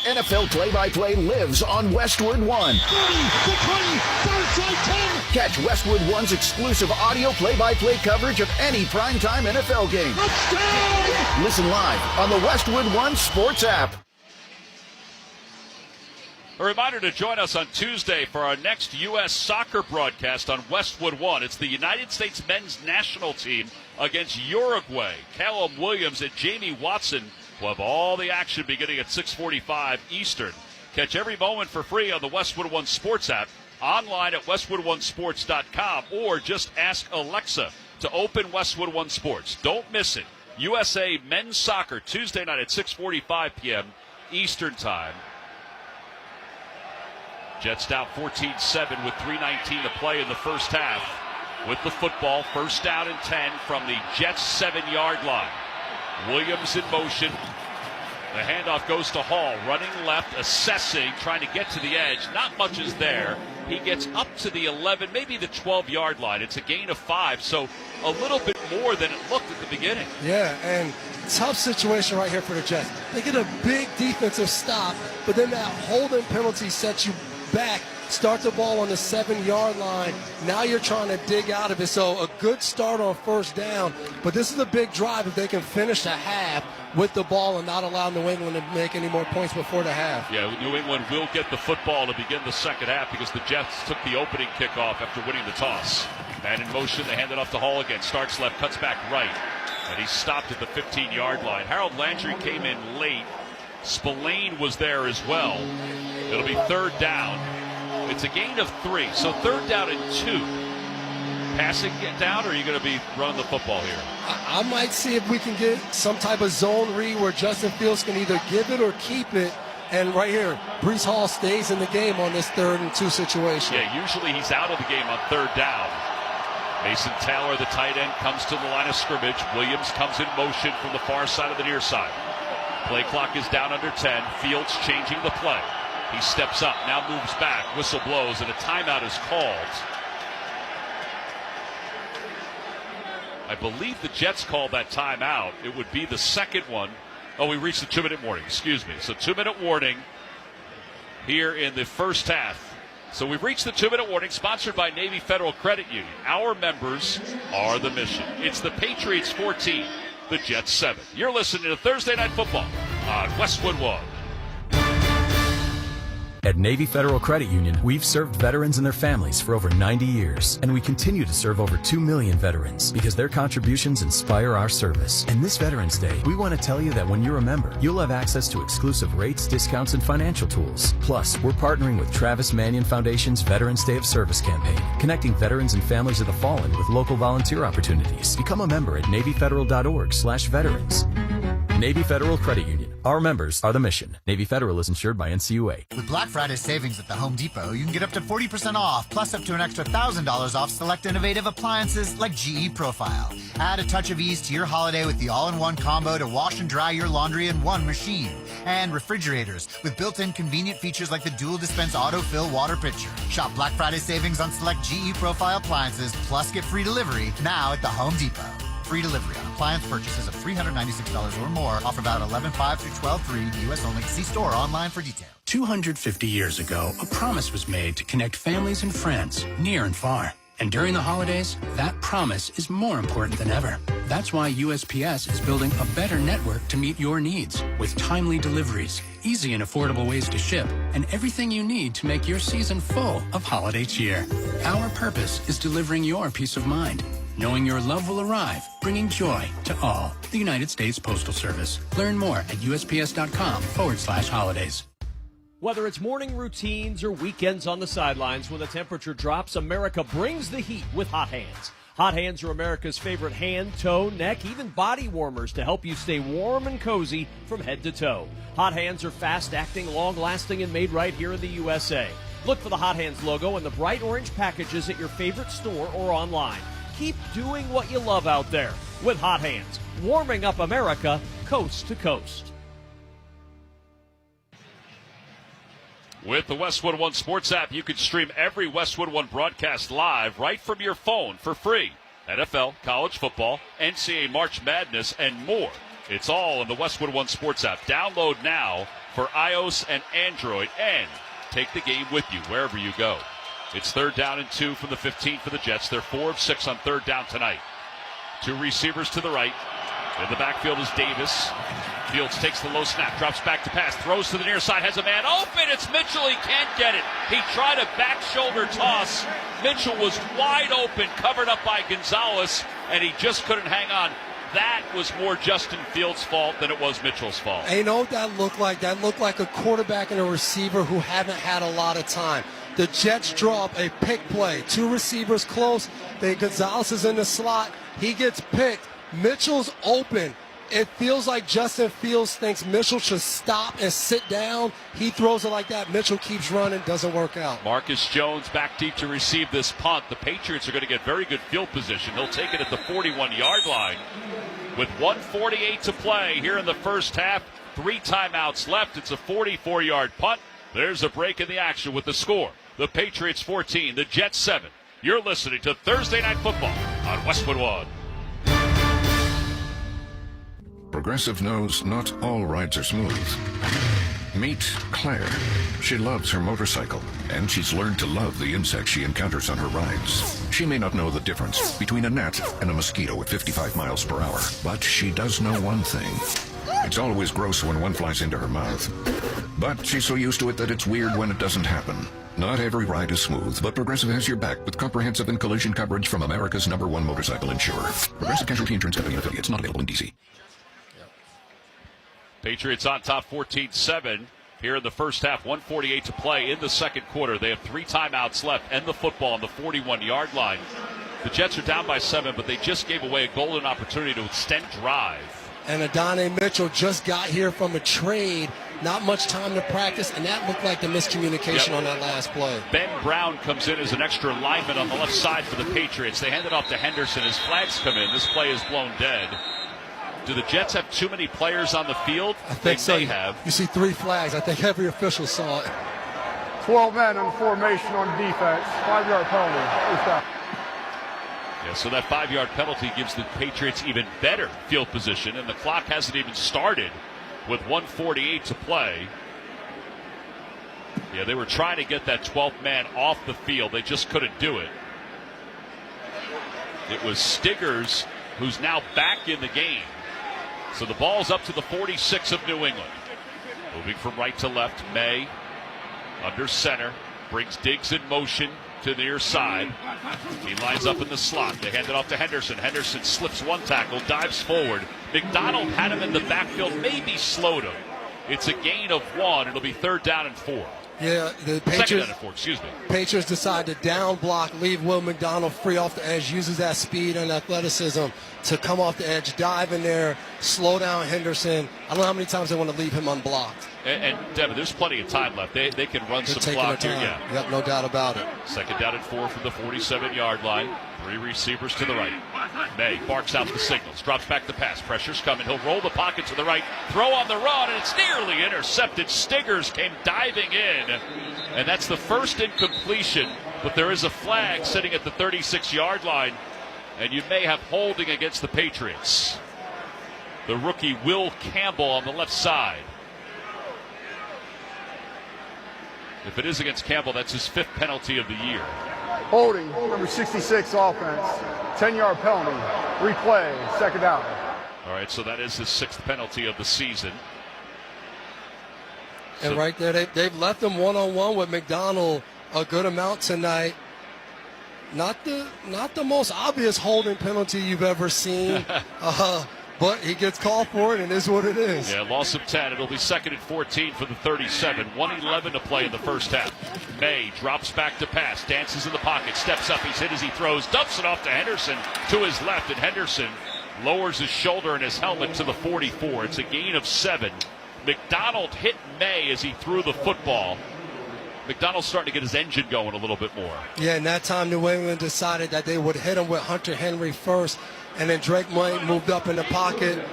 NFL play-by-play lives on Westwood One. 30, the 20, far side 10. Catch Westwood One's exclusive audio play-by-play coverage of any primetime NFL game. Touchdown! Listen live on the Westwood One Sports app. A reminder to join us on Tuesday for our next U.S. soccer broadcast on Westwood One. It's the United States men's national team against Uruguay. Callum Williams and Jamie Watson will have all the action beginning at 6:45 Eastern. Catch every moment for free on the Westwood One Sports app, online at westwoodonesports.com, or just ask Alexa to open Westwood One Sports. Don't miss it. USA men's soccer Tuesday night at 6:45 p.m. Eastern time. Jets down 14-7 with 3:19 to play in the first half. With the football, first down and 10 from the Jets' 7-yard line. Williams in motion. The handoff goes to Hall, running left, assessing, trying to get to the edge. Not much is there. He gets up to the 11, maybe the 12-yard line. It's a gain of 5, so a little bit more than it looked at the beginning. Yeah, and tough situation right here for the Jets. They get a big defensive stop, but then that holding penalty sets you back. Start the ball on the 7-yard line. Now you're trying to dig out of it. So a good start on first down, but this is a big drive if they can finish the half with the ball and not allow New England to make any more points before the half. Yeah, New England will get the football to begin the second half because the Jets took the opening kickoff after winning the toss. And in motion, they hand it off to Hall again. Starts left, cuts back right. And he's stopped at the 15-yard line. Harold Landry came in late. Spillane was there as well. It'll be third down. It's a gain of 3, so third down and 2. Passing it down, or are you going to be running the football here? I might see if we can get some type of zone read where Justin Fields can either give it or keep it. And right here, Breece Hall stays in the game on this 3rd and 2 situation. Yeah, usually he's out of the game on third down. Mason Taylor, the tight end, comes to the line of scrimmage. Williams comes in motion from the far side of the near side. Play clock is down under 10. Fields changing the play. He steps up, now moves back, whistle blows, and a timeout is called. I believe the Jets called that timeout. It would be the second one. Oh, we reached the 2-minute warning, excuse me. So 2-minute warning here in the first half. So we've reached the 2-minute warning, sponsored by Navy Federal Credit Union. Our members are the mission. It's the Patriots 14, the Jets 7. You're listening to Thursday Night Football on Westwood One. At Navy Federal Credit Union, we've served veterans and their families for over 90 years, and we continue to serve over 2 million veterans because their contributions inspire our service. And this Veterans Day, we want to tell you that when you're a member, you'll have access to exclusive rates, discounts, and financial tools. Plus, we're partnering with Travis Manion Foundation's Veterans Day of Service campaign, connecting veterans and families of the fallen with local volunteer opportunities. Become a member at NavyFederal.org/veterans. Navy Federal Credit Union. Our members are the mission. Navy Federal is insured by NCUA. With Black Friday savings at the Home Depot, you can get up to 40% off, plus up to an extra $1,000 off select innovative appliances like GE Profile. Add a touch of ease to your holiday with the all-in-one combo to wash and dry your laundry in one machine. And refrigerators with built-in convenient features like the dual dispense autofill water pitcher. Shop Black Friday savings on select GE Profile appliances, plus get free delivery now at the Home Depot. Free delivery on appliance purchases of $396 or more. Offer valid 11/5 through 12/3. U.S. only. See store online for details. 250 years ago, a promise was made to connect families and friends near and far. And during the holidays, that promise is more important than ever. That's why USPS is building a better network to meet your needs with timely deliveries, easy and affordable ways to ship, and everything you need to make your season full of holiday cheer. Our purpose is delivering your peace of mind, knowing your love will arrive, bringing joy to all. The United States Postal Service. Learn more at USPS.com/holidays. Whether it's morning routines or weekends on the sidelines, when the temperature drops, America brings the heat with Hot Hands. Hot Hands are America's favorite hand, toe, neck, even body warmers to help you stay warm and cozy from head to toe. Hot Hands are fast-acting, long-lasting, and made right here in the USA. Look for the Hot Hands logo and the bright orange packages at your favorite store or online. Keep doing what you love out there with Hot Hands, warming up America coast to coast. With the Westwood One Sports app, you can stream every Westwood One broadcast live right from your phone for free. NFL, college football, NCAA March Madness, and more. It's all in the Westwood One Sports app. Download now for iOS and Android, and take the game with you wherever you go. It's 3rd down and 2 from the 15 for the Jets. They're 4 of 6 on 3rd down tonight. 2 receivers to the right. In the backfield is Davis. Fields takes the low snap, drops back to pass, throws to the near side, has a man open. It's Mitchell. He can't get it. He tried a back shoulder toss. Mitchell was wide open, covered up by Gonzalez, and he just couldn't hang on. That was more Justin Fields' fault than it was Mitchell's fault. And you know what that looked like? That looked like a quarterback and a receiver who haven't had a lot of time. The Jets draw up a pick play. 2 receivers close. Gonzalez is in the slot. He gets picked. Mitchell's open. It feels like Justin Fields thinks Mitchell should stop and sit down. He throws it like that. Mitchell keeps running. Doesn't work out. Marcus Jones back deep to receive this punt. The Patriots are going to get very good field position. He'll take it at the 41-yard line. With 1:48 to play here in the first half, 3 timeouts left. It's a 44-yard punt. There's a break in the action with the score. The Patriots 14, the Jets 7. You're listening to Thursday Night Football on Westwood One. Progressive knows not all rides are smooth. Meet Claire. She loves her motorcycle, and she's learned to love the insects she encounters on her rides. She may not know the difference between a gnat and a mosquito at 55 miles per hour, but she does know one thing. It's always gross when one flies into her mouth. But she's so used to it that it's weird when it doesn't happen. Not every ride is smooth, but Progressive has your back with comprehensive and collision coverage from America's #1 motorcycle insurer. Progressive Casualty Insurance Company and affiliates, not available in D.C. Patriots on top 14-7 here in the first half. 1:48 to play in the second quarter. They have 3 timeouts left and the football on the 41-yard line. The Jets are down by 7, but they just gave away a golden opportunity to extend drive. And Adonai Mitchell just got here from a trade. Not much time to practice, and that looked like the miscommunication on that last play. Ben Brown comes in as an extra lineman on the left side for the Patriots. They hand it off to Henderson as flags come in. This play is blown dead. Do the Jets have too many players on the field? I think so. They have. You see 3 flags. I think every official saw it. 12 men on formation on defense. 5-yard penalty. Yeah, so that 5-yard penalty gives the Patriots even better field position, and the clock hasn't even started with 1:48 to play. Yeah, they were trying to get that 12th man off the field. They just couldn't do it. It was Stiggers who's now back in the game. So the ball's up to the 46 of New England. Moving from right to left, May under center, brings Diggs in motion to the near side. He lines up in the slot. They hand it off to Henderson. Henderson slips one tackle, dives forward. McDonald had him in the backfield, maybe slowed him. It's a gain of 1. It'll be 3rd down and 4. Yeah, the Second Patriots, down and 4, excuse me. Patriots decide to down block, leave Will McDonald free off the edge, uses that speed and athleticism to come off the edge, dive in there, slow down Henderson. I don't know how many times they want to leave him unblocked. And Devin, there's plenty of time left. They can run They're some clock here. Yeah. Yep, no doubt about it. 2nd down and 4 from the 47-yard line. 3 receivers to the right. May barks out the signals, drops back the pass. Pressure's coming. He'll roll the pocket to the right, throw on the run, and it's nearly intercepted. Stiggers came diving in, and that's the first incompletion, but there is a flag sitting at the 36-yard line, and you may have holding against the Patriots. The rookie Will Campbell on the left side. If it is against Campbell, that's his 5th penalty of the year. Holding, number 66 offense. 10-yard penalty. Replay, second down. All right, so that is his 6th penalty of the season. And right there, they've left him one-on-one with McDonald a good amount tonight. Not the most obvious holding penalty you've ever seen, but he gets called for it, and it is what it is. Yeah, loss of 10. It'll be 2nd and 14 for the 37. 1:11 to play in the first half. May drops back to pass, dances in the pocket, steps up, he's hit as he throws, dumps it off to Henderson to his left, and Henderson lowers his shoulder and his helmet to the 44. It's a gain of 7. McDonald hit May as he threw the football. McDonald's starting to get his engine going a little bit more. Yeah, and that time New England decided that they would hit him with Hunter Henry first, and then Drake May moved up in the pocket.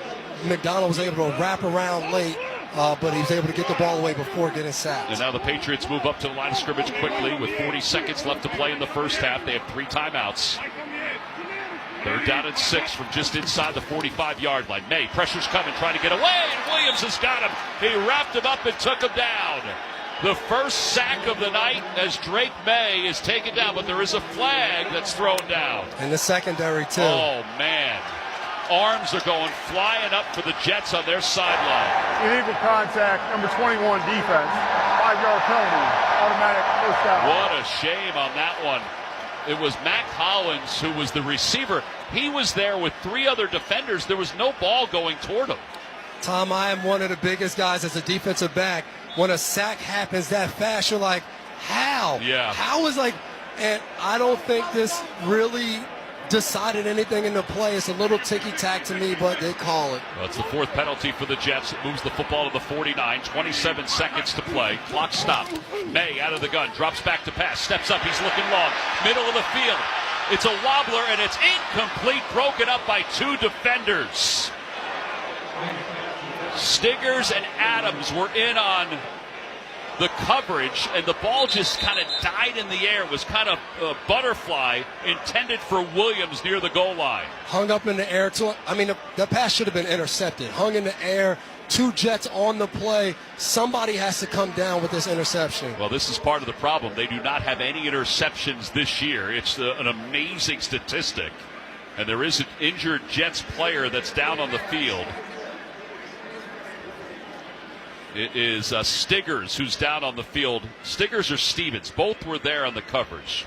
McDonald was able to wrap around late, but he was able to get the ball away before getting sacked. And now the Patriots move up to the line of scrimmage quickly with 40 seconds left to play in the first half. They have 3 timeouts. 3rd down and 6 from just inside the 45-yard line. May, pressure's coming, trying to get away, and Williams has got him. He wrapped him up and took him down. The first sack of the night as Drake May is taken down, but there is a flag that's thrown down. And the secondary, too. Oh, man. Arms are going flying up for the Jets on their sideline. Illegal contact, number 21 defense. 5-yard penalty, automatic first down. What a shame on that one. It was Mac Hollins who was the receiver. He was there with 3 other defenders. There was no ball going toward him. Tom, I am one of the biggest guys as a defensive back. When a sack happens that fast, you're like, how? Yeah. How is like, and I don't think this really decided anything in the play. It's a little ticky-tack to me, but they call it. Well, it's the 4th penalty for the Jets. It moves the football to the 49. 27 seconds to play. Clock stopped. May out of the gun. Drops back to pass. Steps up. He's looking long. Middle of the field. It's a wobbler, and it's incomplete. Broken up by 2 defenders. Stiggers and Adams were in on the coverage, and the ball just kind of died in the air. It was kind of a butterfly intended for Williams near the goal line. Hung up in the air. The pass should have been intercepted. Hung in the air. 2 Jets on the play. Somebody has to come down with this interception. Well, this is part of the problem. They do not have any interceptions this year. It's an amazing statistic. And there is an injured Jets player that's down on the field. It is Stiggers who's down on the field. Stiggers or Stevens, both were there on the coverage.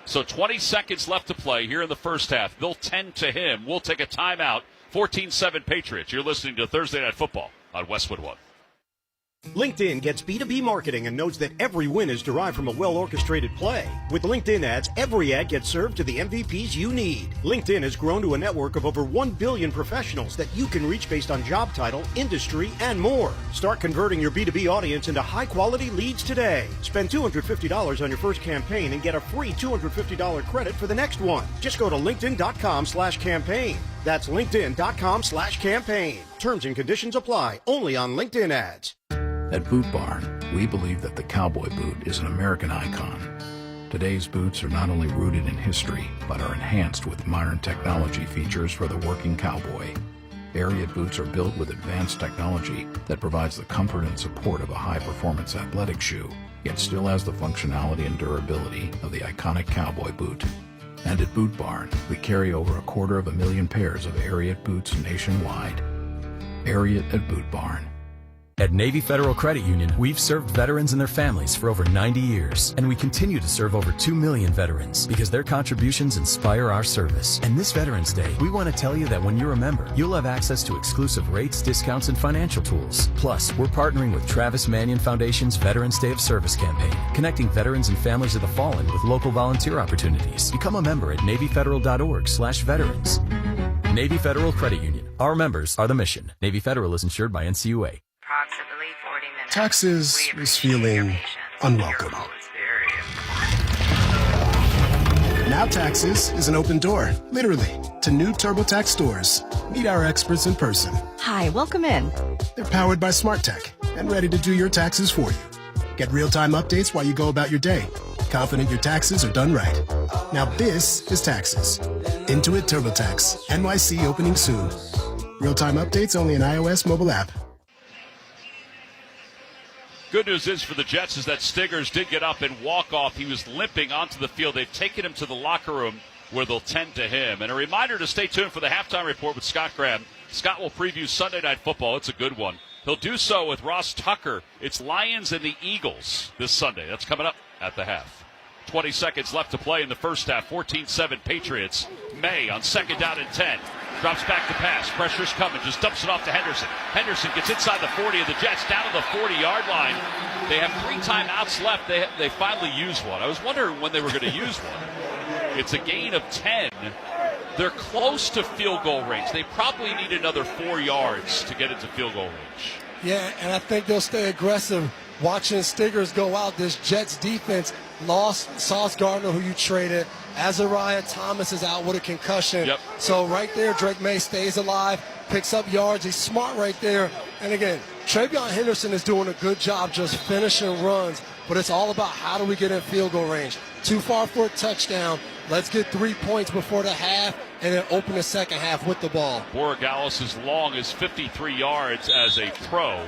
So 20 seconds left to play here in the first half. They'll tend to him. We'll take a timeout. 14-7 Patriots. You're listening to Thursday Night Football on Westwood One. LinkedIn gets B2B marketing and knows that every win is derived from a well-orchestrated play. With LinkedIn ads, every ad gets served to the MVPs you need. LinkedIn has grown to a network of over 1 billion professionals that you can reach based on job title, industry, and more. Start converting your B2B audience into high-quality leads today. Spend $250 on your first campaign and get a free $250 credit for the next one. Just go to linkedin.com/campaign. That's linkedin.com/campaign. Terms and conditions apply. Only on LinkedIn ads. At Boot Barn, we believe that the cowboy boot is an American icon. Today's boots are not only rooted in history, but are enhanced with modern technology features for the working cowboy. Ariat boots are built with advanced technology that provides the comfort and support of a high-performance athletic shoe, yet still has the functionality and durability of the iconic cowboy boot. And at Boot Barn, we carry over 250,000 pairs of Ariat boots nationwide. Ariat at Boot Barn. At Navy Federal Credit Union, we've served veterans and their families for over 90 years, and we continue to serve over 2 million veterans because their contributions inspire our service. And this Veterans Day, we want to tell you that when you're a member, you'll have access to exclusive rates, discounts, and financial tools. Plus, we're partnering with Travis Manion Foundation's Veterans Day of Service campaign, connecting veterans and families of the fallen with local volunteer opportunities. Become a member at NavyFederal.org/veterans. Navy Federal Credit Union. Our members are the mission. Navy Federal is insured by NCUA. Taxes was feeling unwelcome. Now Taxes is an open door, literally, to new TurboTax stores. Meet our experts in person. Hi, welcome in. They're powered by Smart Tech and ready to do your taxes for you. Get real-time updates while you go about your day. Confident your taxes are done right. Now this is Taxes. Intuit TurboTax, NYC opening soon. Real-time updates only in iOS mobile app. Good news is for the Jets is that Stiggers did get up and walk off. He was limping onto the field. They've taken him to the locker room where they'll tend to him. And a reminder to stay tuned for the halftime report with Scott Graham. Scott will preview Sunday Night Football. It's a good one. He'll do so with Ross Tucker. It's Lions and the Eagles this Sunday. That's coming up at the half. 20 seconds left to play in the first half. 14-7 Patriots. May on 2nd down and 10. Drops back to pass. Pressure's coming. Just dumps it off to Henderson. Henderson gets inside the 40 of the Jets, down to the 40-yard line. They have 3 timeouts left. They finally use one. I was wondering when they were going to use one. It's a gain of 10. They're close to field goal range. They probably need another 4 yards to get into field goal range. Yeah, and I think they'll stay aggressive. Watching Stiggers go out, this Jets defense lost Sauce Gardner, who you traded. Azariah Thomas is out with a concussion. Yep. So right there, Drake May stays alive, picks up yards. He's smart right there. And again, Travion Henderson is doing a good job just finishing runs, but it's all about how do we get in field goal range. Too far for a touchdown. Let's get 3 points before the half and then open the second half with the ball. Borregales as long as 53 yards as a pro.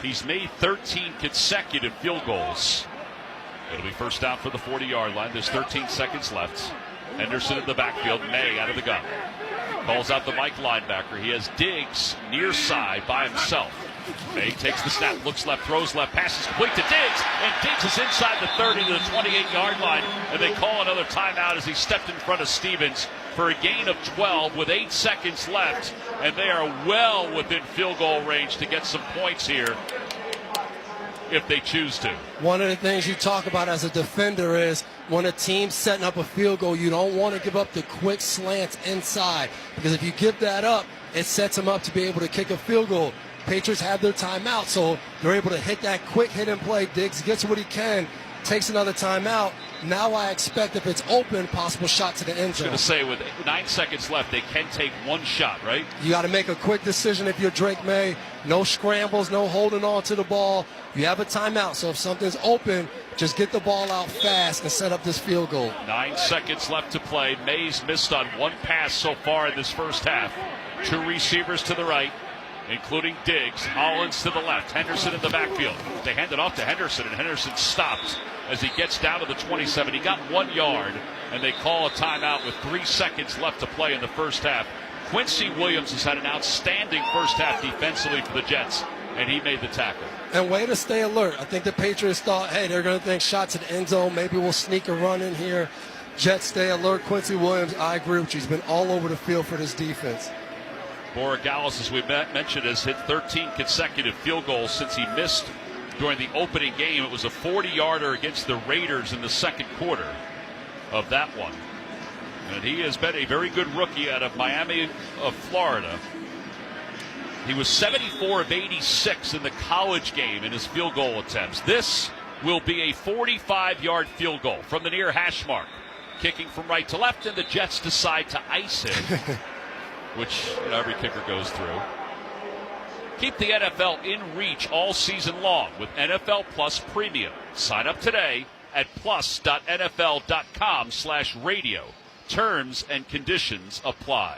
He's made 13 consecutive field goals. It'll be first down for the 40-yard line. There's 13 seconds left. Henderson in the backfield. May out of the gun. Calls out the Mike linebacker. He has Diggs near side by himself. May takes the snap, looks left, throws left, passes complete to Diggs, and Diggs is inside the 30 to the 28-yard line, and they call another timeout as he stepped in front of Stevens for a gain of 12 with 8 seconds left, and they are well within field goal range to get some points here if they choose to. One of the things you talk about as a defender is when a team's setting up a field goal, you don't want to give up the quick slants inside, because if you give that up, it sets them up to be able to kick a field goal. Patriots have their timeout, so they're able to hit that quick hit and play. Diggs gets what he can, takes another timeout. Now I expect if it's open, possible shot to the end zone. I was going to say, with 9 seconds left, they can take one shot, right? You got to make a quick decision if you're Drake May. No scrambles, no holding on to the ball. You have a timeout, so if something's open, just get the ball out fast and set up this field goal. 9 seconds left to play. May's missed on one pass so far in this first half. 2 receivers to the right, including Diggs. Hollins to the left. Henderson in the backfield. They hand it off to Henderson, and Henderson stops as he gets down to the 27. He got 1 yard, and they call a timeout with 3 seconds left to play in the first half. Quincy Williams has had an outstanding first half defensively for the Jets, and he made the tackle. And way to stay alert. I think the Patriots thought, hey, they're going to think shots at the end zone. Maybe we'll sneak a run in here. Jets stay alert. Quincy Williams, I agree with you. He's been all over the field for this defense. Borregales, as we mentioned, has hit 13 consecutive field goals since he missed during the opening game. It was a 40-yarder against the Raiders in the second quarter of that one. And he has been a very good rookie out of Miami of Florida. He was 74 of 86 in the college game in his field goal attempts. This will be a 45-yard field goal from the near hash mark. Kicking from right to left, and the Jets decide to ice him. Which every kicker goes through. Keep the NFL in reach all season long with NFL Plus Premium. Sign up today at plus.nfl.com/radio. Terms and conditions apply.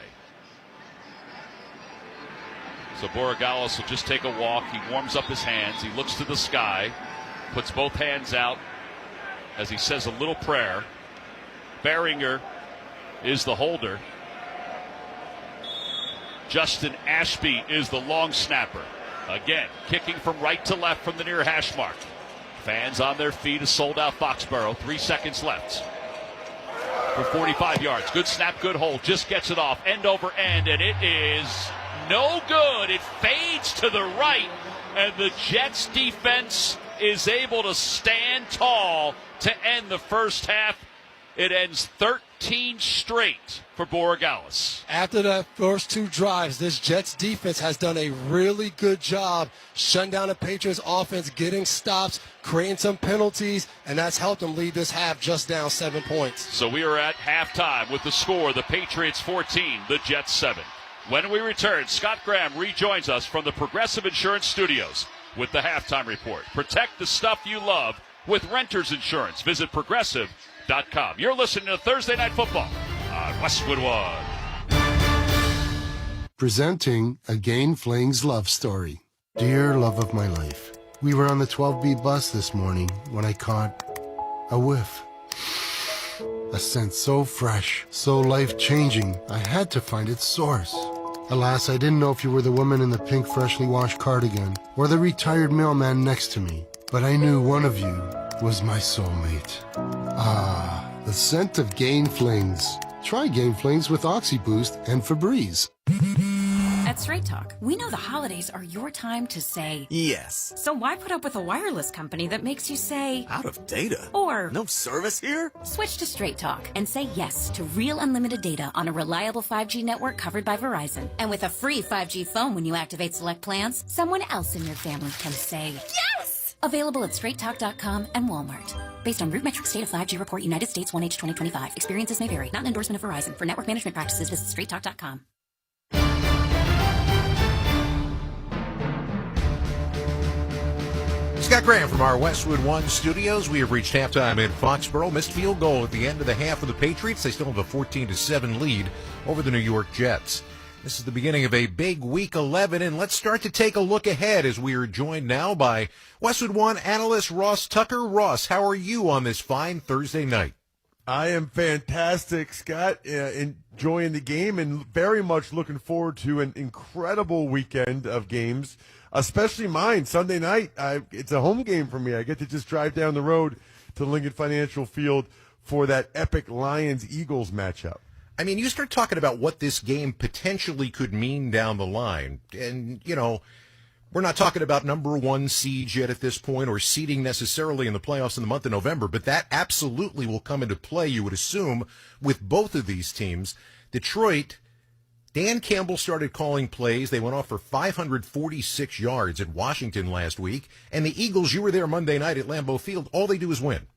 So Borregales will just take a walk. He warms up his hands. He looks to the sky, puts both hands out as he says a little prayer. Behringer is the holder. Justin Ashby is the long snapper. Again, kicking from right to left from the near hash mark. Fans on their feet, a sold-out Foxborough. 3 seconds left for 45 yards. Good snap, good hold. Just gets it off, end over end, and it is no good. It fades to the right, and the Jets defense is able to stand tall to end the first half. It ends 13 straight for Borregales. After the first 2 drives, this Jets defense has done a really good job shutting down the Patriots offense, getting stops, creating some penalties, and that's helped them lead this half just down 7 points. So we are at halftime with the score, the Patriots 14, the Jets 7. When we return, Scott Graham rejoins us from the Progressive Insurance Studios with the halftime report. Protect the stuff you love with Renters Insurance. Visit Progressive.com. You're listening to Thursday Night Football on Westwood One. Presenting Again Fling's love story. Dear love of my life, We were on the 12B bus this morning when I caught a whiff. A scent so fresh, so life-changing, I had to find its source. Alas, I didn't know if you were the woman in the pink freshly washed cardigan or the retired mailman next to me, but I knew one of you was my soulmate. Ah, the scent of Gain Flings. Try Gain Flings with OxyBoost and Febreze. At Straight Talk, we know the holidays are your time to say yes. So why put up with a wireless company that makes you say out of data? Or no service here? Switch to Straight Talk and say yes to real unlimited data on a reliable 5G network covered by Verizon. And with a free 5G phone when you activate select plans, someone else in your family can say yes! Available at straighttalk.com and Walmart. Based on RootMetrics State of 5G Report, United States 1H 2025. Experiences may vary. Not an endorsement of Verizon. For network management practices, visit straighttalk.com. Scott Graham from our Westwood One studios. We have reached halftime in Foxborough. Missed field goal at the end of the half of the Patriots. They still have a 14-7 lead over the New York Jets. This is the beginning of a big Week 11, and let's start to take a look ahead as we are joined now by Westwood One analyst Ross Tucker. Ross, how are you on this fine Thursday night? I am fantastic, Scott, enjoying the game and very much looking forward to an incredible weekend of games, especially mine, Sunday night. It's a home game for me. I get to just drive down the road to Lincoln Financial Field for that epic Lions-Eagles matchup. I mean, you start talking about what this game potentially could mean down the line, and, you know, we're not talking about number one seed yet at this point or seeding necessarily in the playoffs in the month of November, but that absolutely will come into play, you would assume, with both of these teams. Detroit, Dan Campbell started calling plays. They went off for 546 yards at Washington last week. And the Eagles, you were there Monday night at Lambeau Field. All they do is win.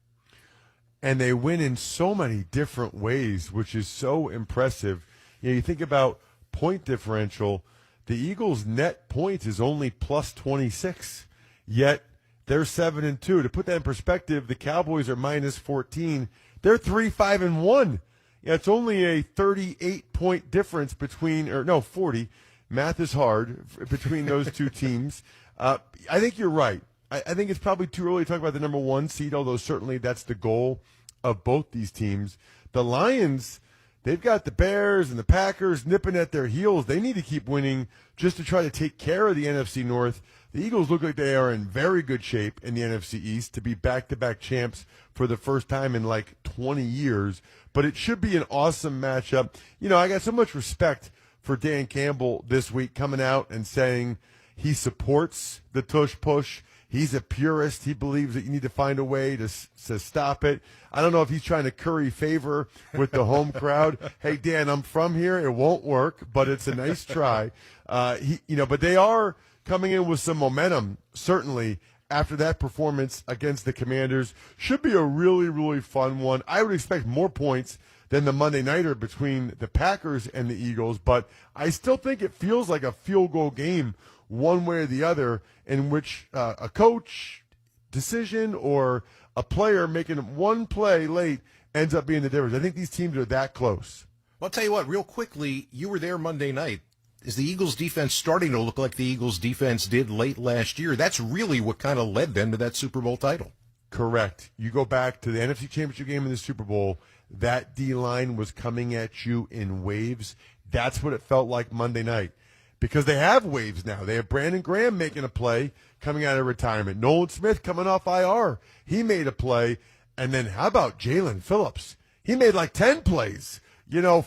And they win in so many different ways, which is so impressive. You know, you think about point differential. The Eagles' net points is only plus 26, yet they're 7-2. To put that in perspective, the Cowboys are minus 14. They're 3-5-1. Yeah, it's only a 38-point difference between, 40. Math is hard between those two teams. I think you're right. I think it's probably too early to talk about the number one seed, although certainly that's the goal of both these teams. The Lions, they've got the Bears and the Packers nipping at their heels. They need to keep winning just to try to take care of the NFC North. The Eagles look like they are in very good shape in the NFC East to be back-to-back champs for the first time in like 20 years. But it should be an awesome matchup. You know, I got so much respect for Dan Campbell this week coming out and saying he supports the tush-push. He's a purist. He believes that you need to find a way to stop it. I don't know if he's trying to curry favor with the home crowd. Hey, Dan, I'm from here. It won't work, but it's a nice try. But they are coming in with some momentum, certainly, after that performance against the Commanders. Should be a really, really fun one. I would expect more points than the Monday Nighter between the Packers and the Eagles, but I still think it feels like a field goal game one way or the other, in which a coach decision or a player making one play late ends up being the difference. I think these teams are that close. Well, I'll tell you what, real quickly, you were there Monday night. Is the Eagles' defense starting to look like the Eagles' defense did late last year? That's really what kind of led them to that Super Bowl title. Correct. You go back to the NFC Championship game in the Super Bowl, that D-line was coming at you in waves. That's what it felt like Monday night. Because they have waves now. They have Brandon Graham making a play coming out of retirement. Nolan Smith coming off IR. He made a play. And then how about Jalen Phillips? He made like 10 plays,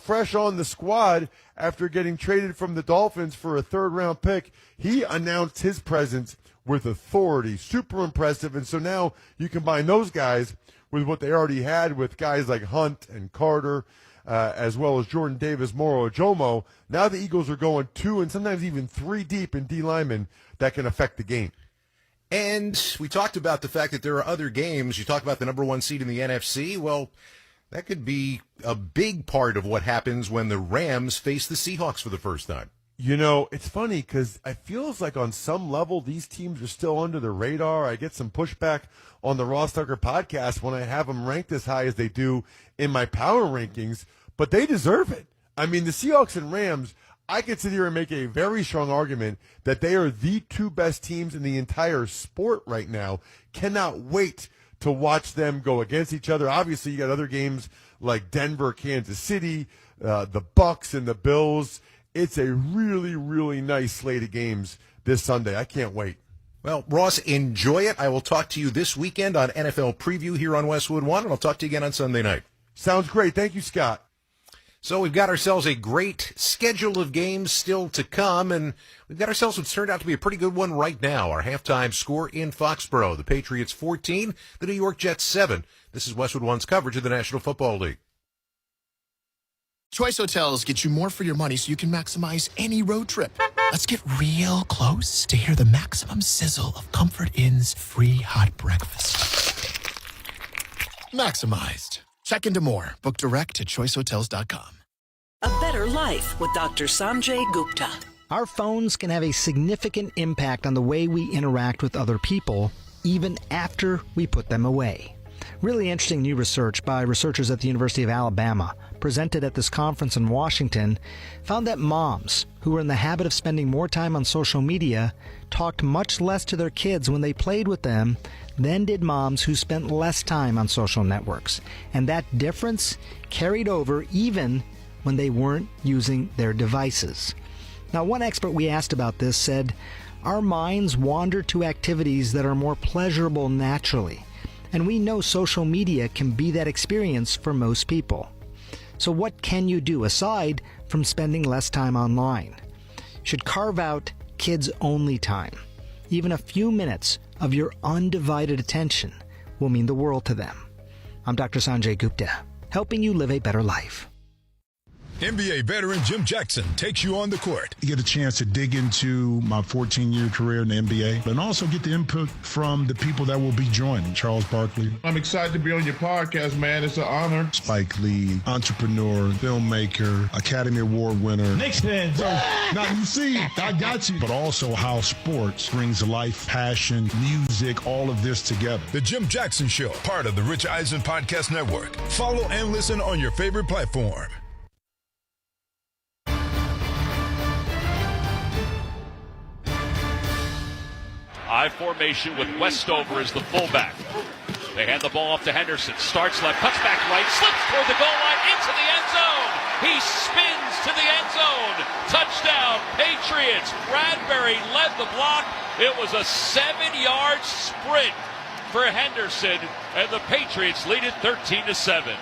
fresh on the squad after getting traded from the Dolphins for a third-round pick. He announced his presence with authority. Super impressive. And so now you combine those guys with what they already had with guys like Hunt and Carter, as well as Jordan Davis, Morrow, DOMO. Now the Eagles are going 2 and sometimes even 3 deep in D linemen that can affect the game. And we talked about the fact that there are other games. You talk about the number one seed in the NFC. Well, that could be a big part of what happens when the Rams face the Seahawks for the first time. It's funny because it feels like on some level these teams are still under the radar. I get some pushback on the Ross Tucker podcast when I have them ranked as high as they do in my power rankings, but they deserve it. I mean, the Seahawks and Rams, I could sit here and make a very strong argument that they are the two best teams in the entire sport right now. Cannot wait to watch them go against each other. Obviously, you got other games like Denver, Kansas City, the Bucks, and the Bills. It's a really, really nice slate of games this Sunday. I can't wait. Well, Ross, enjoy it. I will talk to you this weekend on NFL Preview here on Westwood One, and I'll talk to you again on Sunday night. Sounds great. Thank you, Scott. So we've got ourselves a great schedule of games still to come, and we've got ourselves what's turned out to be a pretty good one right now. Our halftime score in Foxborough, the Patriots 14, the New York Jets 7. This is Westwood One's coverage of the National Football League. Choice Hotels get you more for your money so you can maximize any road trip. Let's get real close to hear the maximum sizzle of Comfort Inn's free hot breakfast. Maximized. Check into more. Book direct at choicehotels.com. A better life with Dr. Sanjay Gupta. Our phones can have a significant impact on the way we interact with other people, even after we put them away. Really interesting new research by researchers at the University of Alabama, presented at this conference in Washington, found that moms who were in the habit of spending more time on social media talked much less to their kids when they played with them than did moms who spent less time on social networks. And that difference carried over even when they weren't using their devices. Now, one expert we asked about this said, "Our minds wander to activities that are more pleasurable naturally. And we know social media can be that experience for most people. So what can you do aside from spending less time online? You should carve out kids-only time. Even a few minutes of your undivided attention will mean the world to them." I'm Dr. Sanjay Gupta, helping you live a better life. NBA veteran Jim Jackson takes you on the court. You get a chance to dig into my 14-year career in the NBA and also get the input from the people that will be joining. Charles Barkley. I'm excited to be on your podcast, man. It's an honor. Spike Lee, entrepreneur, filmmaker, Academy Award winner. Knicks fans. Now, you see, I got you. But also how sports brings life, passion, music, all of this together. The Jim Jackson Show, part of the Rich Eisen Podcast Network. Follow and listen on your favorite platform. I formation with Westover as the fullback. They hand the ball off to Henderson. Starts left, cuts back right, slips toward the goal line, into the end zone. He spins to the end zone. Touchdown, Patriots. Bradbury led the block. It was a 7-yard sprint for Henderson, and the Patriots lead it 13-7.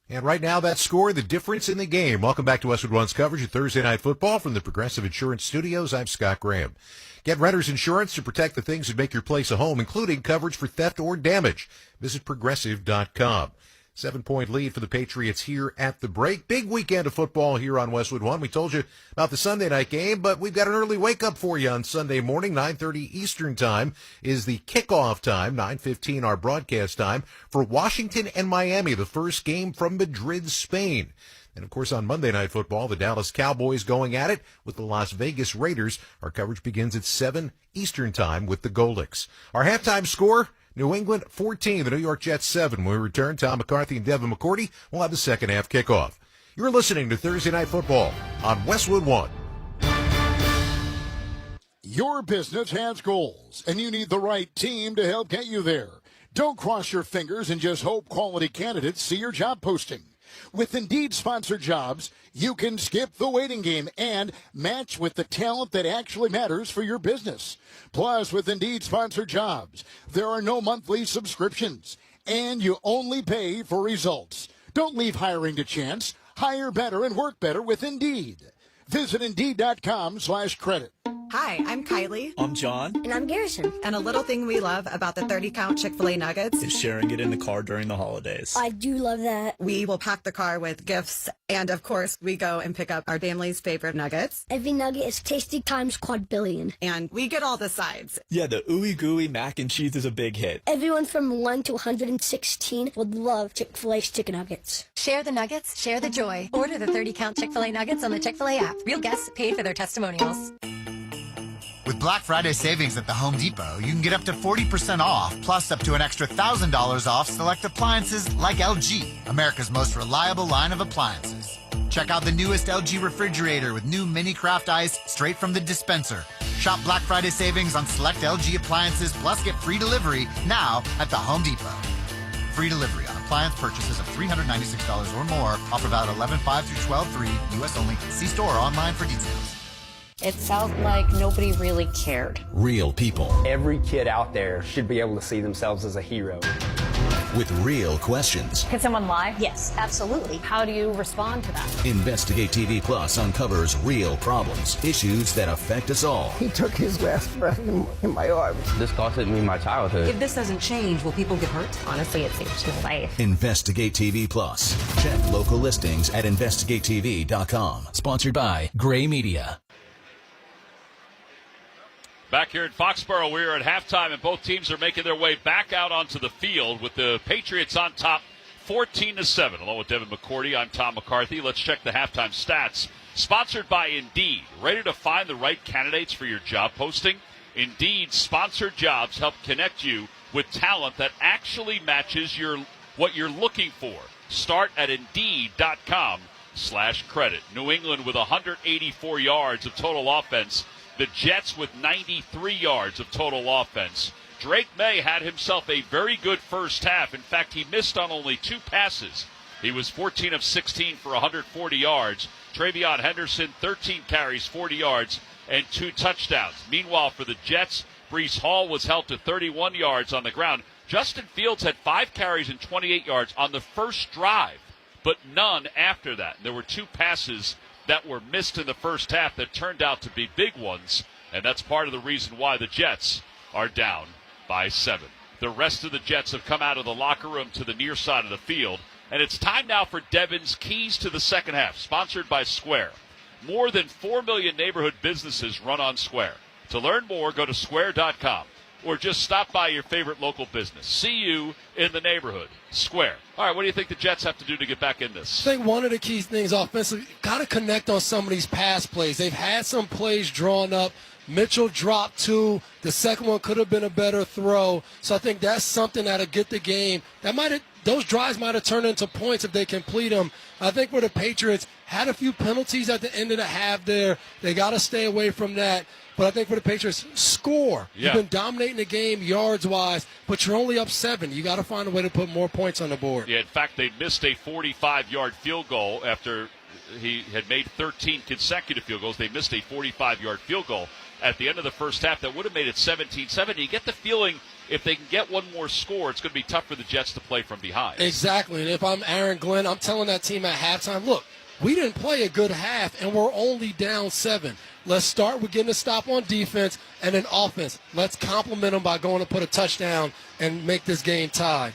And right now, that score, the difference in the game. Welcome back to Westwood One's coverage of Thursday Night Football from the Progressive Insurance Studios. I'm Scott Graham. Get renter's insurance to protect the things that make your place a home, including coverage for theft or damage. Visit Progressive.com. 7-point lead for the Patriots here at the break. Big weekend of football here on Westwood One. We told you about the Sunday night game, but we've got an early wake-up for you on Sunday morning. 9:30 Eastern Time is the kickoff time, 9:15 our broadcast time, for Washington and Miami, the first game from Madrid, Spain. And, of course, on Monday Night Football, the Dallas Cowboys going at it with the Las Vegas Raiders. Our coverage begins at 7 Eastern Time with the Goldics. Our halftime score, New England 14, the New York Jets 7. When we return, Tom McCarthy and Devin McCourty will have the second half kickoff. You're listening to Thursday Night Football on Westwood One. Your business has goals, and you need the right team to help get you there. Don't cross your fingers and just hope quality candidates see your job posting. With Indeed-sponsored jobs, you can skip the waiting game and match with the talent that actually matters for your business. Plus, with Indeed-sponsored jobs, there are no monthly subscriptions, and you only pay for results. Don't leave hiring to chance. Hire better and work better with Indeed. Visit Indeed.com/credit. Hi, I'm Kylie. I'm John. And I'm Garrison. And a little thing we love about the 30-count Chick-fil-A nuggets is sharing it in the car during the holidays. I do love that. We will pack the car with gifts, and of course, we go and pick up our family's favorite nuggets. Every nugget is tasty times quadrillion. And we get all the sides. Yeah, the ooey gooey mac and cheese is a big hit. Everyone from 1 to 116 would love Chick-fil-A's chicken nuggets. Share the nuggets, share the joy. Order the 30-count Chick-fil-A nuggets on the Chick-fil-A app. Real guests paid for their testimonials. With Black Friday savings at the Home Depot, you can get up to 40% off, plus up to an extra $1,000 off select appliances like LG, America's most reliable line of appliances. Check out the newest LG refrigerator with new mini craft ice straight from the dispenser. Shop Black Friday savings on select LG appliances, plus get free delivery now at the Home Depot. Free delivery on appliance purchases of $396 or more. Offer valid 11/5 through 12/3. U.S. only. See store or online for details. It felt like nobody really cared. Real people. Every kid out there should be able to see themselves as a hero. With real questions. Can someone lie? Yes, absolutely. How do you respond to that? Investigate TV Plus uncovers real problems, issues that affect us all. He took his last breath in my arms. This costed me my childhood. If this doesn't change, will people get hurt? Honestly, it saves your life. Investigate TV Plus. Check local listings at investigatetv.com. Sponsored by Gray Media. Back here in Foxborough, we are at halftime, and both teams are making their way back out onto the field with the Patriots on top 14-7. Along with Devin McCourty, I'm Tom McCarthy. Let's check the halftime stats. Sponsored by Indeed. Ready to find the right candidates for your job posting? Indeed sponsored jobs help connect you with talent that actually matches what you're looking for. Start at Indeed.com/credit. New England with 184 yards of total offense. The Jets with 93 yards of total offense. Drake May had himself a very good first half. In fact, he missed on only 2 passes. He was 14 of 16 for 140 yards. Travion Henderson, 13 carries, 40 yards, and 2 touchdowns. Meanwhile, for the Jets, Breece Hall was held to 31 yards on the ground. Justin Fields had 5 carries and 28 yards on the first drive, but none after that. There were 2 passes that were missed in the first half that turned out to be big ones, and that's part of the reason why the Jets are down by 7. The rest of the Jets have come out of the locker room to the near side of the field, and it's time now for Devin's Keys to the Second Half, sponsored by Square. More than 4 million neighborhood businesses run on Square. To learn more, go to square.com. Or just stop by your favorite local business. See you in the neighborhood. Square. All right, what do you think the Jets have to do to get back in this? I think one of the key things offensively, got to connect on some of these pass plays. They've had some plays drawn up. Mitchell dropped 2. The second one could have been a better throw. So I think that's something that'll get the game. Those drives might have turned into points if they complete them. I think where the Patriots had a few penalties at the end of the half there. They got to stay away from that. But I think for the Patriots, score. Yeah. You've been dominating the game yards-wise, but you're only up 7. You got to find a way to put more points on the board. Yeah, in fact, they missed a 45-yard field goal after he had made 13 consecutive field goals. They missed a 45-yard field goal at the end of the first half. That would have made it 17-7. You get the feeling if they can get one more score, it's going to be tough for the Jets to play from behind. Exactly, and if I'm Aaron Glenn, I'm telling that team at halftime, look, we didn't play a good half, and we're only down 7. Let's start with getting a stop on defense, and then offense. Let's compliment them by going to put a touchdown and make this game tie.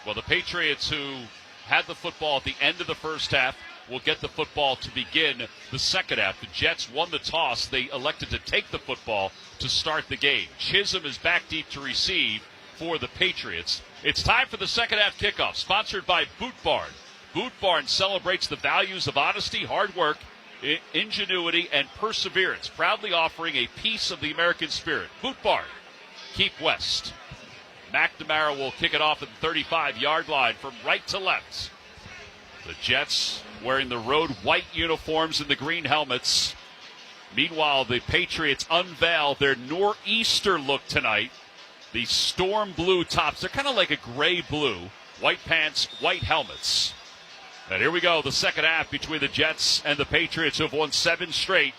Well, the Patriots, who had the football at the end of the first half, will get the football to begin the second half. The Jets won the toss. They elected to take the football to start the game. Chisholm is back deep to receive for the Patriots. It's time for the second half kickoff, sponsored by Boot Barn. Boot Barn celebrates the values of honesty, hard work, ingenuity, and perseverance, proudly offering a piece of the American spirit. Boot Barn, keep west. McNamara will kick it off at the 35-yard line from right to left. The Jets wearing the road white uniforms and the green helmets. Meanwhile, the Patriots unveil their nor'easter look tonight. The storm blue tops. They're kind of like a gray blue. White pants, white helmets. And here we go. The second half between the Jets and the Patriots, who have won 7 straight,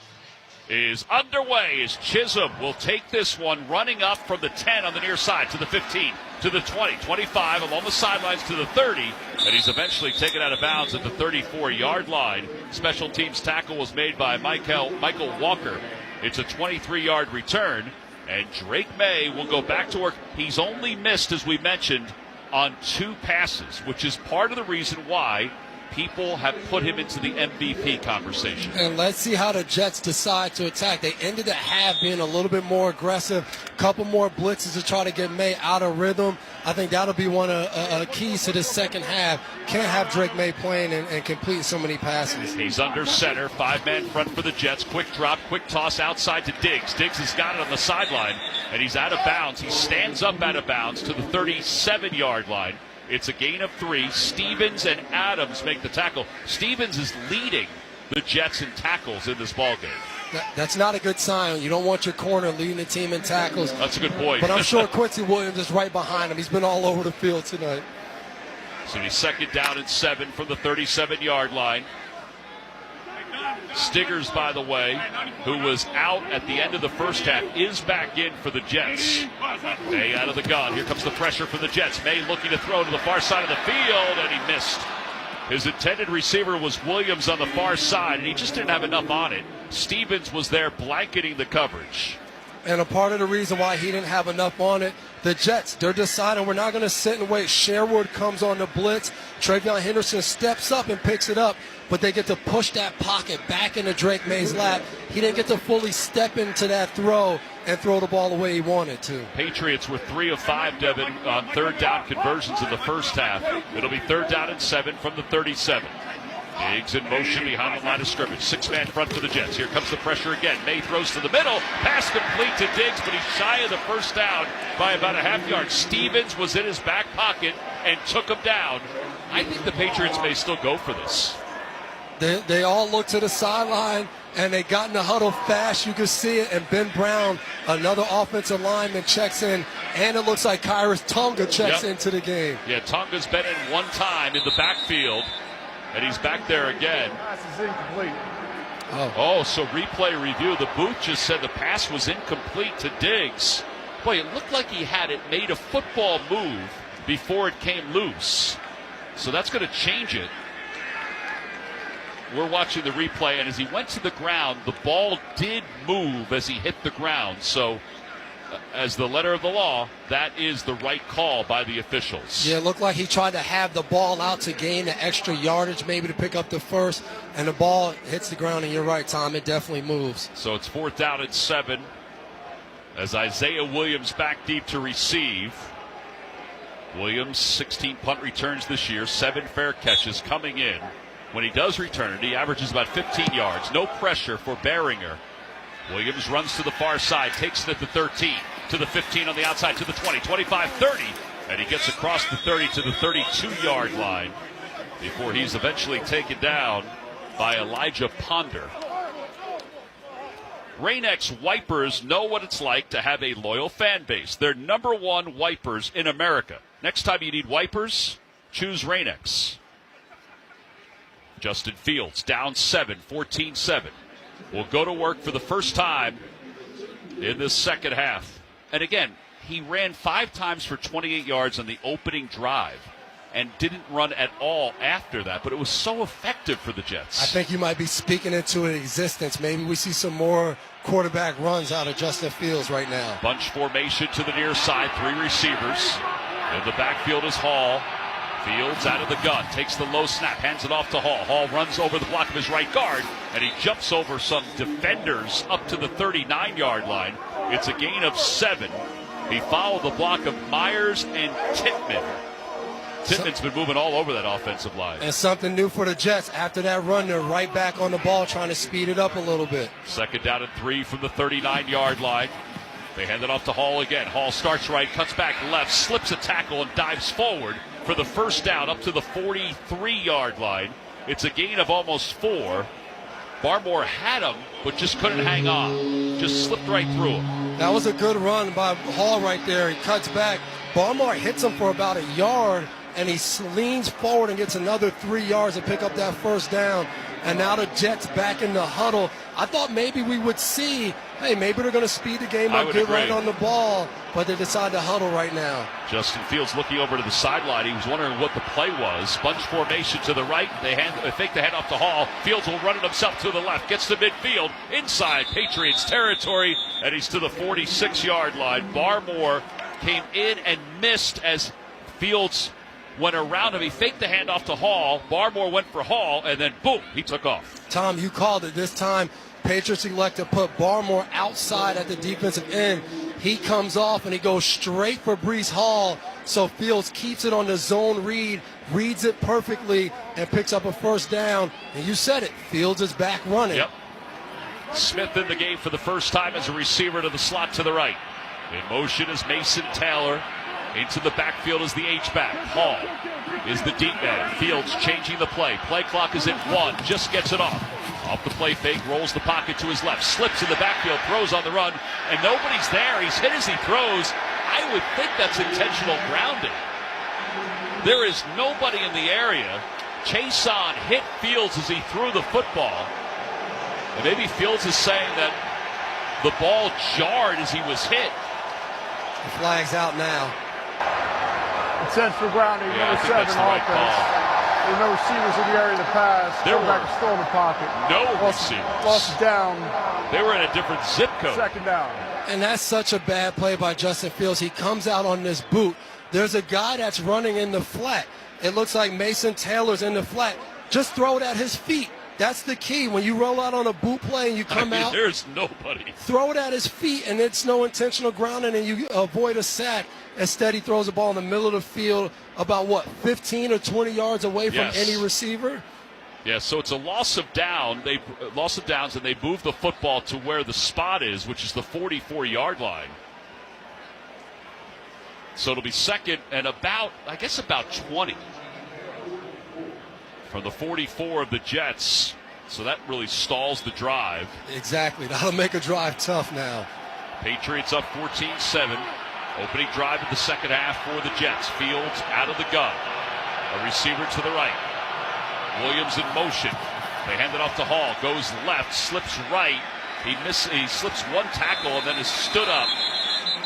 is underway as Chisholm will take this one running up from the 10 on the near side to the 15, to the 20, 25, along the sidelines to the 30, and he's eventually taken out of bounds at the 34-yard line. Special teams tackle was made by Michael Walker. It's a 23-yard return, and Drake May will go back to work. He's only missed, as we mentioned, on 2 passes, which is part of the reason why people have put him into the MVP conversation. And let's see how the Jets decide to attack. They ended the half being a little bit more aggressive, couple more blitzes to try to get May out of rhythm. I think that'll be one of the keys to this second half. Can't have Drake May playing and completing so many passes. He's under center, 5-man front for the Jets. Quick drop, quick toss outside to Diggs. Diggs has got it on the sideline, and he's out of bounds. He stands up out of bounds to the 37-yard line. It's a gain of 3. Stevens and Adams make the tackle. Stevens is leading the Jets in tackles in this ballgame. That's not a good sign. You don't want your corner leading the team in tackles. That's a good point. But I'm sure Quincy Williams is right behind him. He's been all over the field tonight. So he's 2nd down and 7 from the 37-yard line. Stiggers, by the way, who was out at the end of the first half, is back in for the Jets. May out of the gun. Here comes the pressure for the Jets. May looking to throw to the far side of the field, and he missed. His intended receiver was Williams on the far side, and he just didn't have enough on it. Stevens was there blanketing the coverage. And a part of the reason why he didn't have enough on it, the Jets, they're deciding we're not going to sit and wait. Sherwood comes on the blitz. Travion Henderson steps up and picks it up, but they get to push that pocket back into Drake May's lap. He didn't get to fully step into that throw and throw the ball the way he wanted to. Patriots were 3 of 5, Devin, on 3rd down conversions in the first half. It'll be 3rd down and 7 from the 37. Diggs in motion behind the line of scrimmage. 6-man front for the Jets. Here comes the pressure again. May throws to the middle. Pass complete to Diggs, but he's shy of the first down by about a half yard. Stevens was in his back pocket and took him down. I think the Patriots may still go for this. They all look to the sideline, and they got in the huddle fast. You can see it, and Ben Brown, another offensive lineman, checks in, and it looks like Kyrus Tonga checks into the game. Yeah, Tonga's been in one time in the backfield, and he's back there again. Pass is incomplete. Oh, so replay review. The booth just said the pass was incomplete to Diggs. Boy, it looked like he had it, made a football move before it came loose. So that's going to change it. We're watching the replay, and as he went to the ground, the ball did move as he hit the ground. So, as the letter of the law, that is the right call by the officials. Yeah, it looked like he tried to have the ball out to gain the extra yardage, maybe to pick up the first, and the ball hits the ground, and you're right, Tom, it definitely moves. So it's 4th down and 7 as Isaiah Williams back deep to receive. Williams, 16 punt returns this year, 7 fair catches coming in. When he does return it, he averages about 15 yards. No pressure for Behringer. Williams runs to the far side, takes it at the 13, to the 15 on the outside, to the 20, 25, 30, and he gets across the 30 to the 32-yard line before he's eventually taken down by Elijah Ponder. Rain-X wipers know what it's like to have a loyal fan base. They're #1 wipers in America. Next time you need wipers, choose Rain-X. Justin Fields down 7, 14-7. Will go to work for the first time in this second half. And again, he ran 5 times for 28 yards on the opening drive and didn't run at all after that, but it was so effective for the Jets. I think you might be speaking into existence. Maybe we see some more quarterback runs out of Justin Fields right now. Bunch formation to the near side, 3 receivers. In the backfield is Hall. Fields out of the gun, takes the low snap, hands it off to Hall. Hall runs over the block of his right guard, and he jumps over some defenders up to the 39-yard line. It's a gain of 7. He followed the block of Myers and Tittman. Tittman's been moving all over that offensive line. And something new for the Jets. After that run, they're right back on the ball, trying to speed it up a little bit. 2nd down and 3 from the 39-yard line. They hand it off to Hall again. Hall starts right, cuts back left, slips a tackle, and dives forward for the first down up to the 43-yard line. It's a gain of almost 4. Barmore had him, but just couldn't hang on. Just slipped right through him. That was a good run by Hall right there. He cuts back. Barmore hits him for about a yard, and he leans forward and gets another 3 yards to pick up that first down. And now the Jets back in the huddle. I thought maybe we would see, hey, maybe they're going to speed the game up, get right on the ball, but they decide to huddle right now. Justin Fields looking over to the sideline. He was wondering what the play was. Bunch formation to the right. They fake the hand off to Hall. Fields will run it himself to the left. Gets to midfield. Inside Patriots territory, and he's to the 46-yard line. Barmore came in and missed as Fields went around him. He faked the handoff to Hall. Barmore went for Hall, and then boom, he took off. Tom, you called it. This time, Patriots elect to put Barmore outside at the defensive end. He comes off, and he goes straight for Breece Hall. So Fields keeps it on the zone read, reads it perfectly, and picks up a first down. And you said it, Fields is back running. Yep. Smith in the game for the first time as a receiver to the slot to the right. In motion is Mason Taylor. Into the backfield is the H-back. Hall is the deep man. Fields changing the play. Play clock is at 1. Just gets it off. Off the play fake, rolls the pocket to his left. Slips in the backfield, throws on the run, and nobody's there. He's hit as he throws. I would think that's intentional grounding. There is nobody in the area. Chason hit Fields as he threw the football. And maybe Fields is saying that the ball jarred as he was hit. The flag's out now. It's set for grounding, Yeah, number 7 that's the right offense. There's no receivers in the area of the pass. There Quarterback were is still in the pocket. no receivers. Lost down. They were in a different zip code. Second down. And that's such a bad play by Justin Fields. He comes out on this boot. There's a guy that's running in the flat. It looks like Mason Taylor's in the flat. Just throw it at his feet. That's the key. When you roll out on a boot play and you come out, there's nobody. throw it at his feet, and it's no intentional grounding, and you avoid a sack. Instead, he throws the ball in the middle of the field about, 15 or 20 yards away from any receiver? Yeah, so it's a loss of downs, and they move the football to where the spot is, which is the 44-yard line. So it'll be second and about 20 from the 44 of the Jets. So that really stalls the drive. Exactly. That'll make a drive tough now. Patriots up 14-7. Opening drive of the second half for the Jets. Fields out of the gun. A receiver to the right. Williams in motion. They hand it off to Hall. Goes left, slips right. He slips one tackle and then is stood up.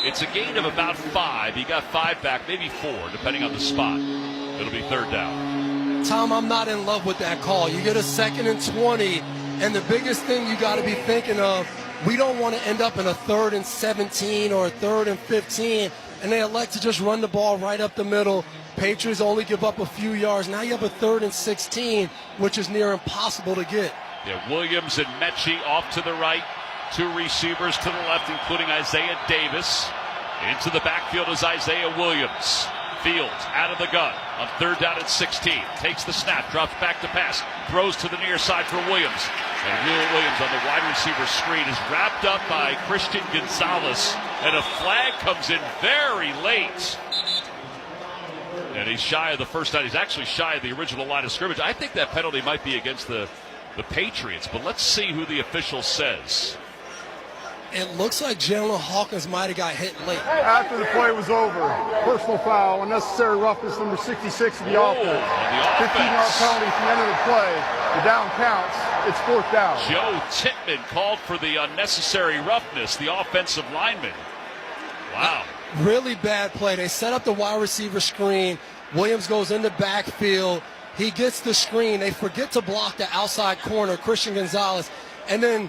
It's a gain of about 5. He got 5 back, maybe 4, depending on the spot. It'll be third down. Tom, I'm not in love with that call. You get a 2nd and 20, and the biggest thing you got to be thinking of, we don't want to end up in a 3rd and 17 or a 3rd and 15, and they elect to just run the ball right up the middle. Patriots only give up a few yards. Now you have a 3rd and 16, which is near impossible to get. Yeah, Williams and Mechie off to the right. 2 receivers to the left, including Isaiah Davis. Into the backfield is Isaiah Williams. Fields out of the gun on 3rd down and 16. Takes the snap, drops back to pass, throws to the near side for Williams. And Will Williams on the wide receiver screen is wrapped up by Christian Gonzalez, and a flag comes in very late. And he's shy of the first down. He's actually shy of the original line of scrimmage. I think that penalty might be against the Patriots, but let's see who the official says. It looks like Jalen Hawkins might have got hit late. After the play was over, personal foul, unnecessary roughness, number 66 of the offense. 15-yard penalty at the end of the play. The down counts. It's 4th down. Joe Tippmann called for the unnecessary roughness, the offensive lineman. Wow. Really bad play. They set up the wide receiver screen. Williams goes in the backfield. He gets the screen. They forget to block the outside corner, Christian Gonzalez. And then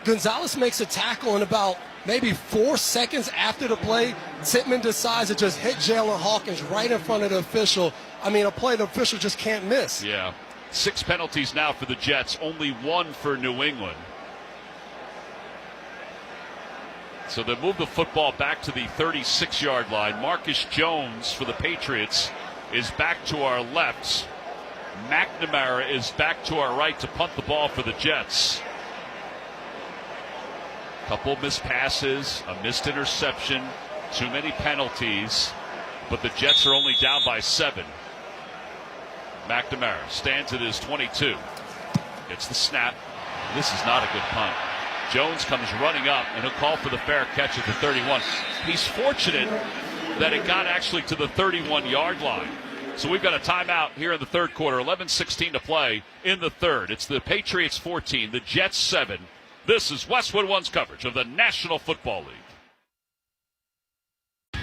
Gonzalez makes a tackle, and about maybe 4 seconds after the play, Tippmann decides to just hit Jalen Hawkins right in front of the official. I mean, a play the official just can't miss. Yeah. 6 penalties now for the Jets, only 1 for New England. So they move the football back to the 36-yard line. Marcus Jones for the Patriots is back to our left. McNamara is back to our right to punt the ball for the Jets. Couple missed passes, a missed interception, too many penalties, but the Jets are only down by 7. McNamara stands at his 22. Gets the snap. This is not a good punt. Jones comes running up, and he'll call for the fair catch at the 31. He's fortunate that it got actually to the 31-yard line. So we've got a timeout here in the third quarter. 11:16 to play in the third. It's the Patriots 14, the Jets 7. This is Westwood One's coverage of the National Football League.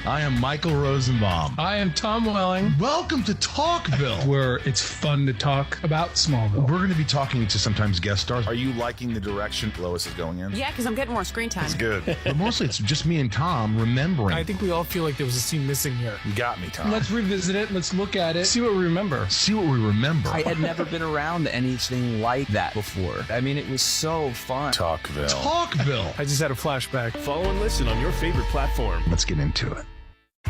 I am Michael Rosenbaum. I am Tom Welling. Welcome to Talkville, where it's fun to talk about Smallville. We're going to be talking to sometimes guest stars. Are you liking the direction Lois is going in? Yeah, because I'm getting more screen time. It's good. But mostly it's just me and Tom remembering. I think we all feel like there was a scene missing here. You got me, Tom. Let's revisit it. Let's look at it. See what we remember. See what we remember. I had never been around anything like that before. I mean, it was so fun. Talkville. Talkville. I just had a flashback. Follow and listen on your favorite platform. Let's get into it.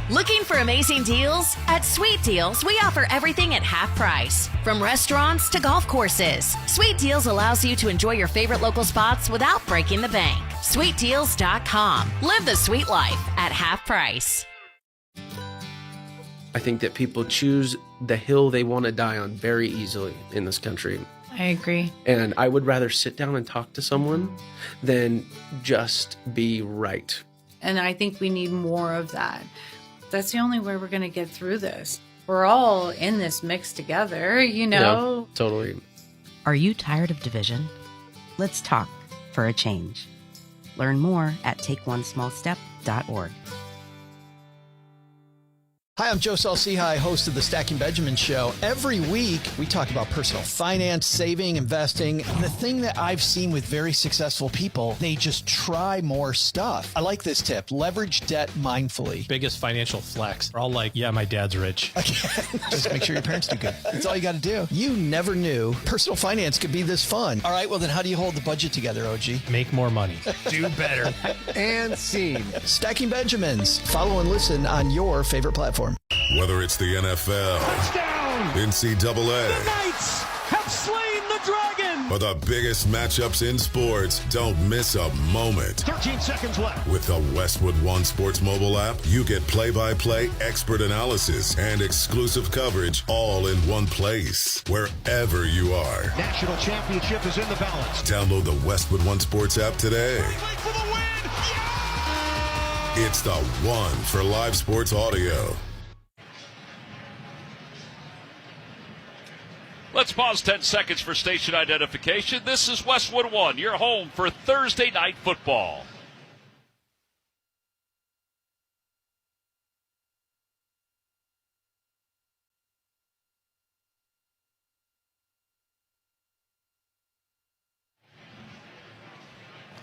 Looking for amazing deals? At Sweet Deals, we offer everything at half price. From restaurants to golf courses, Sweet Deals allows you to enjoy your favorite local spots without breaking the bank. SweetDeals.com. Live the sweet life at half price. I think that people choose the hill they want to die on very easily in this country. I agree. And I would rather sit down and talk to someone than just be right. And I think we need more of that. That's the only way we're going to get through this. We're all in this mix together, you know? Yeah, totally. Are you tired of division? Let's talk for a change. Learn more at takeonesmallstep.org. Hi, I'm Joe Salciha, host of the Stacking Benjamin Show. Every week, we talk about personal finance, saving, investing. And the thing that I've seen with very successful people, they just try more stuff. I like this tip. Leverage debt mindfully. Biggest financial flex. We're all like, yeah, my dad's rich. Just make sure your parents do good. That's all you got to do. You never knew personal finance could be this fun. All right, well, then how do you hold the budget together, OG? Make more money. Do better. And scene. Stacking Benjamins. Follow and listen on your favorite platform. Whether it's the NFL, touchdown, NCAA, the Knights have slain the dragon, or the biggest matchups in sports, don't miss a moment. 13 seconds left. With the Westwood One Sports mobile app, you get play-by-play expert analysis and exclusive coverage all in one place, wherever you are. National championship is in the balance. Download the Westwood One Sports app today. For the win. It's the one for live sports audio. Let's pause 10 seconds for station identification. This is Westwood One, your home for Thursday night football.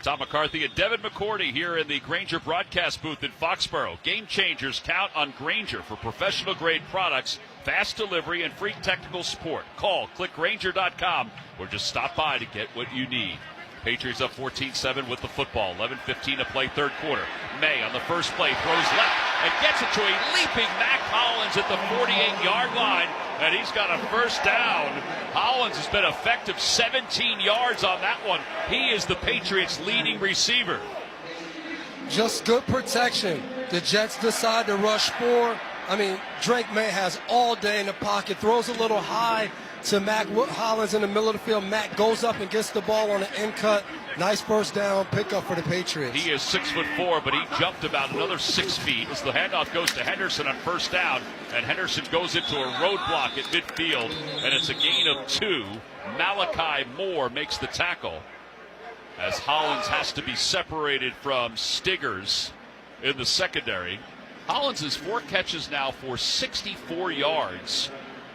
Tom McCarthy and Devin McCourty here in the Grainger broadcast booth in Foxborough. Game changers count on Grainger for professional-grade products, fast delivery, and free technical support. Call, click Grainger.com, or just stop by to get what you need. Patriots up 14-7 with the football. 11:15 to play, third quarter. May on the first play throws left and gets it to a leaping Mac Hollins at the 48-yard line, and he's got a first down. Hollins has been effective, 17 yards on that one. He is the Patriots' leading receiver. Just good protection. The Jets decide to rush 4. I mean, Drake May has all day in the pocket, throws a little high to Mac Hollins in the middle of the field. Mac goes up and gets the ball on the end cut. Nice first down pickup for the Patriots. He is 6'4", but he jumped about another 6 feet as the handoff goes to Henderson on first down, and Henderson goes into a roadblock at midfield, and it's a gain of 2. Malachi Moore makes the tackle as Hollins has to be separated from Stiggers in the secondary. Hollins has 4 catches now for 64 yards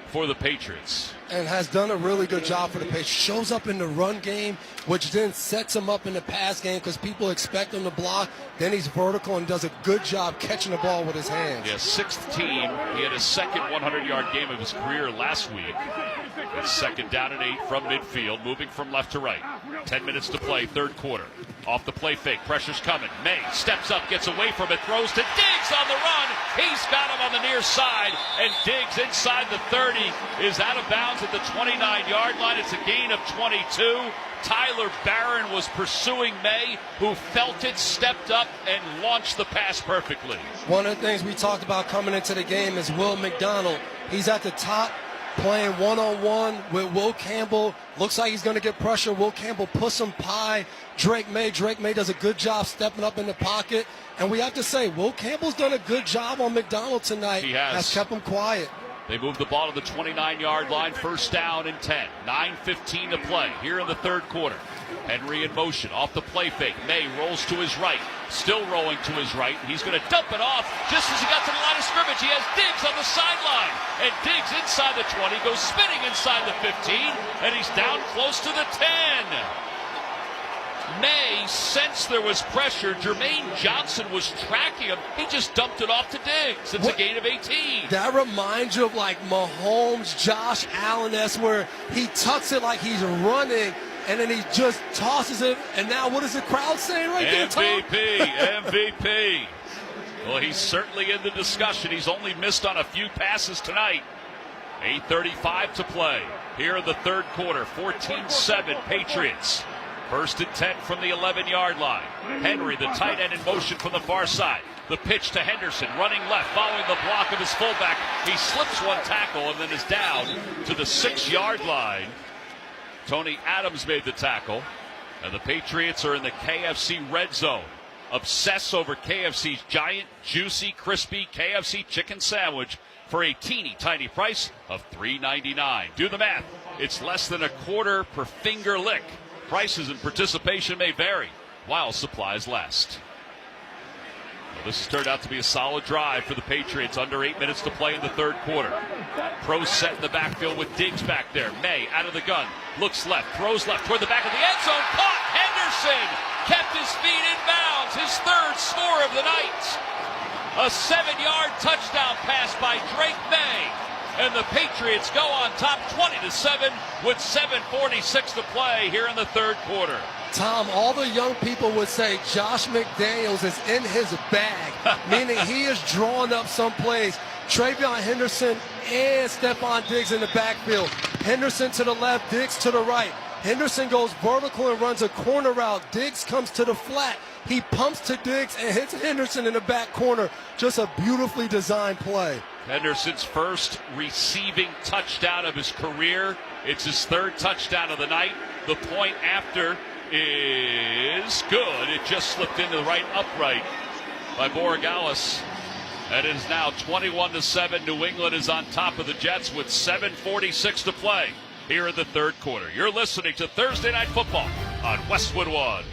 for the Patriots. And has done a really good job for the Patriots. Shows up in the run game, which then sets him up in the pass game because people expect him to block. Then he's vertical and does a good job catching the ball with his hands. Yeah, 6th team. He had his second 100-yard game of his career last week. It's second down and 8 from midfield, moving from left to right. 10 minutes to play, third quarter. Off the play fake, pressure's coming. May steps up, gets away from it, throws to Diggs on the run. He's got him on the near side, and Diggs inside the 30 is out of bounds at the 29-yard line. It's a gain of 22. Tyler Barron was pursuing May, who felt it, stepped up, and launched the pass perfectly. One of the things we talked about coming into the game is Will McDonald. He's at the top, playing one-on-one with Will Campbell. Looks like he's going to get pressure. Will Campbell puts him pie. Drake May does a good job stepping up in the pocket. And we have to say, Will Campbell's done a good job on McDonald tonight. He has kept him quiet. They move the ball to the 29-yard line, first down and 10. 9:15 to play here in the third quarter. Henry in motion, off the play fake. May rolls to his right, still rolling to his right. He's going to dump it off just as he got to the line of scrimmage. He has Diggs on the sideline, and Diggs inside the 20, goes spinning inside the 15, and he's down close to the 10. May sensed there was pressure. Jermaine Johnson was tracking him. He just dumped it off to Diggs. It's a gain of 18. That reminds you of like Mahomes, Josh Allen. That's where he tucks it like he's running, and then he just tosses it. And now what is the crowd saying right there, Tom? MVP. Well, he's certainly in the discussion. He's only missed on a few passes tonight. 8:35 to play here in the third quarter. 14-7 Patriots. First and 10 from the 11-yard line. Henry, the tight end, in motion from the far side. The pitch to Henderson, running left, following the block of his fullback. He slips one tackle and then is down to the 6-yard line. Tony Adams made the tackle. And the Patriots are in the KFC red zone. Obsess over KFC's giant, juicy, crispy KFC chicken sandwich for a teeny tiny price of $3.99. Do the math. It's less than a quarter per finger lick. Prices and participation may vary while supplies last. Well, this has turned out to be a solid drive for the Patriots. Under 8 minutes to play in the third quarter. Pro set in the backfield with Diggs back there. May out of the gun. Looks left. Throws left toward the back of the end zone. Caught. Henderson kept his feet in bounds. His third score of the night. A 7-yard touchdown pass by Drake May. And the Patriots go on top 20-7 with 7:46 to play here in the third quarter. Tom, all the young people would say Josh McDaniels is in his bag, meaning he is drawing up some plays. Travion Henderson and Stephon Diggs in the backfield. Henderson to the left, Diggs to the right. Henderson goes vertical and runs a corner route. Diggs comes to the flat. He pumps to Diggs and hits Henderson in the back corner. Just a beautifully designed play. Henderson's first receiving touchdown of his career. It's his third touchdown of the night. The point after is good. It just slipped into the right upright by Borregales. And it is now 21-7. New England is on top of the Jets with 7:46 to play here in the third quarter. You're listening to Thursday Night Football on Westwood One.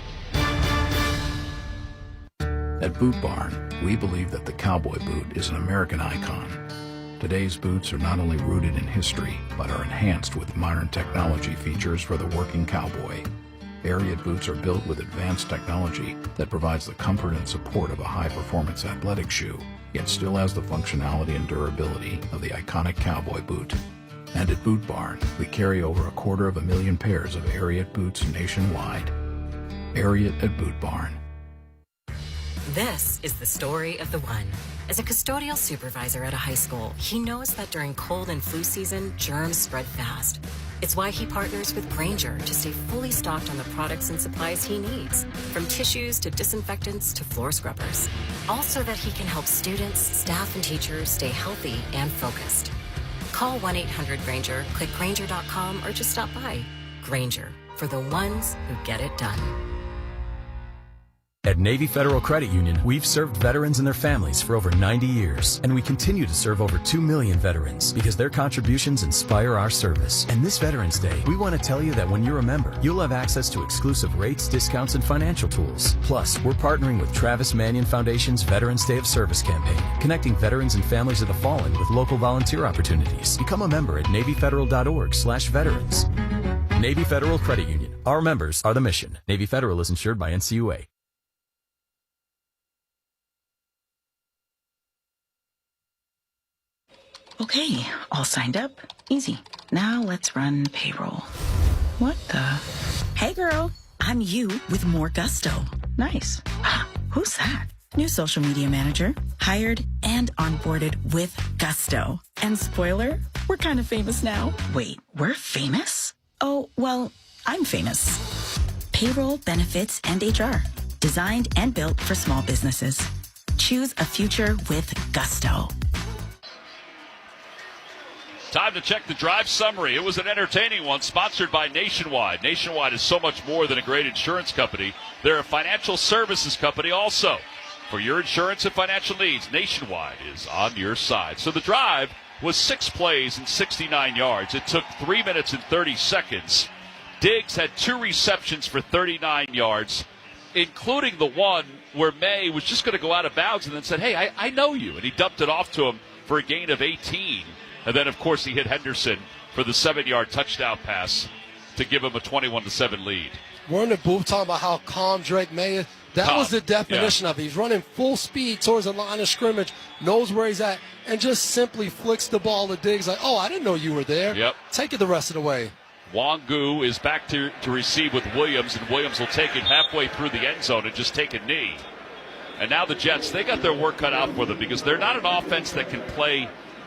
At Boot Barn, we believe that the cowboy boot is an American icon. Today's boots are not only rooted in history, but are enhanced with modern technology features for the working cowboy. Ariat boots are built with advanced technology that provides the comfort and support of a high-performance athletic shoe, yet still has the functionality and durability of the iconic cowboy boot. And at Boot Barn, we carry over 250,000 pairs of Ariat boots nationwide. Ariat at Boot Barn. This is the story of the one. As a custodial supervisor at a high school, he knows that during cold and flu season, germs spread fast. It's why he partners with Grainger to stay fully stocked on the products and supplies he needs, from tissues to disinfectants to floor scrubbers. All so that he can help students, staff, and teachers stay healthy and focused. Call 1-800-GRAINGER, click Grainger.com, or just stop by. Grainger, for the ones who get it done. At Navy Federal Credit Union, we've served veterans and their families for over 90 years, and we continue to serve over 2 million veterans because their contributions inspire our service. And this Veterans Day, we want to tell you that when you're a member, you'll have access to exclusive rates, discounts, and financial tools. Plus, we're partnering with Travis Manion Foundation's Veterans Day of Service campaign, connecting veterans and families of the fallen with local volunteer opportunities. Become a member at NavyFederal.org/veterans. Navy Federal Credit Union. Our members are the mission. Navy Federal is insured by NCUA. Okay, all signed up. Easy. Now let's run payroll. What the? Hey girl, I'm you with more gusto. Nice. Who's that? New social media manager. Hired and onboarded with gusto. And spoiler, we're kind of famous now. Wait, we're famous? Oh, well, I'm famous. Payroll, benefits, and HR. Designed and built for small businesses. Choose a future with gusto. Time to check the drive summary. It was an entertaining one, sponsored by Nationwide. Nationwide is so much more than a great insurance company. They're a financial services company also. For your insurance and financial needs, Nationwide is on your side. So the drive was 6 plays and 69 yards. It took 3 minutes and 30 seconds. Diggs had 2 receptions for 39 yards, including the one where May was just going to go out of bounds and then said, hey, I know you. And he dumped it off to him for a gain of 18. And then, of course, he hit Henderson for the 7-yard touchdown pass to give him a 21-7 lead. We're in the booth talking about how calm Drake May is. That was the definition of it. He's running full speed towards the line of scrimmage, knows where he's at, and just simply flicks the ball to Diggs like, oh, I didn't know you were there. Yep. Take it the rest of the way. Wangu is back to receive with Williams, and Williams will take it halfway through the end zone and just take a knee. And now the Jets, they got their work cut out for them because they're not an offense that can play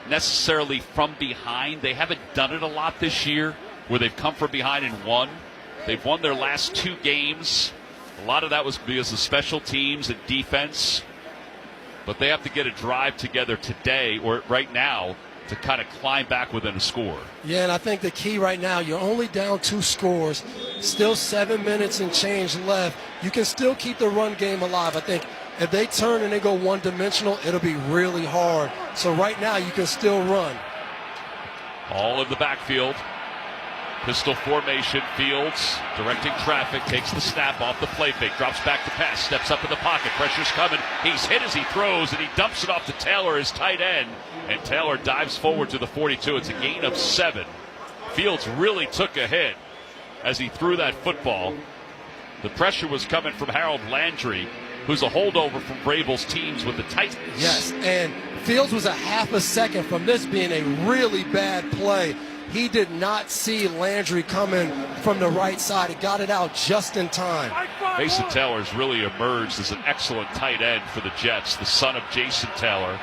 necessarily from behind. They haven't done it a lot this year where they've come from behind and won. They've won their last 2 games. A lot of that was because of special teams and defense. But they have to get a drive together today or right now to kind of climb back within a score. Yeah, and I think the key right now, you're only down 2 scores, still 7 minutes and change left. You can still keep the run game alive. I think if they turn and they go one-dimensional, it'll be really hard. So right now, you can still run. All in the backfield. Pistol formation. Fields directing traffic, takes the snap off the play fake, drops back to pass, steps up in the pocket, pressure's coming. He's hit as he throws, and he dumps it off to Taylor, his tight end. And Taylor dives forward to the 42. It's a gain of 7. Fields really took a hit as he threw that football. The pressure was coming from Harold Landry, who's a holdover from Vrabel's teams with the Titans. Yes, and Fields was a half a second from this being a really bad play. He did not see Landry coming from the right side. He got it out just in time. Mason Taylor's really emerged as an excellent tight end for the Jets, the son of Jason Taylor.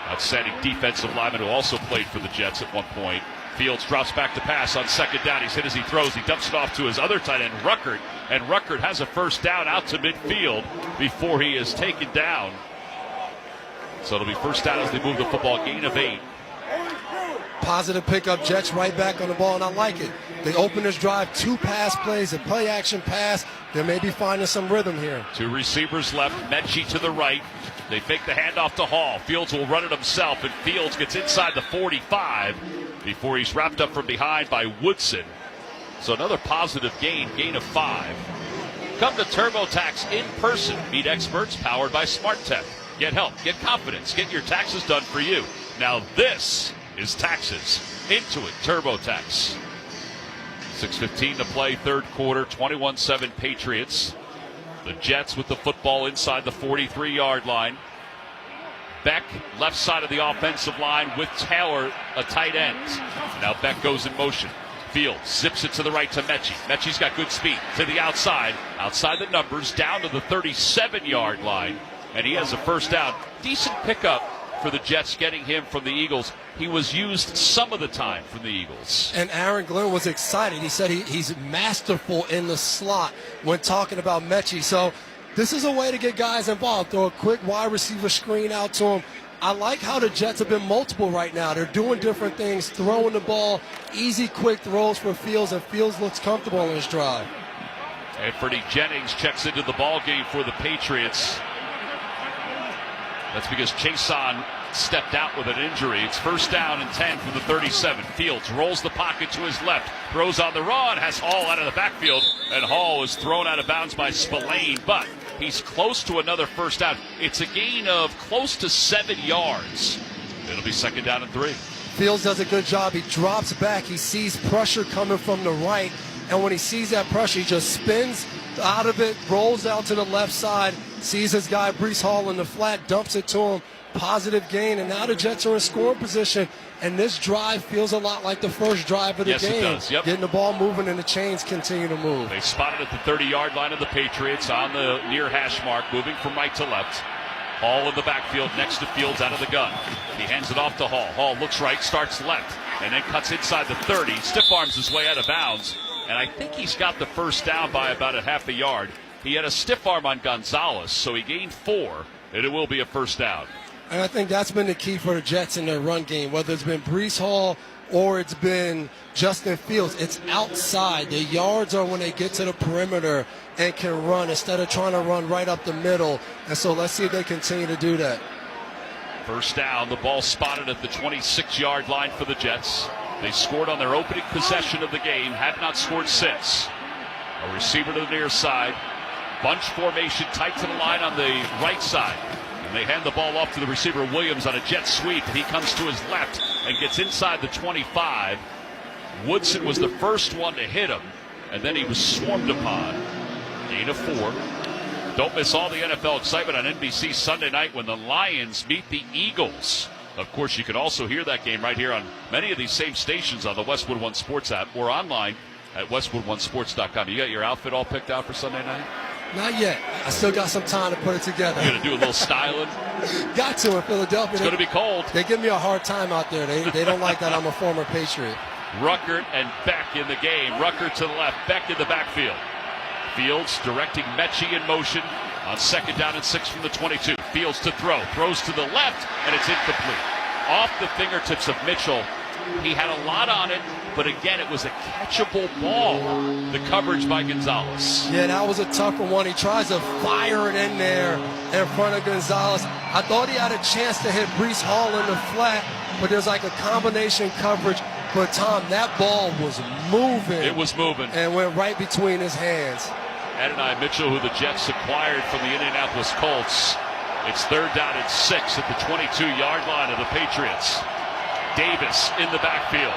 Outstanding defensive lineman who also played for the Jets at one point. Fields drops back to pass on second down. He's hit as he throws. He dumps it off to his other tight end, Ruckert. And Ruckert has a first down out to midfield before he is taken down. So it'll be first down as they move the football, gain of 8. Positive pickup, Jets right back on the ball, and I like it. They open this drive, 2 pass plays, a play-action pass. They may be finding some rhythm here. 2 receivers left, Mechie to the right. They fake the handoff to Hall. Fields will run it himself, and Fields gets inside the 45 before he's wrapped up from behind by Woodson. So another positive gain of 5. Come to TurboTax in person. Meet experts powered by SmartTech. Get help, get confidence, get your taxes done for you. Now this is taxes. Into it, TurboTax. 6:15 to play, third quarter, 21-7 Patriots. The Jets with the football inside the 43-yard line. Beck, left side of the offensive line with Taylor, a tight end. Now Beck goes in motion. Fields zips it to the right to Mechie. Mechie's got good speed to the outside the numbers, down to the 37-yard line, and he has a first down. Decent pickup for the Jets, getting him from the Eagles. He was used some of the time from the Eagles. And Aaron Glenn was excited. He said he's masterful in the slot when talking about Mechie. So this is a way to get guys involved. Throw a quick wide receiver screen out to him. I like how the Jets have been multiple right now. They're doing different things, throwing the ball, easy, quick throws for Fields, and Fields looks comfortable on his drive. And Freddie Jennings checks into the ball game for the Patriots. That's because Chason stepped out with an injury. It's first down and 10 from the 37. Fields rolls the pocket to his left, throws on the run, has Hall out of the backfield, and Hall is thrown out of bounds by Spillane, but he's close to another first down. It's a gain of close to 7 yards. It'll be second down and 3. Fields does a good job. He drops back. He sees pressure coming from the right, and when he sees that pressure, he just spins out of it, rolls out to the left side, sees his guy Breece Hall in the flat, dumps it to him. Positive gain, and now the Jets are in scoring position, and this drive feels a lot like the first drive of the game. Yes, it does. Yep. Getting the ball moving, and the chains continue to move. They spotted at the 30-yard line of the Patriots on the near hash mark, moving from right to left. Hall in the backfield next to Fields out of the gun. He hands it off to Hall. Hall looks right, starts left, and then cuts inside the 30. Stiff arms his way out of bounds, and I think he's got the first down by about a half a yard. He had a stiff arm on Gonzalez, so he gained 4, and it will be a first down. And I think that's been the key for the Jets in their run game, whether it's been Breece Hall or it's been Justin Fields. It's outside. The yards are when they get to the perimeter and can run instead of trying to run right up the middle. And so let's see if they continue to do that. First down, the ball spotted at the 26-yard line for the Jets. They scored on their opening possession of the game, have not scored since. A receiver to the near side. Bunch formation tight to the line on the right side. And they hand the ball off to the receiver Williams on a jet sweep. He comes to his left and gets inside the 25. Woodson was the first one to hit him, and then he was swarmed upon. Gain of 4. Don't miss all the NFL excitement on NBC Sunday night when the Lions meet the Eagles. Of course, you can also hear that game right here on many of these same stations on the Westwood One Sports app or online at westwoodonesports.com. You got your outfit all picked out for Sunday night? Not yet. I still got some time to put it together. You're going to do a little styling? Got to in Philadelphia. It's going to be cold. They give me a hard time out there. They don't like that I'm a former Patriot. Ruckert and Beck in the game. Ruckert to the left, Beck in the backfield. Fields directing Mechie in motion on 2nd down and 6 from the 22. Fields to throw, throws to the left, and it's incomplete. Off the fingertips of Mitchell. He had a lot on it, but again, it was a catchable ball. The coverage by Gonzalez. Yeah, that was a tougher one. He tries to fire it in there in front of Gonzalez. I thought he had a chance to hit Breece Hall in the flat, but there's like a combination coverage. But, Tom, that ball was moving. It was moving. And went right between his hands. Adonai Mitchell, who the Jets acquired from the Indianapolis Colts. It's 3rd down and 6 at the 22-yard line of the Patriots. Davis in the backfield.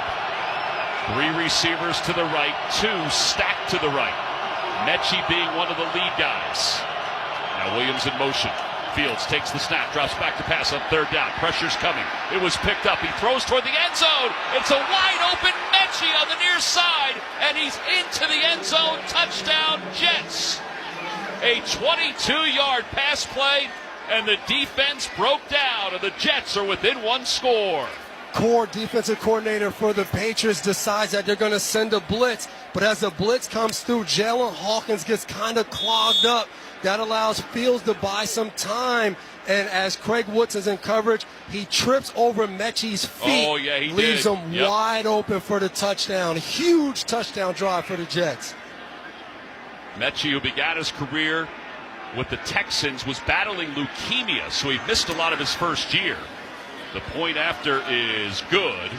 3 receivers to the right, 2 stacked to the right. Mechie being one of the lead guys. Now Williams in motion. Fields takes the snap, drops back to pass on 3rd down. Pressure's coming. It was picked up. He throws toward the end zone. It's a wide open Mechie on the near side, and he's into the end zone. Touchdown, Jets. A 22-yard pass play, and the defense broke down, and the Jets are within 1 score. Core defensive coordinator for the Patriots decides that they're going to send a blitz. But as the blitz comes through, Jalen Hawkins gets kind of clogged up. That allows Fields to buy some time. And as Craig Woods is in coverage, he trips over Mechie's feet. Oh, yeah, he leaves did. him wide open for the touchdown. Huge touchdown drive for the Jets. Mechie, who began his career with the Texans, was battling leukemia, so he missed a lot of his first year. The point after is good.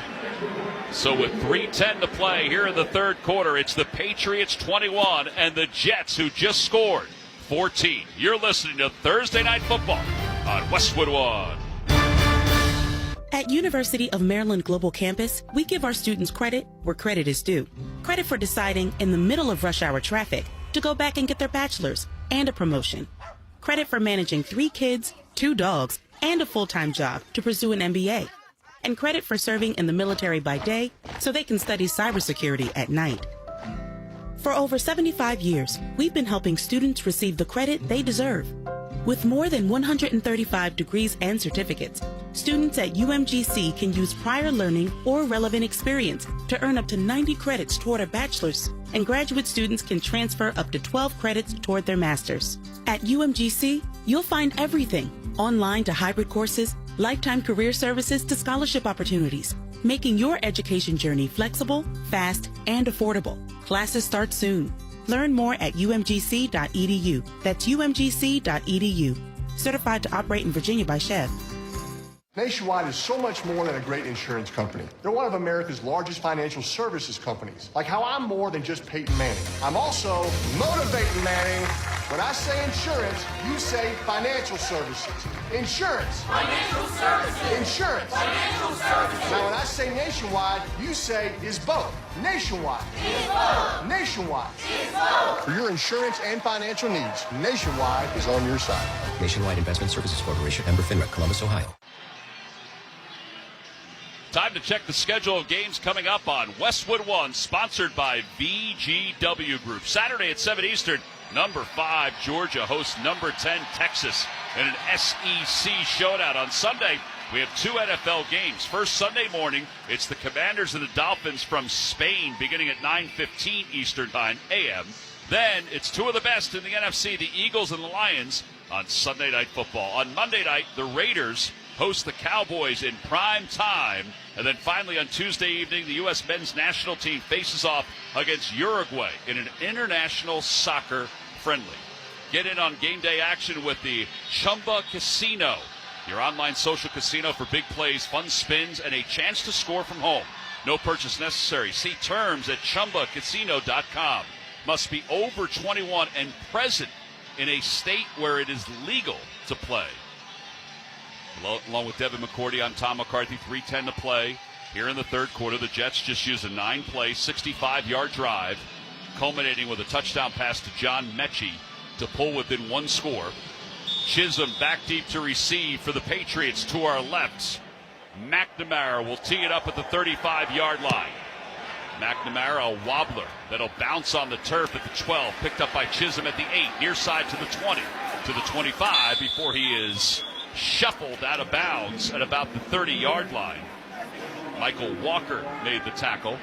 So with 3:10 to play here in the 3rd quarter, it's the Patriots 21 and the Jets, who just scored, 14. You're listening to Thursday Night Football on Westwood One. At University of Maryland Global Campus, we give our students credit where credit is due. Credit for deciding in the middle of rush hour traffic to go back and get their bachelor's and a promotion. Credit for managing 3 kids, 2 dogs, and a full-time job to pursue an MBA. And credit for serving in the military by day so they can study cybersecurity at night. For over 75 years, we've been helping students receive the credit they deserve. With more than 135 degrees and certificates, students at UMGC can use prior learning or relevant experience to earn up to 90 credits toward a bachelor's, and graduate students can transfer up to 12 credits toward their master's. At UMGC, you'll find everything, online to hybrid courses, lifetime career services to scholarship opportunities, making your education journey flexible, fast, and affordable. Classes start soon. Learn more at umgc.edu. That's umgc.edu. Certified to operate in Virginia by Chev. Nationwide is so much more than a great insurance company. They're one of America's largest financial services companies. Like how I'm more than just Peyton Manning. I'm also motivating Manning. When I say insurance, you say financial services. Insurance. Financial services. Insurance. Financial services. Now when I say Nationwide, you say is both. Nationwide. Is both. Nationwide. Is both. For your insurance and financial needs, Nationwide is on your side. Nationwide Investment Services Corporation, member FINRA, Columbus, Ohio. Time to check the schedule of games coming up on Westwood One, sponsored by VGW Group. Saturday at 7 Eastern, number 5 Georgia hosts number 10 Texas in an SEC showdown. On Sunday, we have 2 NFL games. First Sunday morning, it's the Commanders and the Dolphins from Spain, beginning at 9:15 Eastern Time, a.m. Then it's 2 of the best in the NFC, the Eagles and the Lions, on Sunday Night Football. On Monday night, the Raiders host the Cowboys in prime time. And then finally on Tuesday evening, the U.S. men's national team faces off against Uruguay in an international soccer friendly. Get in on game day action with the Chumba Casino, your online social casino for big plays, fun spins, and a chance to score from home. No purchase necessary. See terms at ChumbaCasino.com. Must be over 21 and present in a state where it is legal to play. Along with Devin McCourty, I'm Tom McCarthy. 3:10 to play here in the 3rd quarter. The Jets just used a 9-play, 65-yard drive, culminating with a touchdown pass to John Mechie to pull within 1 score. Chisholm back deep to receive for the Patriots to our left. McNamara will tee it up at the 35-yard line. McNamara, a wobbler that'll bounce on the turf at the 12, picked up by Chisholm at the 8, near side to the 20, to the 25 before he is shuffled out of bounds at about the 30-yard line. Michael Walker made the tackle.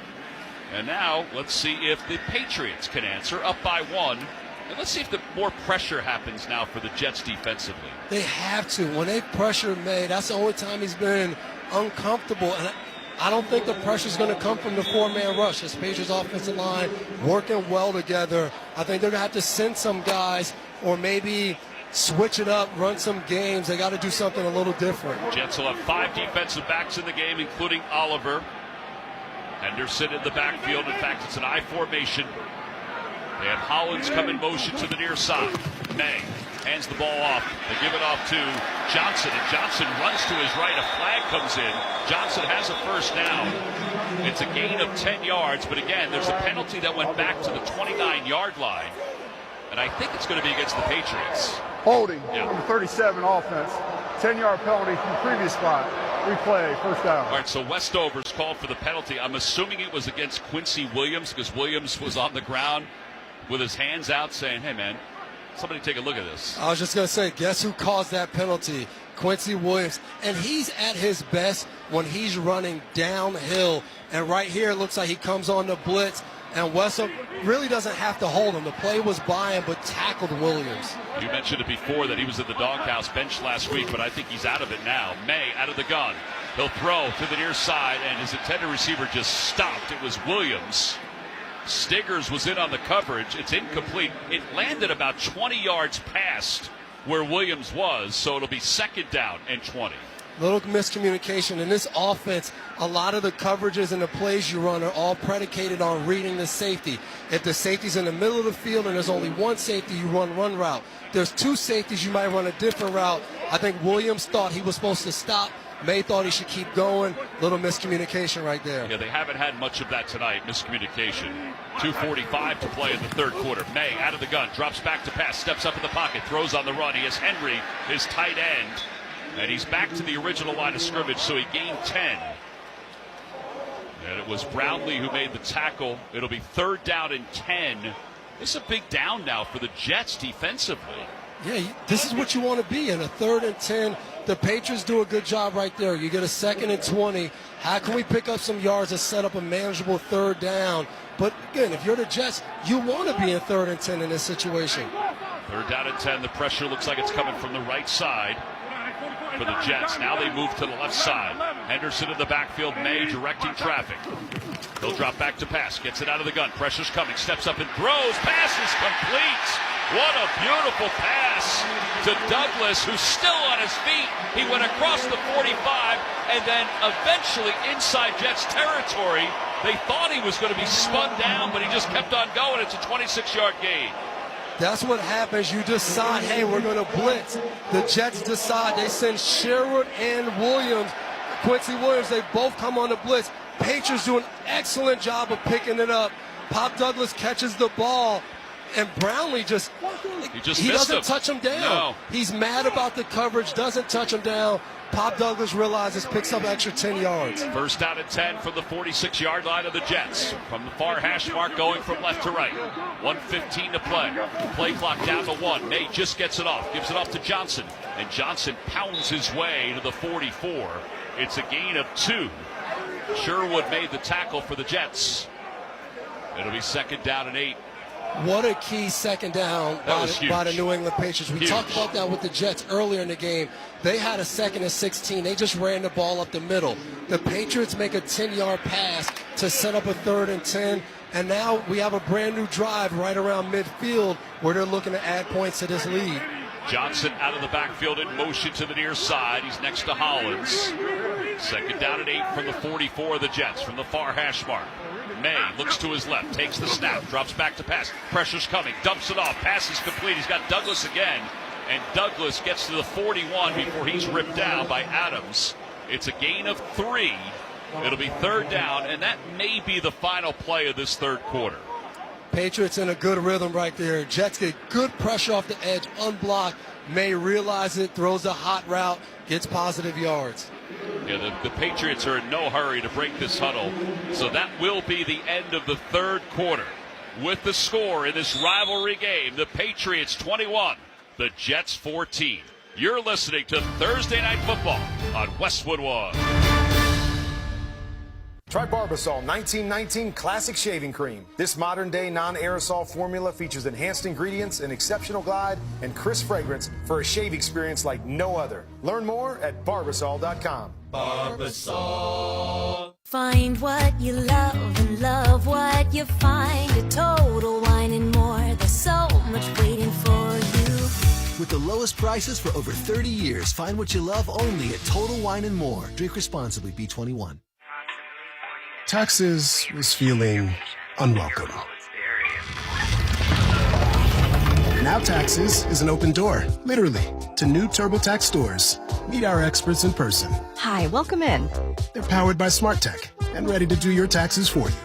And now let's see if the Patriots can answer, up by 1. And let's see if the more pressure happens now for the Jets defensively. They have to. When they pressure May, that's the only time he's been uncomfortable. And I don't think the pressure is going to come from the 4-man rush. This Patriots offensive line working well together. I think they're going to have to send some guys or maybe switch it up, run some games. They got to do something a little different. Jets will have 5 defensive backs in the game, including Oliver. Henderson in the backfield. In fact, it's an I formation. They have Hollins come in motion to the near side. May hands the ball off. They give it off to Johnson, and Johnson runs to his right. A flag comes in. Johnson has a first down. It's a gain of 10 yards, but again, there's a penalty that went back to the 29-yard line, and I think it's going to be against the Patriots. Holding number 37 offense. 10-yard penalty from the previous spot. Replay, first down. All right, so Westover's called for the penalty. I'm assuming it was against Quincy Williams because Williams was on the ground with his hands out saying, hey, man, somebody take a look at this. I was just going to say, guess who caused that penalty? Quincy Williams. And he's at his best when he's running downhill. And right here, it looks like he comes on the blitz. And Westover really doesn't have to hold him. The play was by him, but tackled Williams. You mentioned it before that he was at the doghouse bench last week, but I think he's out of it now. May out of the gun. He'll throw to the near side, and his intended receiver just stopped. It was Williams. Stiggers was in on the coverage. It's incomplete. It landed about 20 yards past where Williams was, so it'll be second down and 20. Little miscommunication. In this offense, a lot of the coverages and the plays you run are all predicated on reading the safety. If the safety's in the middle of the field and there's only one safety, you run one route. There's 2 safeties, you might run a different route. I think Williams thought he was supposed to stop. May thought he should keep going. Little miscommunication right there. Yeah, they haven't had much of that tonight, miscommunication. 2:45 to play in the third quarter. May out of the gun, drops back to pass, steps up in the pocket, throws on the run. He has Henry, his tight end, and he's back to the original line of scrimmage, so he gained 10. And it was Brownlee who made the tackle. It'll be third down and 10. This is a big down now for the Jets defensively. Yeah, this is what you want to be in a 3rd and 10. The Patriots do a good job right there. You get a 2nd and 20. How can we pick up some yards and set up a manageable 3rd down? But again, if you're the Jets, you want to be in 3rd and 10 in this situation. 3rd down and 10. The pressure looks like it's coming from the right side for the Jets. Now they move to the left side. Henderson in the backfield. May directing traffic. He'll drop back to pass. Gets it out of the gun. Pressure's coming. Steps up and throws. Pass is complete. What a beautiful pass to Douglas, who's still on his feet. He went across the 45 and then eventually inside Jets territory. They thought he was going to be spun down, but he just kept on going. It's a 26-yard gain. That's what happens. You decide, hey, we're going to blitz. The Jets decide. They send Sherwood and Williams, Quincy Williams. They both come on the blitz. Patriots do an excellent job of picking it up. Pop Douglas catches the ball. And Brownlee he doesn't touch him down. No. He's mad about the coverage, doesn't touch him down. Pop Douglas realizes, picks up extra 10 yards. First down and 10 from the 46-yard line of the Jets. From the far hash mark, going from left to right. 1:15 to play. Play clock down to 1. May just gets it off, gives it off to Johnson. And Johnson pounds his way to the 44. It's a gain of 2. Sherwood made the tackle for the Jets. It'll be second down and 8. What a key 2nd down by the New England Patriots. We talked about that with the Jets earlier in the game. They had a 2nd and 16. They just ran the ball up the middle. The Patriots make a 10-yard pass to set up a 3rd and 10. And now we have a brand new drive right around midfield where they're looking to add points to this lead. Johnson out of the backfield in motion to the near side. He's next to Hollins. Second down and 8 from the 44 of the Jets from the far hash mark. May looks to his left, takes the snap, drops back to pass. Pressure's coming, dumps it off, pass is complete. He's got Douglas again, and Douglas gets to the 41 before he's ripped down by Adams. It's a gain of 3. It'll be third down, and that may be the final play of this third quarter. Patriots in a good rhythm right there. Jets get good pressure off the edge, unblocked. May realize it, throws a hot route, gets positive yards. Yeah, the Patriots are in no hurry to break this huddle. So that will be the end of the third quarter. With the score in this rivalry game, the Patriots 21, the Jets 14. You're listening to Thursday Night Football on Westwood One. Try Barbasol 1919 Classic Shaving Cream. This modern-day non-aerosol formula features enhanced ingredients, an exceptional glide, and crisp fragrance for a shave experience like no other. Learn more at Barbasol.com. Barbasol. Find what you love and love what you find at Total Wine and More. There's so much waiting for you. With the lowest prices for over 30 years, find what you love only at Total Wine and More. Drink responsibly, B21. Taxes was feeling unwelcome. Now Taxes is an open door, literally, to new TurboTax stores. Meet our experts in person. Hi, welcome in. They're powered by Smart Tech and ready to do your taxes for you.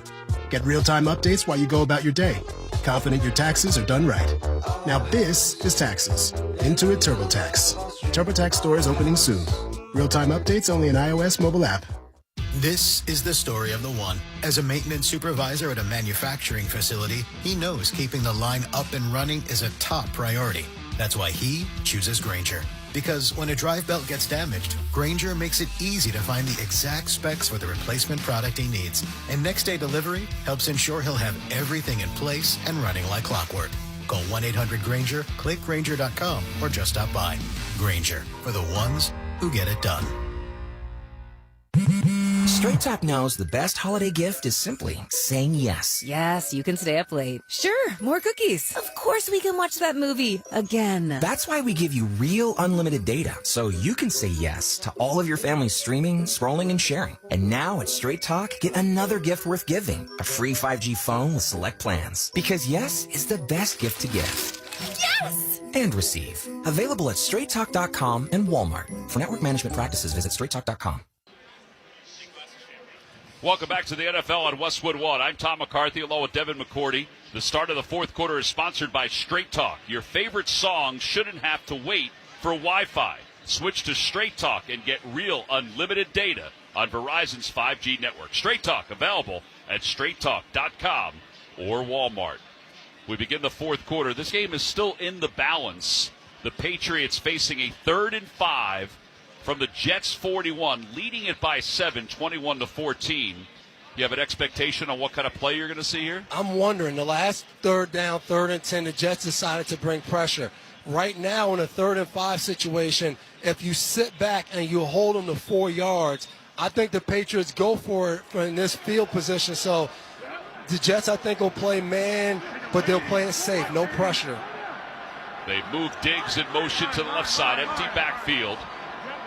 Get real-time updates while you go about your day. Confident your taxes are done right. Now this is Taxes. Intuit TurboTax. TurboTax stores opening soon. Real-time updates only in iOS mobile app. This is the story of the one. As a maintenance supervisor at a manufacturing facility, he knows keeping the line up and running is a top priority. That's why he chooses Grainger. Because when a drive belt gets damaged, Grainger makes it easy to find the exact specs for the replacement product he needs. And next day delivery helps ensure he'll have everything in place and running like clockwork. Call 1-800-GRAINGER, click Grainger.com, or just stop by. Grainger, for the ones who get it done. Straight Talk knows the best holiday gift is simply saying yes. Yes, you can stay up late. Sure, more cookies. Of course we can watch that movie again. That's why we give you real unlimited data, so you can say yes to all of your family's streaming, scrolling, and sharing. And now at Straight Talk, get another gift worth giving, a free 5G phone with select plans. Because yes is the best gift to give. Yes! And receive. Available at straighttalk.com and Walmart. For network management practices, visit straighttalk.com. Welcome back to the NFL on Westwood One. I'm Tom McCarthy along with Devin McCourty. The start of the fourth quarter is sponsored by Straight Talk. Your favorite song shouldn't have to wait for Wi-Fi. Switch to Straight Talk and get real unlimited data on Verizon's 5G network. Straight Talk available at straighttalk.com or Walmart. We begin the fourth quarter. This game is still in the balance. The Patriots facing a 3rd and 5 from the Jets 41, leading it by 7, 21-14. You have an expectation on what kind of play you're going to see here? I'm wondering, the last third down, 3rd and 10, the Jets decided to bring pressure. Right now in a 3rd and 5 situation, if you sit back and you hold them to 4 yards, I think the Patriots go for it in this field position. So the Jets, I think, will play man, but they'll play it safe, no pressure. They move Diggs in motion to the left side, empty backfield.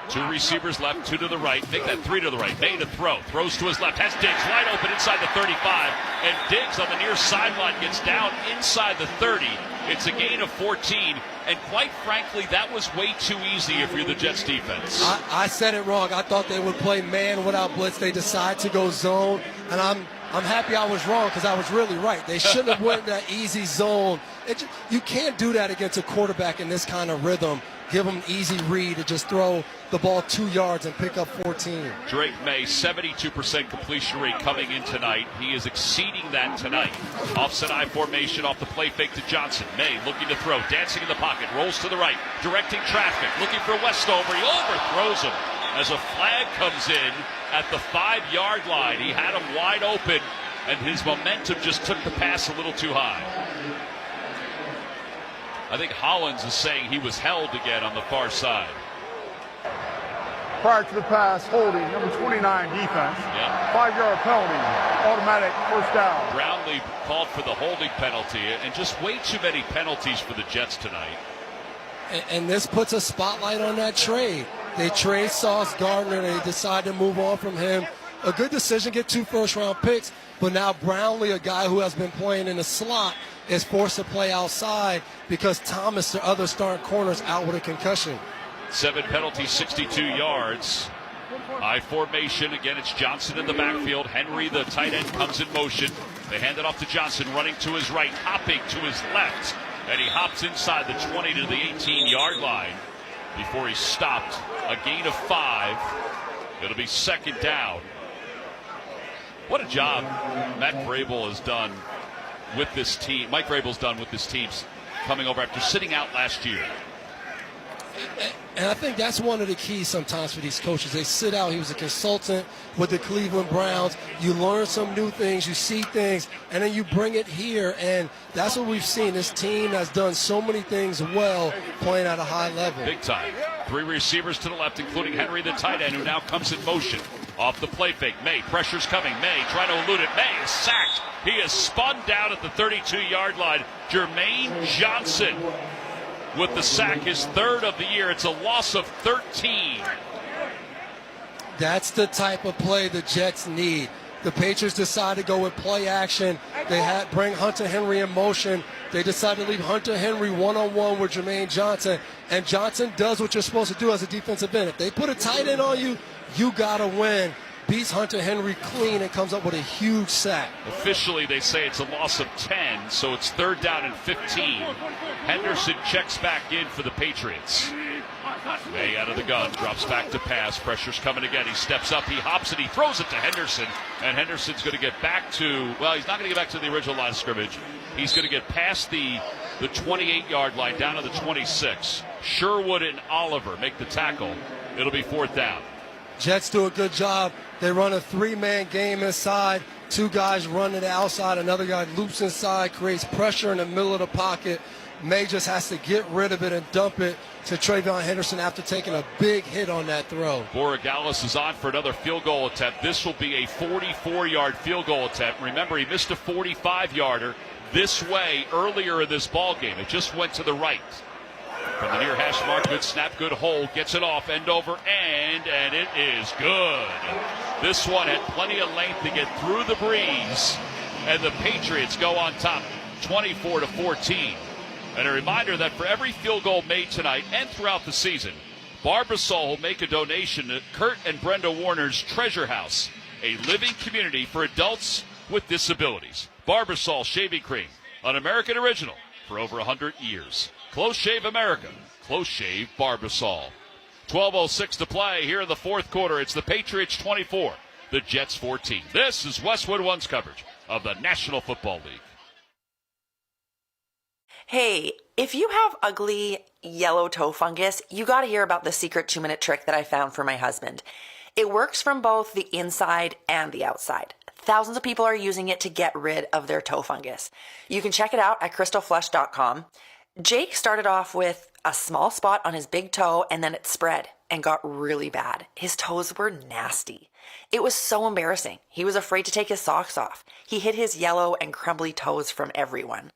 2 receivers left, 2 to the right. Make that 3 to the right. May to throw. Throws to his left. Has Diggs wide open inside the 35. And Diggs on the near sideline gets down inside the 30. It's a gain of 14. And quite frankly, that was way too easy if you're the Jets defense. I said it wrong. I thought they would play man without blitz. They decide to go zone. And I'm happy I was wrong because I was really right. They shouldn't have went that easy zone. You can't do that against a quarterback in this kind of rhythm. Give him an easy read to just throw the ball 2 yards and pick up 14. Drake May, 72% completion rate coming in tonight. He is exceeding that tonight. Offset I formation off the play fake to Johnson. May looking to throw, dancing in the pocket, rolls to the right, directing traffic, looking for Westover. He overthrows him as a flag comes in at the 5-yard line. He had him wide open, and his momentum just took the pass a little too high. I think Hollins is saying he was held again on the far side. Prior to the pass, holding, number 29 defense. Yeah. 5-yard penalty, automatic first down. Brownlee called for the holding penalty, and just way too many penalties for the Jets tonight. And this puts a spotlight on that trade. They trade Sauce Gardner. They decide to move on from him. A good decision, get 2 first-round picks. But now Brownlee, a guy who has been playing in the slot, is forced to play outside because Thomas, the other starting corner, is out with a concussion. 7 penalties, 62 yards. I formation. Again, it's Johnson in the backfield. Henry, the tight end, comes in motion. They hand it off to Johnson, running to his right, hopping to his left. And he hops inside the 20 to the 18-yard line before he's stopped. A gain of 5. It'll be 2nd down. What a job Matt Vrabel has done with this team. Mike Vrabel's done with this team coming over after sitting out last year. And I think that's one of the keys sometimes for these coaches. They sit out. He was a consultant with the Cleveland Browns. You learn some new things, you see things, and then you bring it here. And that's what we've seen. This team has done so many things well, playing at a high level. Big time. 3 receivers to the left, including Henry, the tight end, who now comes in motion. Off the play fake. May, pressure's coming. May trying to elude it. May is sacked. He is spun down at the 32-yard line. Jermaine Johnson with the sack, his 3rd of the year. It's a loss of 13. That's the type of play the Jets need. The Patriots decided to go with play action. They had bring Hunter Henry in motion. They decided to leave Hunter Henry one-on-one with Jermaine Johnson. And Johnson does what you're supposed to do as a defensive end. If they put a tight end on you, you got to win. Beats Hunter Henry clean and comes up with a huge sack. Officially, they say it's a loss of 10, so it's 3rd down and 15. Henderson checks back in for the Patriots. May out of the gun, drops back to pass. Pressure's coming again. He steps up, he hops it, he throws it to Henderson. And Henderson's going to get back to, well, he's not going to get back to the original line of scrimmage. He's going to get past the 28-yard line down to the 26. Sherwood and Oliver make the tackle. It'll be 4th down. Jets do a good job. They run a 3-man game inside. 2 guys run to the outside. Another guy loops inside, creates pressure in the middle of the pocket. May just has to get rid of it and dump it to Trayvon Henderson after taking a big hit on that throw. Borregales is on for another field goal attempt. This will be a 44-yard field goal attempt. Remember, he missed a 45-yarder this way earlier in this ball game. It just went to the right. From the near hash mark, good snap, good hold, gets it off, end over end, and it is good. This one had plenty of length to get through the breeze, and the Patriots go on top, 24-14. And a reminder that for every field goal made tonight and throughout the season, Barbasol will make a donation to Kurt and Brenda Warner's Treasure House, a living community for adults with disabilities. Barbasol Shaving Cream, an American original for over 100 years. Close Shave America, Close Shave Barbasol. 12:06 to play here in the 4th quarter. It's the Patriots 24, the Jets 14. This is Westwood One's coverage of the National Football League. Hey, if you have ugly yellow toe fungus, you got to hear about the secret 2-minute trick that I found for my husband. It works from both the inside and the outside. Thousands of people are using it to get rid of their toe fungus. You can check it out at crystalflush.com. Jake started off with a small spot on his big toe, and then it spread and got really bad. His toes were nasty. It was so embarrassing. He was afraid to take his socks off. He hid his yellow and crumbly toes from everyone.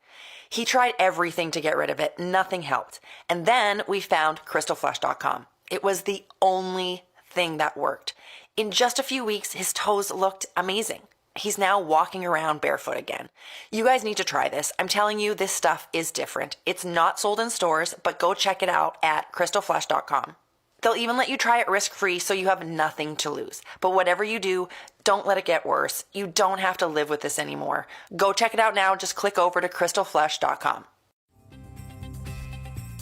He tried everything to get rid of it. Nothing helped. And then we found crystalflush.com. It was the only thing that worked. In just a few weeks, his toes looked amazing. He's now walking around barefoot again. You guys need to try this. I'm telling you, this stuff is different. It's not sold in stores, but go check it out at crystalflush.com. They'll even let you try it risk-free, so you have nothing to lose. But whatever you do, don't let it get worse. You don't have to live with this anymore. Go check it out now. Just click over to crystalflush.com.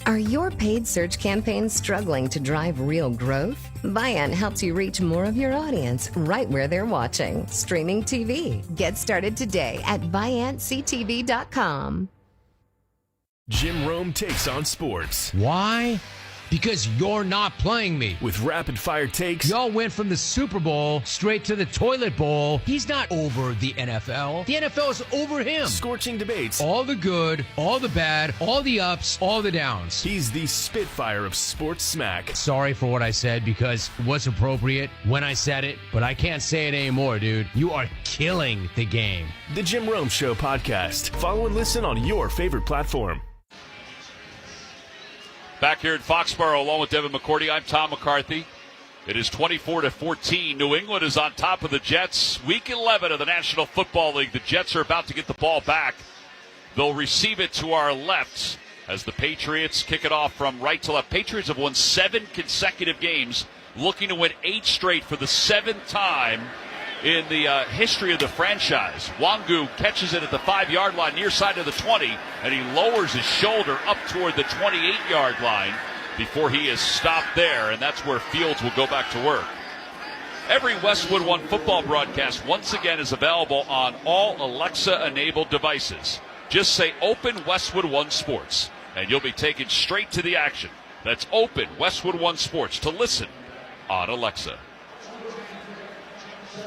Are your paid search campaigns struggling to drive real growth? Viant helps you reach more of your audience right where they're watching. Streaming TV. Get started today at ViantCTV.com. Jim Rome takes on sports. Why? Because you're not playing me. With rapid-fire takes. Y'all went from the Super Bowl straight to the toilet bowl. He's not over the NFL. The NFL is over him. Scorching debates. All the good, all the bad, all the ups, all the downs. He's the Spitfire of sports smack. Sorry for what I said because it was appropriate when I said it, but I can't say it anymore, dude. You are killing the game. The Jim Rome Show podcast. Follow and listen on your favorite platform. Back here in Foxborough, along with Devin McCourty, I'm Tom McCarthy. It is 24-14. New England is on top of the Jets. Week 11 of the National Football League. The Jets are about to get the ball back. They'll receive it to our left as the Patriots kick it off from right to left. Patriots have won 7 consecutive games, looking to win 8 straight for the 7th time in the history of the franchise. Wangu catches it at the 5-yard line, near side of the 20, and he lowers his shoulder up toward the 28-yard line before he is stopped there, and that's where Fields will go back to work. Every Westwood One football broadcast, once again, is available on all Alexa-enabled devices. Just say, Open Westwood One Sports, and you'll be taken straight to the action. That's open Westwood One Sports to listen on Alexa.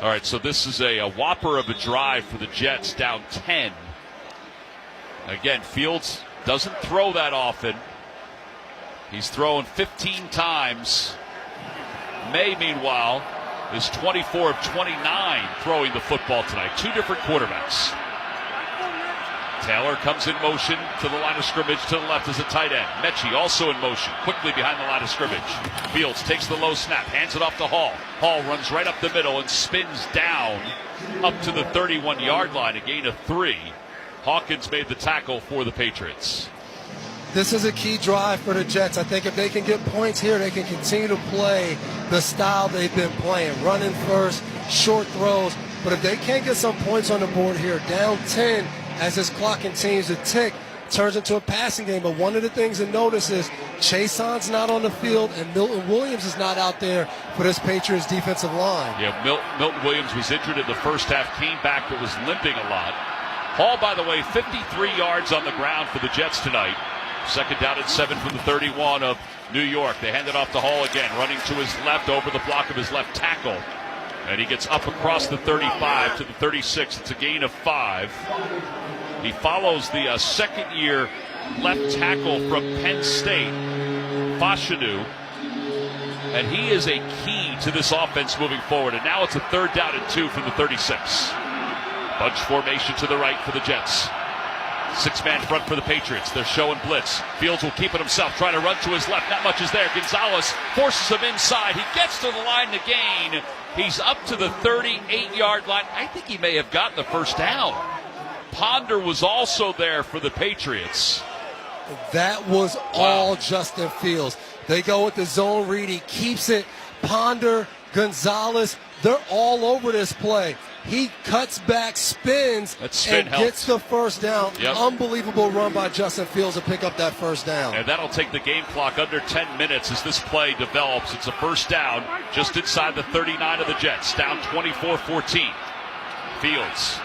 All right, so this is a whopper of a drive for the Jets, down 10. Again, Fields doesn't throw that often. He's thrown 15 times. May, meanwhile, is 24 of 29 throwing the football tonight. Two different quarterbacks. Taylor comes in motion to the line of scrimmage to the left as a tight end. Mechie also in motion, quickly behind the line of scrimmage. Fields takes the low snap, hands it off to Hall. Hall runs right up the middle and spins down up to the 31-yard line, a gain of 3. Hawkins made the tackle for the Patriots. This is a key drive for the Jets. I think if they can get points here, they can continue to play the style they've been playing, running first, short throws. But if they can't get some points on the board here, down 10, as this clock continues to tick, turns into a passing game. But one of the things to notice is Chason's not on the field and Milton Williams is not out there for this Patriots defensive line. Yeah, Milton Williams was injured in the first half, came back but was limping a lot. Hall, by the way, 53 yards on the ground for the Jets tonight. Second down and 7 from the 31 of New York. They hand it off to Hall again, running to his left over the block of his left tackle. And he gets up across the 35 to the 36. It's a gain of 5. He follows the second-year left tackle from Penn State, Fashanu. And he is a key to this offense moving forward. And now it's a 3rd down and 2 from the 36. Bunch formation to the right for the Jets. 6-man front for the Patriots. They're showing blitz. Fields will keep it himself, trying to run to his left. Not much is there. Gonzalez forces him inside. He gets to the line to gain. He's up to the 38-yard line. I think he may have gotten the first down. Ponder was also there for the Patriots. That was all Justin Fields. They go with the zone read. He keeps it. Ponder, Gonzalez, they're all over this play. He cuts back, spins, and gets the first down. Yep. Unbelievable run by Justin Fields to pick up that first down. And that'll take the game clock under 10 minutes as this play develops. It's a first down just inside the 39 of the Jets. Down 24-14. Fields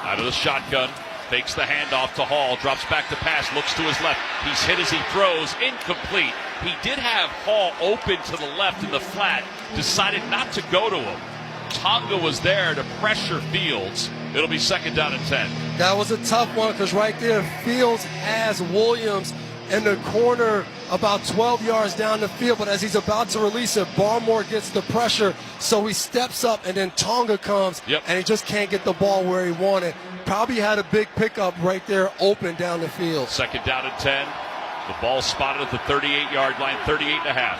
out of the shotgun. Fakes the handoff to Hall. Drops back to pass. Looks to his left. He's hit as he throws. Incomplete. He did have Hall open to the left in the flat. Decided not to go to him. Tonga was there to pressure Fields. It'll be 2nd down and 10. That was a tough one because right there, Fields has Williams in the corner about 12 yards down the field. But as he's about to release it, Barmore gets the pressure. So he steps up and then Tonga comes and he just can't get the ball where he wanted. Probably had a big pickup right there open down the field. 2nd down and 10. The ball spotted at the 38-yard line, 38.5.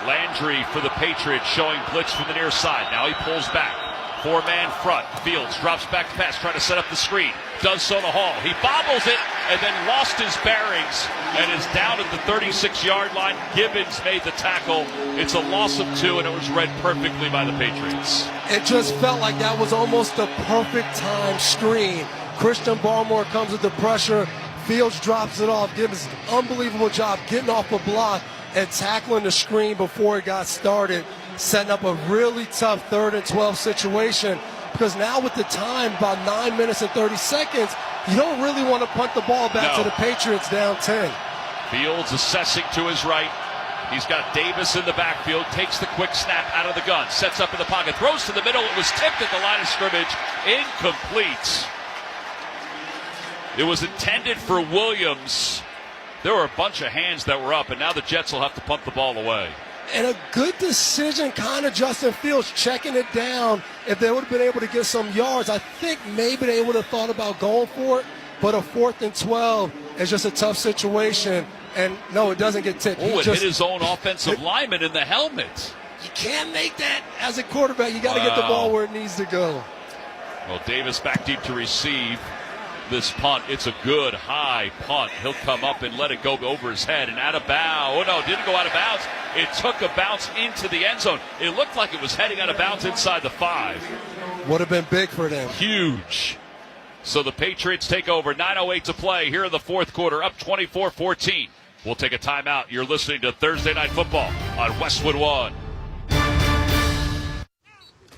Landry for the Patriots showing blitz from the near side. Now he pulls back. 4-man front. Fields drops back to pass, trying to set up the screen. Does so to Hall. He bobbles it and then lost his bearings and is down at the 36-yard line. Gibbons made the tackle. It's a loss of 2, and it was read perfectly by the Patriots. It just felt like that was almost the perfect time screen. Christian Barmore comes with the pressure. Fields drops it off. Gibbons, unbelievable job getting off a block and tackling the screen before it got started, setting up a really tough 3rd and 12 situation. Because now with the time, about 9 minutes and 30 seconds, you don't really want to punt the ball back to the Patriots down 10. Fields assessing to his right. He's got Davis in the backfield, takes the quick snap out of the gun, sets up in the pocket, throws to the middle. It was tipped at the line of scrimmage. Incomplete. It was intended for Williams. There were a bunch of hands that were up, and now the Jets will have to punt the ball away. And a good decision, kind of Justin Fields checking it down. If they would have been able to get some yards, I think maybe they would have thought about going for it. But a 4th and 12 is just a tough situation. And no, it doesn't get tipped. Oh, it hit his own offensive lineman in the helmet. You can't make that as a quarterback. You got to get the ball where it needs to go. Well, Davis back deep to receive this punt. It's a good high punt. He'll come up and let it go over his head and out of bounds. Oh no, it didn't go out of bounds. It took a bounce into the end zone. It looked like it was heading out of bounds inside the 5. Would have been big for them. Huge. So the Patriots take over. 9:08 to play here in the 4th quarter, up 24-14. We'll take a timeout. You're listening to Thursday Night Football on Westwood One.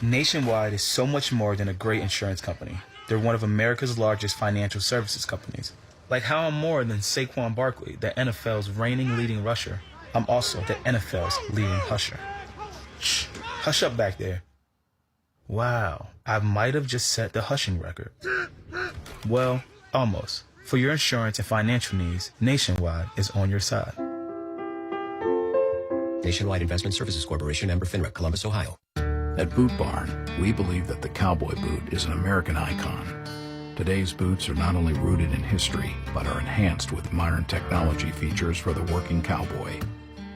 Nationwide is so much more than a great insurance company. They're one of America's largest financial services companies. Like how I'm more than Saquon Barkley, the NFL's reigning leading rusher. I'm also the NFL's leading husher. Shh, hush up back there. Wow, I might have just set the hushing record. Well, almost. For your insurance and financial needs, Nationwide is on your side. Nationwide Investment Services Corporation, member FINRA, Columbus, Ohio. At Boot Barn, we believe that the cowboy boot is an American icon. Today's boots are not only rooted in history, but are enhanced with modern technology features for the working cowboy.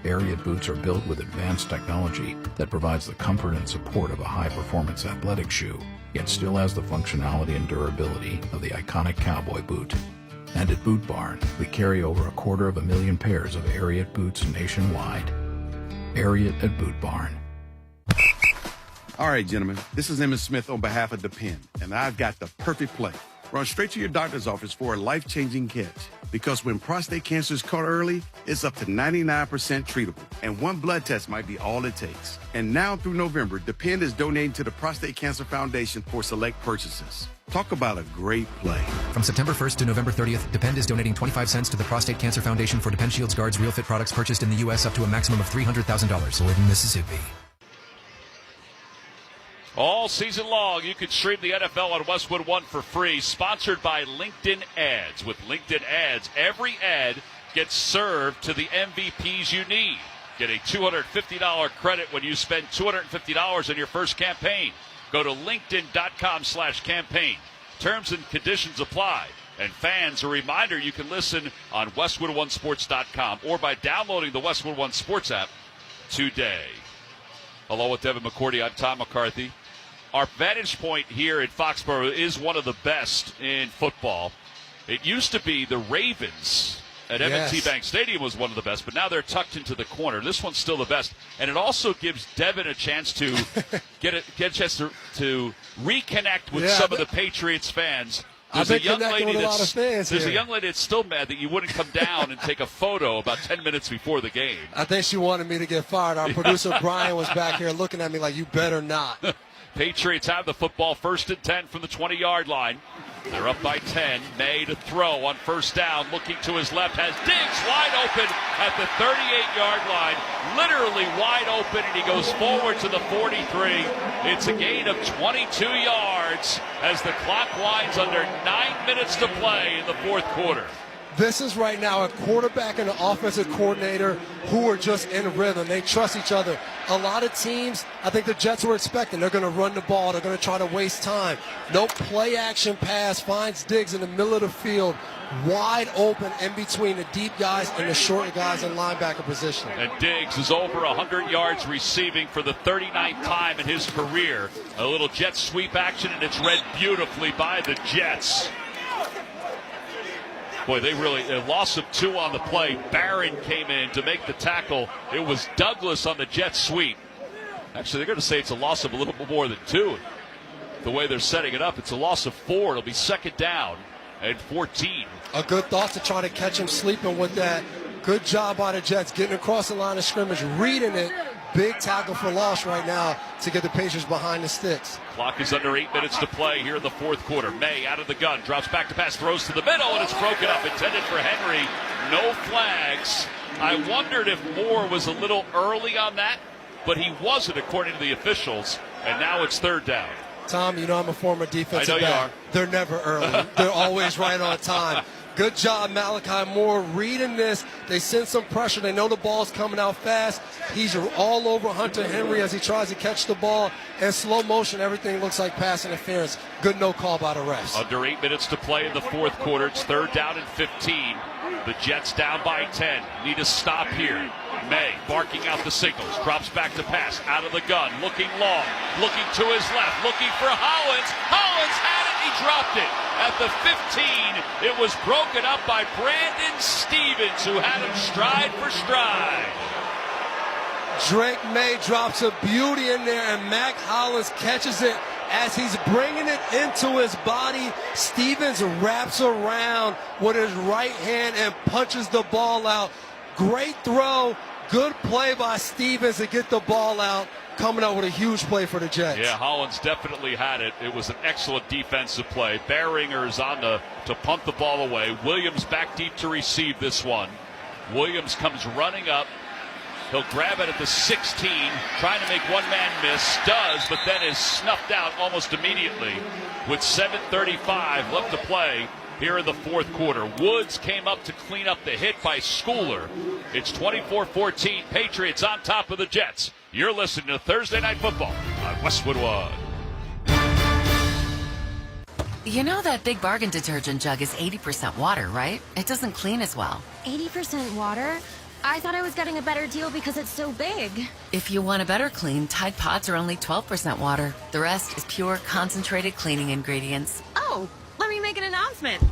Ariat boots are built with advanced technology that provides the comfort and support of a high-performance athletic shoe, yet still has the functionality and durability of the iconic cowboy boot. And at Boot Barn, we carry over 250,000 pairs of Ariat boots nationwide. Ariat at Boot Barn. All right, gentlemen, this is Emmett Smith on behalf of Depend, and I've got the perfect play. Run straight to your doctor's office for a life-changing catch. Because when prostate cancer is caught early, it's up to 99% treatable, and one blood test might be all it takes. And now through November, Depend is donating to the Prostate Cancer Foundation for select purchases. Talk about a great play. From September 1st to November 30th, Depend is donating 25 cents to the Prostate Cancer Foundation for Depend Shields Guards Real Fit products purchased in the U.S. up to a maximum of $300,000. Sold in Mississippi. All season long, you can stream the NFL on Westwood One for free. Sponsored by LinkedIn Ads. With LinkedIn Ads, every ad gets served to the MVPs you need. Get a $250 credit when you spend $250 on your first campaign. Go to linkedin.com/campaign. Terms and conditions apply. And fans, a reminder, you can listen on westwood1sports.com or by downloading the Westwood One Sports app today. Along with Devin McCourty, I'm Tom McCarthy. Our vantage point here in Foxborough is one of the best in football. It used to be the Ravens at M&T Bank Stadium was one of the best, but now they're tucked into the corner. This one's still the best, and it also gives Devin a chance to get a chance to reconnect with some of the Patriots fans. There's a young lady that's still mad that you wouldn't come down and take a photo about 10 minutes before the game. I think she wanted me to get fired. Our producer Brian was back here looking at me like, you better not. Patriots have the football, 1st and 10 from the 20-yard line. They're up by 10. May to throw on first down, looking to his left, has Diggs wide open at the 38-yard line, literally wide open, and he goes forward to the 43. It's a gain of 22 yards as the clock winds under 9 minutes to play in the fourth quarter. This is right now a quarterback and an offensive coordinator who are just in rhythm. They trust each other. A lot of teams, I think the Jets were expecting, they're going to run the ball. They're going to try to waste time. No play action pass finds Diggs in the middle of the field, wide open in between the deep guys and the short guys in linebacker position. And Diggs is over 100 yards receiving for the 39th time in his career. A little jet sweep action, and it's read beautifully by the Jets. Boy, they really, a loss of 2 on the play. Barron came in to make the tackle. It was Douglas on the jet sweep. Actually, they're going to say it's a loss of a little bit more than 2. The way they're setting it up, it's a loss of 4. It'll be 2nd down and 14. A good thought to try to catch him sleeping with that. Good job by the Jets getting across the line of scrimmage, reading it. Big tackle for loss right now to get the Patriots behind the sticks. Clock is under 8 minutes to play here in the fourth quarter. May out of the gun, drops back to pass, throws to the middle, and it's broken up. Intended for Henry. No flags. I wondered if Moore was a little early on that, but he wasn't according to the officials, and now it's 3rd down. Tom, you know I'm a former defensive back. I know you are. They're never early. They're always right on time. Good job, Malachi Moore, reading this. They send some pressure. They know the ball's coming out fast. He's all over Hunter Henry as he tries to catch the ball. In slow motion, everything looks like pass interference. Good no call by the refs. Under 8 minutes to play in the fourth quarter. It's 3rd down and 15. The Jets down by 10. Need a stop here. May barking out the signals. Drops back to pass. Out of the gun. Looking long. Looking to his left. Looking for Hollins. Hollins had it. He dropped it. At the 15, it was broken up by Brandon Stevens, who had him stride for stride. Drake May drops a beauty in there, and Mac Hollins catches it as he's bringing it into his body. Stevens wraps around with his right hand and punches the ball out. Great throw. Good play by Stevens to get the ball out. coming up with a huge play for the Jets. Yeah, Hollins definitely had it. It was an excellent defensive play. Behringer's on to punt the ball away. Williams back deep to receive this one. Williams comes running up. He'll grab it at the 16, trying to make one man miss. Does, but then is snuffed out almost immediately with 7:35 left to play here in the fourth quarter. Woods came up to clean up the hit by Schooler. It's 24-14. Patriots on top of the Jets. You're listening to Thursday Night Football on Westwood One. You know that Big Bargain detergent jug is 80% water, right? It doesn't clean as well. 80% water? I thought I was getting a better deal because it's so big. If you want a better clean, Tide Pods are only 12% water. The rest is pure, concentrated cleaning ingredients. Oh, let me make an announcement.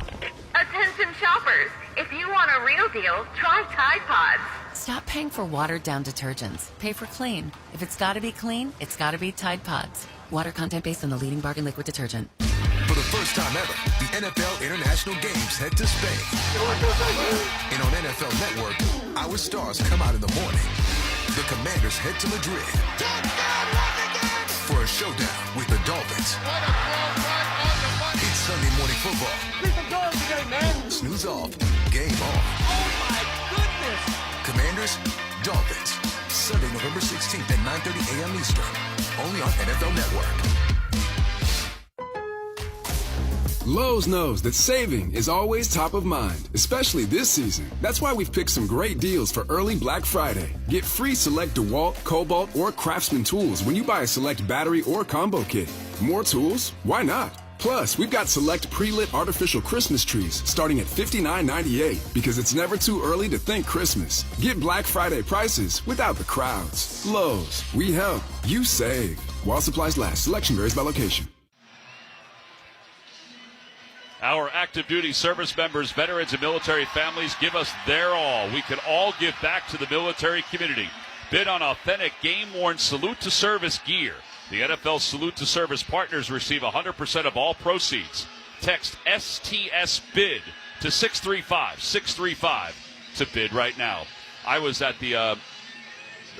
Attention shoppers, if you want a real deal, try Tide Pods. Stop paying for watered-down detergents. Pay for clean. If it's got to be clean, it's got to be Tide Pods. Water content based on the leading bargain liquid detergent. For the first time ever, the NFL International Games head to Spain. And on NFL Network, our stars come out in the morning. The Commanders head to Madrid for a showdown with the Dolphins. It's Sunday morning football. Snooze off, game on. Oh my goodness! Commanders, Dolphins. Sunday, November 16th at 9:30 a.m. Eastern. Only on NFL Network. Lowe's knows that saving is always top of mind, especially this season. That's why we've picked some great deals for early Black Friday. Get free select DeWalt, Cobalt, or Craftsman tools when you buy a select battery or combo kit. More tools? Why not? Plus, we've got select pre-lit artificial Christmas trees starting at $59.98 because it's never too early to think Christmas. Get Black Friday prices without the crowds. Lowe's, we help, you save. While supplies last, selection varies by location. Our active duty service members, veterans, and military families give us their all. We can all give back to the military community. Bid on authentic, game-worn Salute to Service gear. The NFL Salute to Service partners receive 100% of all proceeds. Text STS BID to 635-635 to bid right now. I was at the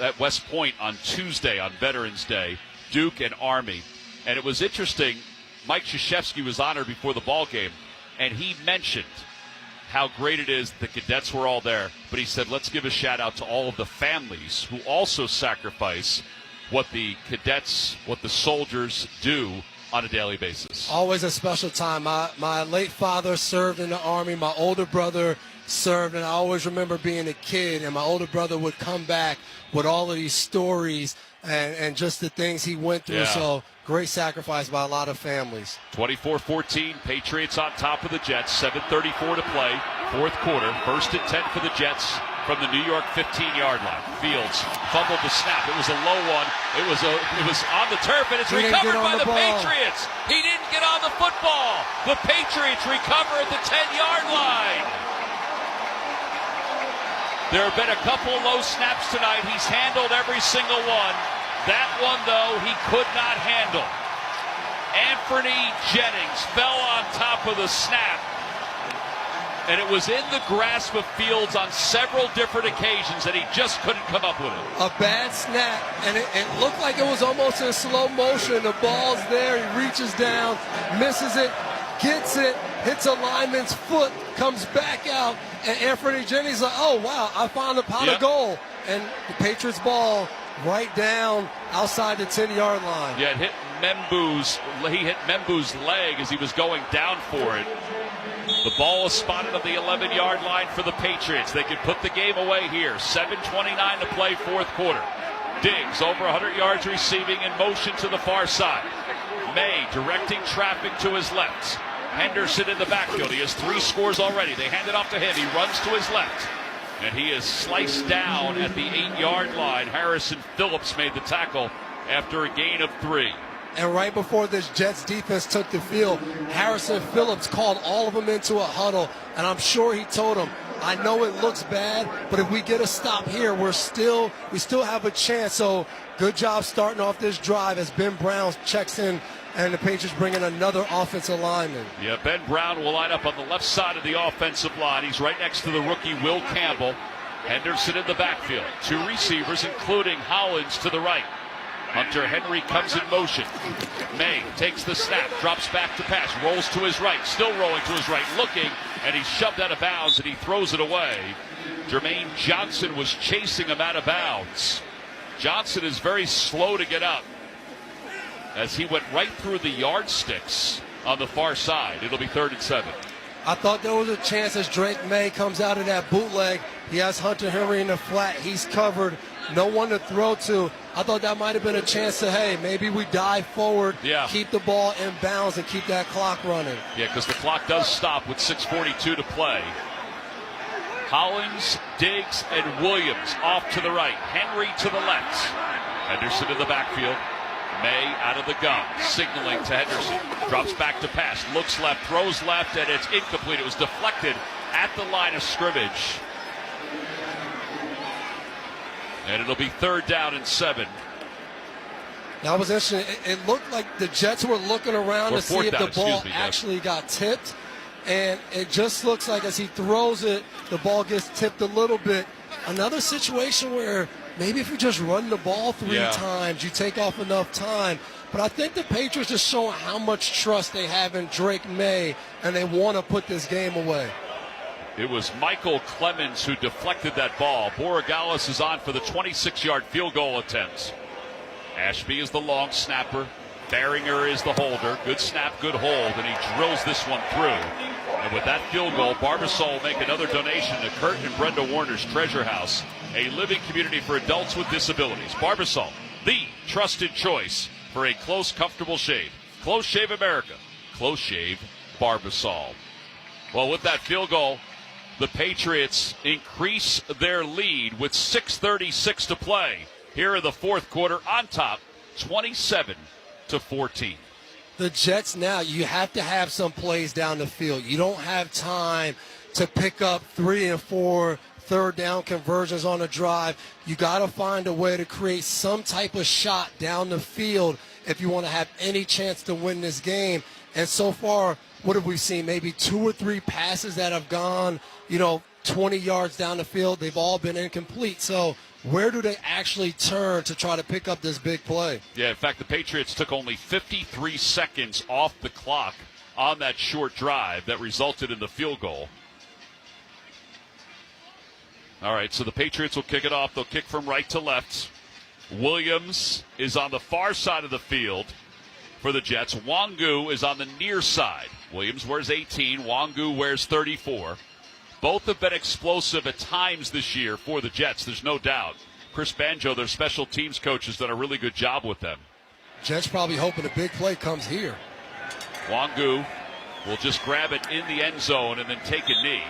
at West Point on Tuesday on Veterans Day, Duke and Army, and it was interesting. Mike Krzyzewski was honored before the ball game, and he mentioned how great it is the cadets were all there. But he said, let's give a shout-out to all of the families who also sacrifice what the cadets, what the soldiers do on a daily basis. Always a special time. My late father served in the Army. My older brother served, and I always remember being a kid, and my older brother would come back with all of these stories and just the things he went through. Yeah. So great sacrifice by a lot of families. 24-14, Patriots on top of the Jets. 7:34 to play, fourth quarter. First and 10 for the Jets from the New York 15-yard line. Fields fumbled the snap. It was a low one. It was on the turf, and it's recovered by the Patriots. He didn't get on the football. The Patriots recover at the 10-yard line. There have been a couple low snaps tonight. He's handled every single one. That one, though, he could not handle. Anthony Jennings fell on top of the snap, and it was in the grasp of Fields on several different occasions, and he just couldn't come up with it. A bad snap, and it looked like it was almost in slow motion. The ball's there. He reaches down, misses it, gets it, hits a lineman's foot, comes back out, and Anthony Jennings like, oh, wow, I found a pot of gold. And the Patriots ball right down outside the 10-yard line. Yeah, it hit Membu's leg as he was going down for it. The ball is spotted on the 11-yard line for the Patriots. They can put the game away here. 7:29 to play, fourth quarter. Diggs over 100 yards receiving in motion to the far side. May directing traffic to his left. Henderson in the backfield. He has 3 scores already. They hand it off to him. He runs to his left. And he is sliced down at the 8-yard line. Harrison Phillips made the tackle after a gain of 3. And right before this Jets defense took the field, Harrison Phillips called all of them into a huddle. And I'm sure he told them, I know it looks bad, but if we get a stop here, we still have a chance. So good job starting off this drive as Ben Brown checks in, and the Patriots bring in another offensive lineman. Yeah, Ben Brown will line up on the left side of the offensive line. He's right next to the rookie Will Campbell. Henderson in the backfield. 2 receivers, including Hollins to the right. Hunter Henry comes in motion. May takes the snap, drops back to pass, rolls to his right, still rolling to his right, looking, and he's shoved out of bounds, and he throws it away. Jermaine Johnson was chasing him out of bounds. Johnson is very slow to get up as he went right through the yardsticks on the far side. It'll be 3rd and 7. I thought there was a chance as Drake May comes out of that bootleg. He has Hunter Henry in the flat. He's covered. No one to throw to. I thought that might have been a chance to, hey, maybe we dive forward, keep the ball in bounds, and keep that clock running. Yeah, because the clock does stop with 6:42 to play. Hollins, Diggs, and Williams off to the right. Henry to the left. Henderson in the backfield. May out of the gun, signaling to Henderson. Drops back to pass, looks left, throws left, and it's incomplete. It was deflected at the line of scrimmage. And it'll be 3rd down and 7. That was interesting. It looked like the Jets were looking around to see if the ball actually got tipped. And it just looks like as he throws it, the ball gets tipped a little bit. Another situation where maybe if you just run the ball 3 times, you take off enough time. But I think the Patriots are showing how much trust they have in Drake May, and they want to put this game away. It was Michael Clemens who deflected that ball. Borogalis is on for the 26-yard field goal attempt. Ashby is the long snapper. Barringer is the holder. Good snap, good hold, and he drills this one through. And with that field goal, Barbasol will make another donation to Kurt and Brenda Warner's Treasure House, a living community for adults with disabilities. Barbasol, the trusted choice for a close, comfortable shave. Close Shave America. Close Shave Barbasol. Well, with that field goal, the Patriots increase their lead with 6:36 to play here in the 4th quarter, on top, 27-14. The Jets now, you have to have some plays down the field. You don't have time to pick up 3 and 4 3rd down conversions on a drive. You got to find a way to create some type of shot down the field if you want to have any chance to win this game. And so far, what have we seen? Maybe 2 or 3 passes that have gone, 20 yards down the field. They've all been incomplete. So where do they actually turn to try to pick up this big play? Yeah, in fact, the Patriots took only 53 seconds off the clock on that short drive that resulted in the field goal. All right, so the Patriots will kick it off. They'll kick from right to left. Williams is on the far side of the field for the Jets. Wangu is on the near side. Williams wears 18. Wangu wears 34. Both have been explosive at times this year for the Jets, there's no doubt. Chris Banjo, their special teams coach, has done a really good job with them. Jets probably hoping a big play comes here. Wangu will just grab it in the end zone and then take a knee.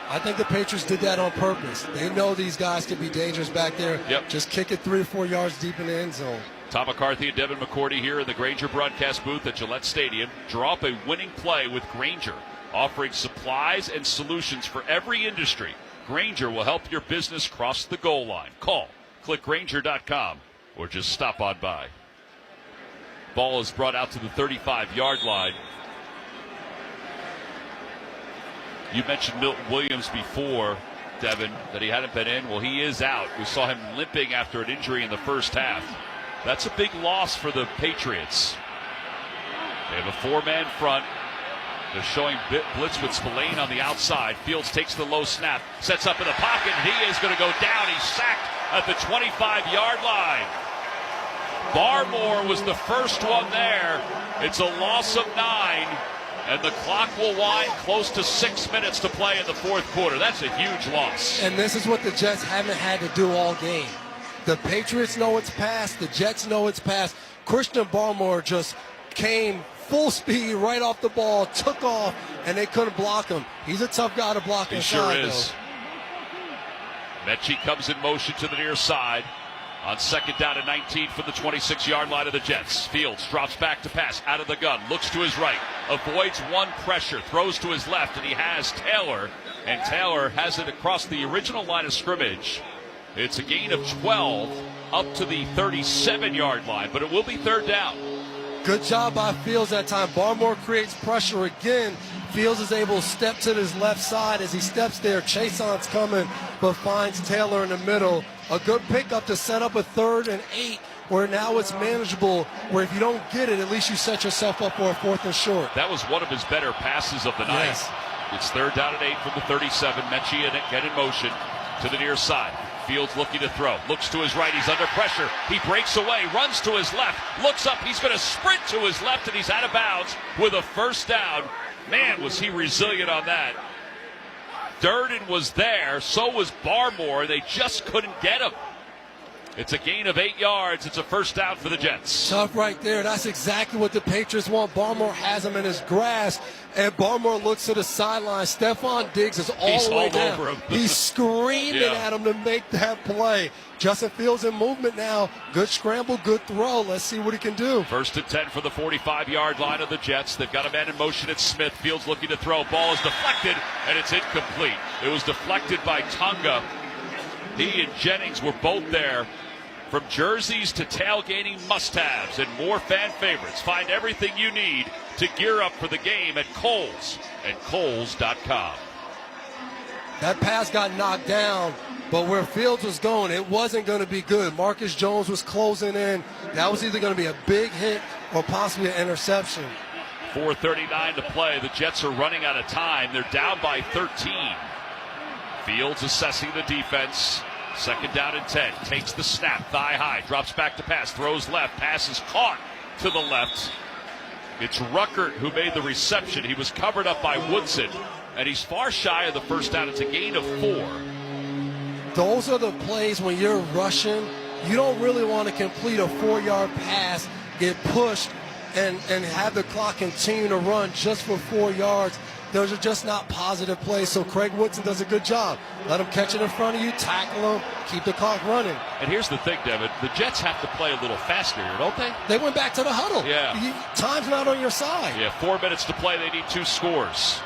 I think the Patriots did that on purpose. They know these guys can be dangerous back there. Yep. Just kick it 3 or 4 yards deep in the end zone. Tom McCarthy and Devin McCourty here in the Grainger broadcast booth at Gillette Stadium. Draw up a winning play with Grainger, offering supplies and solutions for every industry. Grainger will help your business cross the goal line. Call, click Grainger.com, or just stop on by. Ball is brought out to the 35-yard line. You mentioned Milton Williams before, Devin, that he hadn't been in. Well, he is out. We saw him limping after an injury in the first half. That's a big loss for the Patriots. They have a 4-man front. They're showing blitz with Spillane on the outside. Fields takes the low snap, sets up in the pocket, and he is going to go down. He's sacked at the 25-yard line. Barmore was the first one there. It's a loss of 9, and the clock will wind close to 6 minutes to play in the 4th quarter. That's a huge loss. And this is what the Jets haven't had to do all game. The Patriots know it's past. The Jets know it's past. Christian Barmore just came full speed right off the ball, took off, and they couldn't block him. He's a tough guy to block inside. He sure is. Mechie comes in motion to the near side on 2nd down and 19 from the 26-yard line of the Jets. Fields drops back to pass out of the gun, looks to his right, avoids one pressure, throws to his left, and he has Taylor, and Taylor has it across the original line of scrimmage. It's a gain of 12 up to the 37-yard line, but it will be 3rd down. Good job by Fields that time. Barmore creates pressure again. Fields is able to step to his left side. As he steps there, Chason's coming, but finds Taylor in the middle. A good pickup to set up a 3rd and 8 where now it's manageable, where if you don't get it, at least you set yourself up for a 4th and short. That was one of his better passes of the night. Yes. It's 3rd down and 8 from the 37. Mechie get in motion to the near side. Fields looking to throw. Looks to his right. He's under pressure. He breaks away. Runs to his left. Looks up. He's going to sprint to his left, and he's out of bounds with a first down. Man, was he resilient on that. Durden was there. So was Barmore. They just couldn't get him. It's a gain of 8 yards. It's a first down for the Jets. Tough right there. That's exactly what the Patriots want. Barmore has him in his grasp, and Barmore looks to the sideline. Stephon Diggs is all the way down. Over him. He's screaming at him to make that play. Justin Fields in movement now. Good scramble, good throw. Let's see what he can do. 1st and 10 for the 45-yard line of the Jets. They've got a man in motion at Smith. Fields looking to throw. Ball is deflected, and it's incomplete. It was deflected by Tonga. He and Jennings were both there. From jerseys to tailgating must-haves and more fan favorites. Find everything you need to gear up for the game at Kohl's and Kohls.com. That pass got knocked down, but where Fields was going, it wasn't going to be good. Marcus Jones was closing in. That was either going to be a big hit or possibly an interception. 4:39 to play. The Jets are running out of time. They're down by 13. Fields assessing the defense. 2nd down and 10. Takes the snap, thigh high, drops back to pass, throws left, pass is caught to the left. It's Ruckert who made the reception. He was covered up by Woodson, and he's far shy of the first down. It's a gain of 4. Those are the plays when you're rushing. You don't really want to complete a 4-yard pass, get pushed, and have the clock continue to run just for 4 yards. Those are just not positive plays, so Craig Woodson does a good job. Let him catch it in front of you, tackle him, keep the clock running. And here's the thing, Devin. The Jets have to play a little faster here, don't they? They went back to the huddle. Yeah. Time's not on your side. Yeah, 4 minutes to play. They need 2 scores.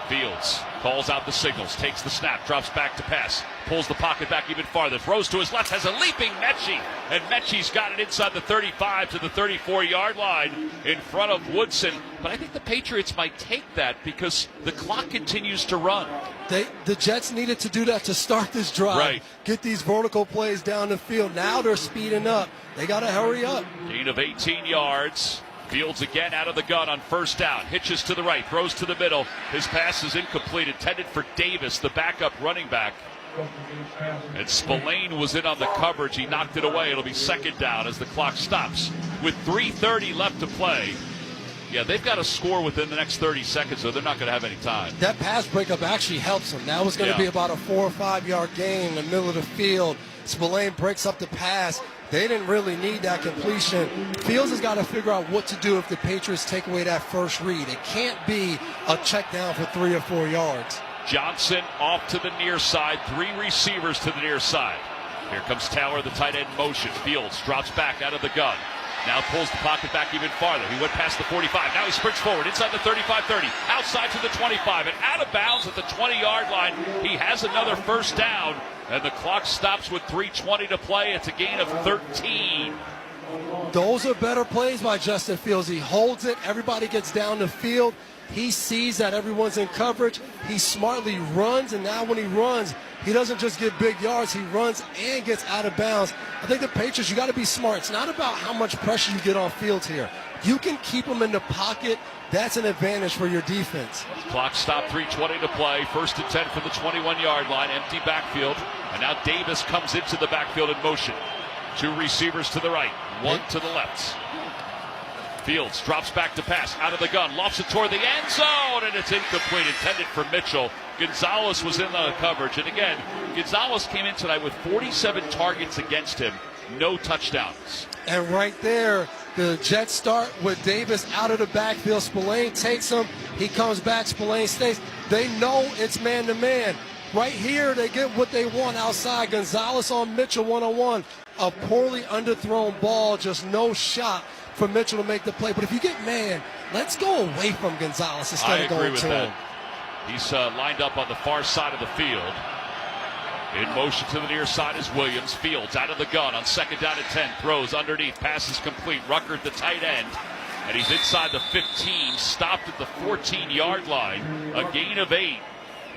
Fields calls out the signals, takes the snap, drops back to pass, pulls the pocket back even farther, throws to his left, has a leaping Mechie, and Mechie's got it inside the 35 to the 34-yard line in front of Woodson. But I think the Patriots might take that because the clock continues to run. The Jets needed to do that to start this drive. Right. Get these vertical plays down the field. Now they're speeding up. They got to hurry up. Gain of 18 yards. Fields again out of the gun on 1st down. Hitches to the right, throws to the middle. His pass is incomplete, intended for Davis, the backup running back. And Spillane was in on the coverage. He knocked it away. It'll be 2nd down as the clock stops. With 3:30 left to play. Yeah, they've got to score within the next 30 seconds, so they're not going to have any time. That pass breakup actually helps them. That was going to be about a 4 or 5 yard gain in the middle of the field. Spillane breaks up the pass. They didn't really need that completion. Fields has got to figure out what to do if the Patriots take away that first read. It can't be a check down for 3 or 4 yards. Johnson off to the near side. 3 receivers to the near side. Here comes Taylor, the tight end motion. Fields drops back out of the gun. Now pulls the pocket back even farther. He went past the 45. Now he sprints forward inside the 35-30. Outside to the 25 and out of bounds at the 20-yard line. He has another first down. And the clock stops with 3:20 to play. It's a gain of 13. Those are better plays by Justin Fields. He holds it. Everybody gets down the field. He sees that everyone's in coverage. He smartly runs, and now when he runs, he doesn't just get big yards. He runs and gets out of bounds. I think the Patriots, you got to be smart. It's not about how much pressure you get on Fields here. You can keep him in the pocket. That's an advantage for your defense. Clock stopped, 3:20 to play. 1st and 10 from the 21-yard line. Empty backfield. And now Davis comes into the backfield in motion. 2 receivers to the right, 1 to the left. Fields drops back to pass, out of the gun, lofts it toward the end zone, and it's incomplete, intended for Mitchell. Gonzalez was in the coverage, and again, Gonzalez came in tonight with 47 targets against him, no touchdowns. And right there, the Jets start with Davis out of the backfield. Spillane takes him, he comes back, Spillane stays. They know it's man-to-man. Right here, they get what they want outside. Gonzalez on Mitchell one-on-one. A poorly underthrown ball, just no shot for Mitchell to make the play. But if you get man, let's go away from Gonzalez instead of going to him. He's lined up on the far side of the field. In motion to the near side is Williams. Fields out of the gun on 2nd down and 10. Throws underneath. Passes complete. Ruckert, the tight end. And he's inside the 15. Stopped at the 14-yard line. A gain of 8.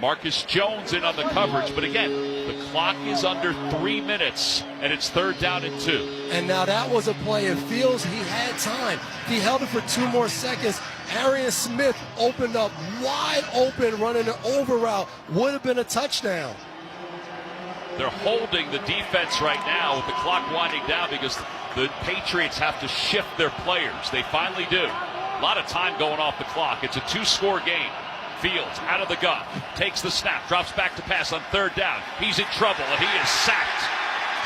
Marcus Jones in on the coverage, but again, the clock is under 3 minutes, and it's 3rd down and 2. And now that was a play in Fields. He had time. If he held it for 2 more seconds, Arian Smith opened up wide open, running an over route. Would have been a touchdown. They're holding the defense right now with the clock winding down because the Patriots have to shift their players. They finally do. A lot of time going off the clock. It's a 2-score game. Fields out of the gun, takes the snap, drops back to pass on 3rd down. He's in trouble, and he is sacked.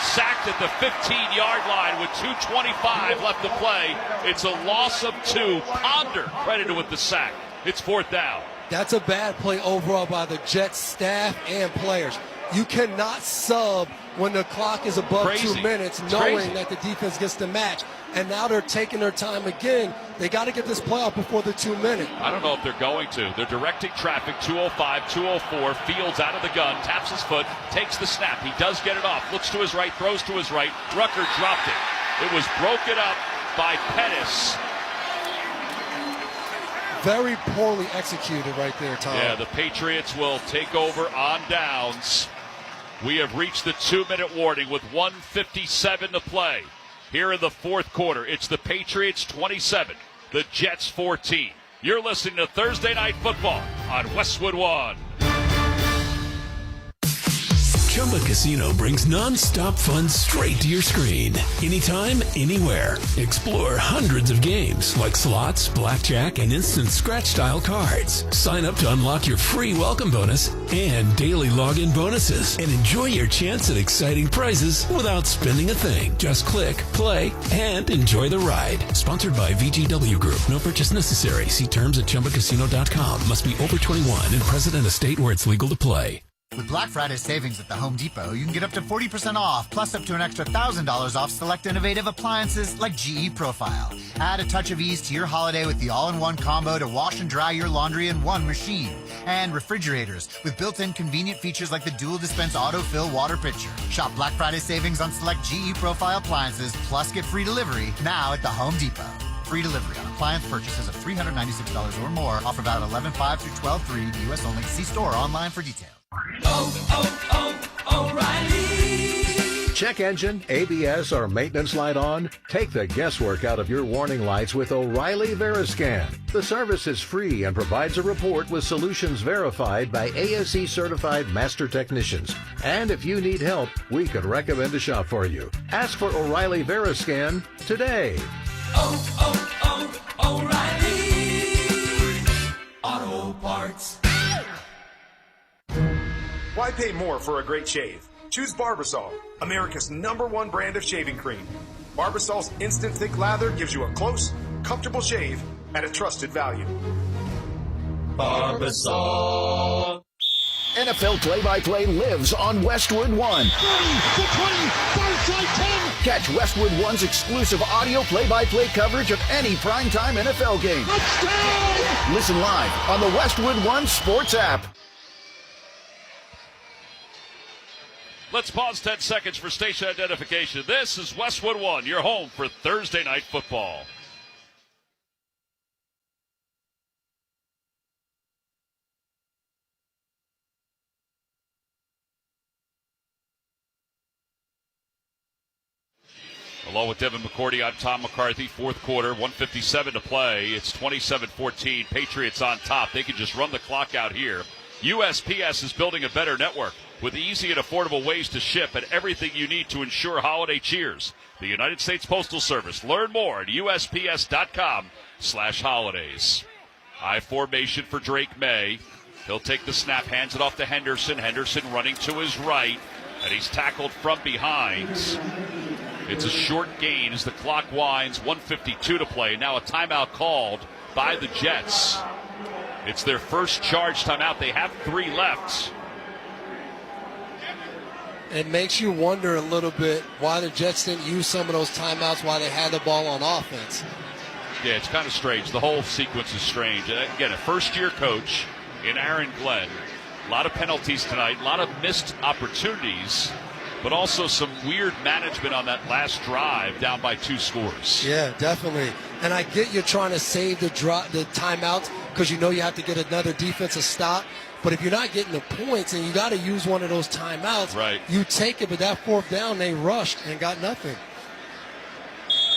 Sacked at the 15-yard line with 2:25 left to play. It's a loss of 2. Ponder credited with the sack. It's 4th down. That's a bad play overall by the Jets staff and players. You cannot sub when the clock is above 2 minutes, knowing that the defense gets the match. And now they're taking their time again. They got to get this play out before the 2 minute. I don't know if they're going to. They're directing traffic, 2:05, 2:04. Fields out of the gun, taps his foot, takes the snap. He does get it off, looks to his right, throws to his right. Rucker dropped it. It was broken up by Pettis. Very poorly executed right there, Tom. Yeah, the Patriots will take over on downs. We have reached the 2-minute warning with 1:57 to play. Here in the 4th quarter, it's the Patriots 27, the Jets 14. You're listening to Thursday Night Football on Westwood One. Chumba Casino brings non-stop fun straight to your screen. Anytime, anywhere. Explore hundreds of games like slots, blackjack, and instant scratch-style cards. Sign up to unlock your free welcome bonus and daily login bonuses. And enjoy your chance at exciting prizes without spending a thing. Just click, play, and enjoy the ride. Sponsored by VGW Group. No purchase necessary. See terms at ChumbaCasino.com. Must be over 21 and present in a state where it's legal to play. With Black Friday savings at the Home Depot, you can get up to 40% off, plus up to an extra $1,000 off select innovative appliances like GE Profile. Add a touch of ease to your holiday with the all-in-one combo to wash and dry your laundry in one machine. And refrigerators with built-in convenient features like the dual dispense autofill water pitcher. Shop Black Friday savings on select GE Profile appliances, plus get free delivery now at the Home Depot. Free delivery on appliance purchases of $396 or more. Offer valid 11/5 through 12/3. U.S. only. See store or online for details. O'Reilly. Check engine, ABS, or maintenance light on? Take the guesswork out of your warning lights with O'Reilly Veriscan. The service is free and provides a report with solutions verified by ASE certified master technicians. And if you need help, we could recommend a shop for you. Ask for O'Reilly Veriscan today. O'Reilly Auto Parts. Why pay more for a great shave? Choose Barbasol, America's #1 brand of shaving cream. Barbasol's instant thick lather gives you a close, comfortable shave at a trusted value. Barbasol. NFL play-by-play lives on Westwood One. 30, the 20, far side 10. Catch Westwood One's exclusive audio play-by-play coverage of any primetime NFL game. Touchdown! Listen live on the Westwood One Sports app. Let's pause 10 seconds for station identification. This is Westwood One, your home for Thursday Night Football. Along with Devin McCourty, I'm Tom McCarthy. 4th quarter, 1:57 to play. It's 27-14. Patriots on top. They can just run the clock out here. USPS is building a better network with easy and affordable ways to ship and everything you need to ensure holiday cheers. The United States Postal Service. Learn more at USPS.com/holidays. I formation for Drake May. He'll take the snap, hands it off to Henderson. Henderson running to his right, and he's tackled from behind. It's a short gain as the clock winds, 1:52 to play. Now a timeout called by the Jets. It's their first charge timeout. They have 3 left. It makes you wonder a little bit why the Jets didn't use some of those timeouts while they had the ball on offense. Yeah, it's kind of strange. The whole sequence is strange. Again, a first-year coach in Aaron Glenn. A lot of penalties tonight, a lot of missed opportunities, but also some weird management on that last drive down by 2 scores. Yeah, definitely. And I get you're trying to save the timeouts because you know you have to get another defensive stop. But if you're not getting the points and you got to use one of those timeouts, right, you take it. But that fourth down, they rushed and got nothing.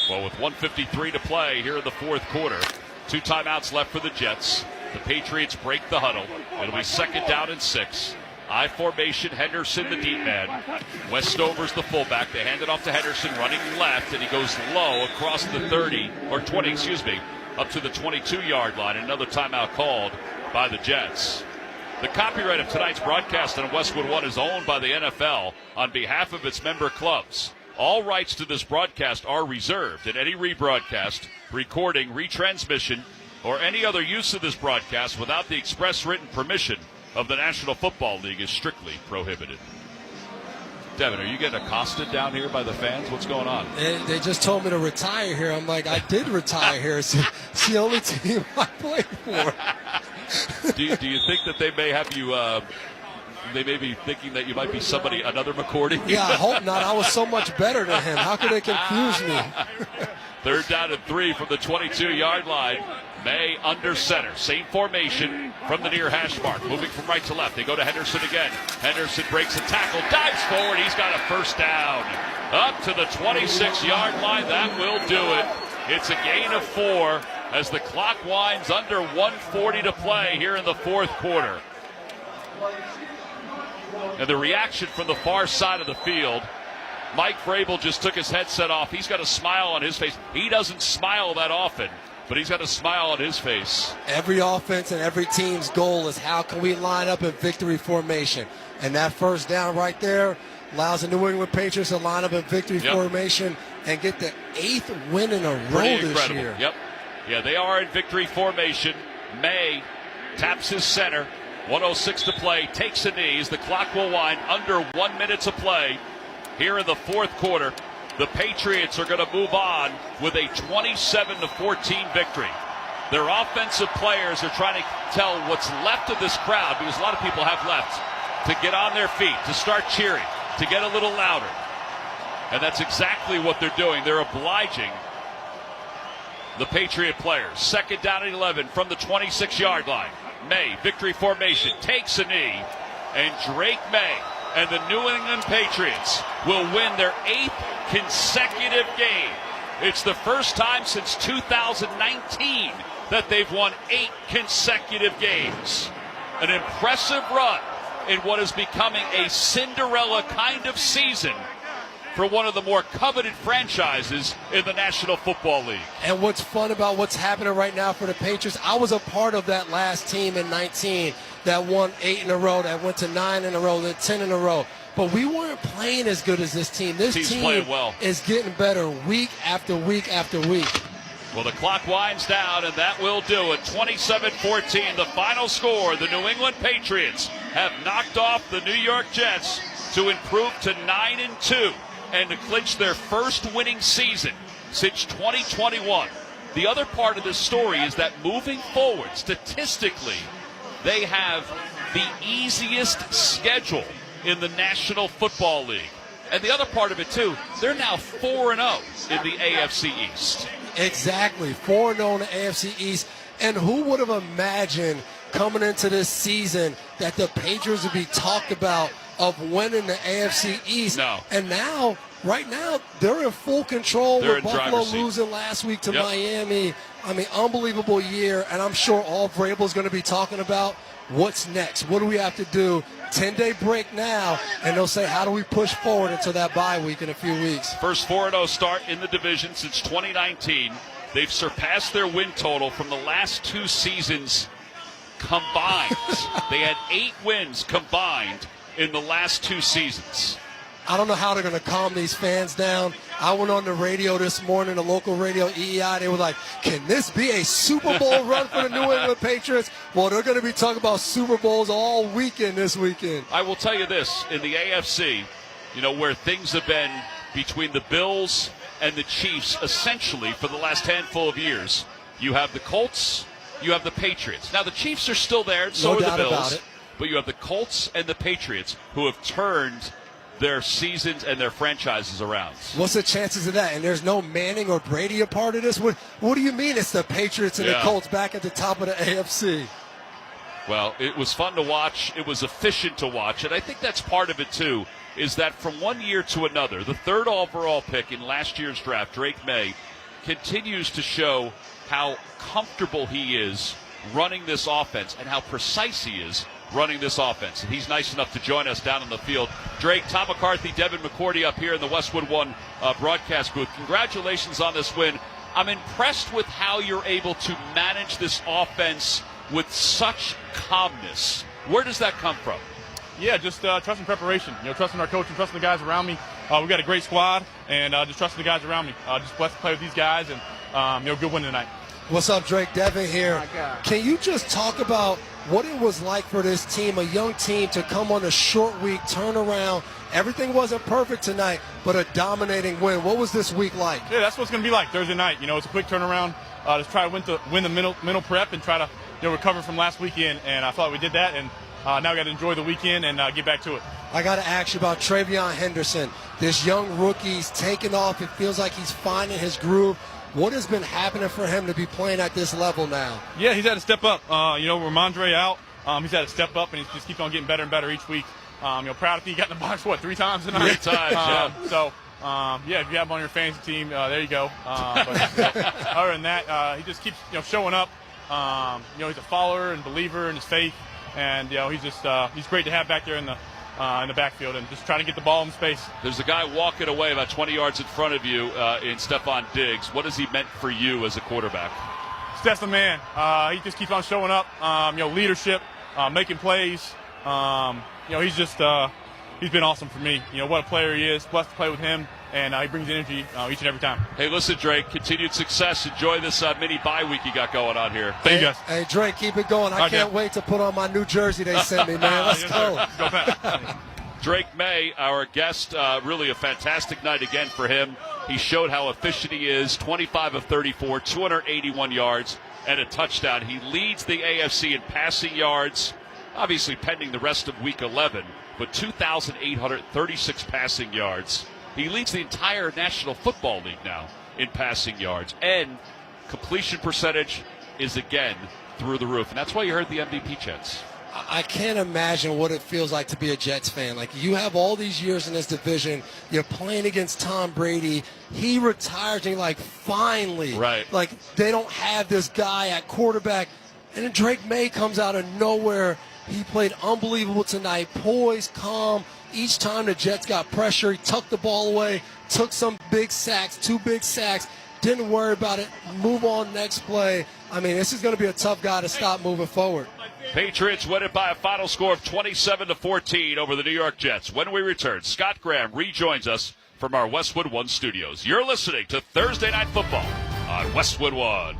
Well, with 1:53 to play here in the fourth quarter, 2 timeouts left for the Jets. The Patriots break the huddle. It'll be 2nd down and 6. I formation, Henderson the deep man. Westover's the fullback. They hand it off to Henderson running left, and he goes low across the 30, or 20, up to the 22-yard line. Another timeout called by the Jets. The copyright of tonight's broadcast on Westwood One is owned by the NFL on behalf of its member clubs. All rights to this broadcast are reserved, and any rebroadcast, recording, retransmission, or any other use of this broadcast without the express written permission of the National Football League is strictly prohibited. Devin, are you getting accosted down here by the fans? What's going on? They just told me to retire here. I'm like, I did retire here. It's the only team I played for. Do you think that they may have you, they may be thinking that you might be somebody, another McCourty? Yeah, I hope not. I was so much better than him. How could they confuse me? 3rd down and 3 from the 22-yard line. May under center. Same formation from the near hash mark. Moving from right to left. They go to Henderson again. Henderson breaks a tackle, dives forward. He's got a first down. Up to the 26-yard line. That will do it. It's a gain of 4 as the clock winds under 1:40 to play here in the fourth quarter. And the reaction from the far side of the field. Mike Vrabel just took his headset off. He's got a smile on his face. He doesn't smile that often, but he's got a smile on his face. Every offense and every team's goal is how can we line up in victory formation. And that first down right there allows the New England Patriots to line up in victory formation and get the 8th win in a row this year. Yep. Yeah, they are in victory formation. May taps his center. 1:06 to play. Takes a knee. The clock will wind under 1 minute to play. Here in the fourth quarter, the Patriots are going to move on with a 27-14 victory. Their offensive players are trying to tell what's left of this crowd, because a lot of people have left, to get on their feet, to start cheering, to get a little louder. And that's exactly what they're doing. They're obliging the Patriot players. 2nd down and 11 from the 26-yard line. May, victory formation, takes a knee, and Drake May and the New England Patriots will win their 8th consecutive game. It's the first time since 2019 that they've won 8 consecutive games. An impressive run in what is becoming a Cinderella kind of season for one of the more coveted franchises in the National Football League. And what's fun about what's happening right now for the Patriots, I was a part of that last team in 19 that won 8 in a row, that went to 9 in a row, then 10 in a row. But we weren't playing as good as this team. This team playing well. Is getting better week after week after week. Well, the clock winds down, and that will do it. 27-14, the final score. The New England Patriots have knocked off the New York Jets to improve to 9-2 and to clinch their first winning season since 2021. The other part of this story is that moving forward, statistically, they have the easiest schedule in the National Football League. And the other part of it, too, they're now 4-0 in the AFC East. Exactly, 4-0 in the AFC East. And who would have imagined coming into this season that the Patriots would be talked about of winning the AFC East? No. And now, right now, they're in full control. They're with in Buffalo driver's seat. losing last week to Miami. I mean, unbelievable year. And I'm sure all Vrabel's going to be talking about what's next. What do we have to do? 10-day break now, and they'll say, how do we push forward until that bye week in a few weeks? First 4-0 start in the division since 2019. They've surpassed their win total from the last 2 seasons combined. They had 8 wins combined in the last 2 seasons. I don't know how they're going to calm these fans down. I went on the radio this morning, the local radio, EEI. They were like, can this be a Super Bowl run for the New England Patriots? Well, they're going to be talking about Super Bowls all weekend this weekend. I will tell you this, in the AFC, you know, where things have been between the Bills and the Chiefs essentially for the last handful of years, you have the Colts, you have the Patriots. Now, the Chiefs are still there, and so are the Bills. But you have the Colts and the Patriots who have turned their seasons and their franchises around. What's the chances of that? And there's no Manning or Brady a part of this? What do you mean it's the Patriots and the Colts back at the top of the AFC? Well, it was fun to watch. It was efficient to watch. And I think that's part of it, too, is that from one year to another, the third overall pick in last year's draft, Drake May, continues to show how comfortable he is running this offense and how precise he is running this offense. And he's nice enough to join us down on the field. Drake, Tom McCarthy, Devin McCourty up here in the Westwood One broadcast booth. Congratulations on this win. I'm impressed with how you're able to manage this offense with such calmness. Where does that come from? Yeah, just trusting preparation. Trusting our coach and trusting the guys around me. We've got a great squad, and just trusting the guys around me. Just blessed to play with these guys, and good win tonight. What's up, Drake? Devin here. Can you just talk about what it was like for this team, a young team, to come on a short week, turn around? Everything wasn't perfect tonight, but a dominating win. What was this week like? Yeah, that's what it's going to be like Thursday night. It's a quick turnaround. Just try to win the mental prep and try to recover from last weekend, and I thought we did that, and now we got to enjoy the weekend and get back to it. I got to ask you about Travion Henderson. This young rookie's taking off. It feels like he's finding his groove. What has been happening for him to be playing at this level now? Yeah, he's had to step up. Ramondre out. He's had to step up, and he just keeps on getting better and better each week. Proud of him. He got in the box, 3 times tonight? 3 times, yeah. If you have him on your fantasy team, there you go. Other than that, he just keeps showing up. He's a follower and believer in his faith, and he's great to have back there in the backfield and just trying to get the ball in space. There's a guy walking away about 20 yards in front of you in Stephon Diggs. What has he meant for you as a quarterback? Steph's the man. He just keeps on showing up. Leadership, making plays. He's been awesome for me. What a player he is. Blessed to play with him, and he brings energy each and every time. Hey, listen, Drake, continued success. Enjoy this mini bye week you got going on here. Thank you, guys. Hey, Drake, keep it going. I can't wait to put on my new jersey they sent me, man. Let's go. Let's go back. Drake May, our guest, really a fantastic night again for him. He showed how efficient he is, 25 of 34, 281 yards, and a touchdown. He leads the AFC in passing yards, obviously pending the rest of Week 11, but 2,836 passing yards. He leads the entire National Football League now in passing yards, and completion percentage is again through the roof, and that's why you heard the MVP chants. I can't imagine what it feels like to be a Jets fan. Like, you have all these years in this division. You're playing against Tom Brady. He retires, and you're like, finally. Right. Like, they don't have this guy at quarterback. And then Drake May comes out of nowhere. He played unbelievable tonight, poised, calm. Each time the Jets got pressure, he tucked the ball away, took some big sacks, 2 big sacks, didn't worry about it, move on next play. I mean, this is going to be a tough guy to stop moving forward. Patriots win it by a final score of 27-14 over the New York Jets. When we return, Scott Graham rejoins us from our Westwood One studios. You're listening to Thursday Night Football on Westwood One.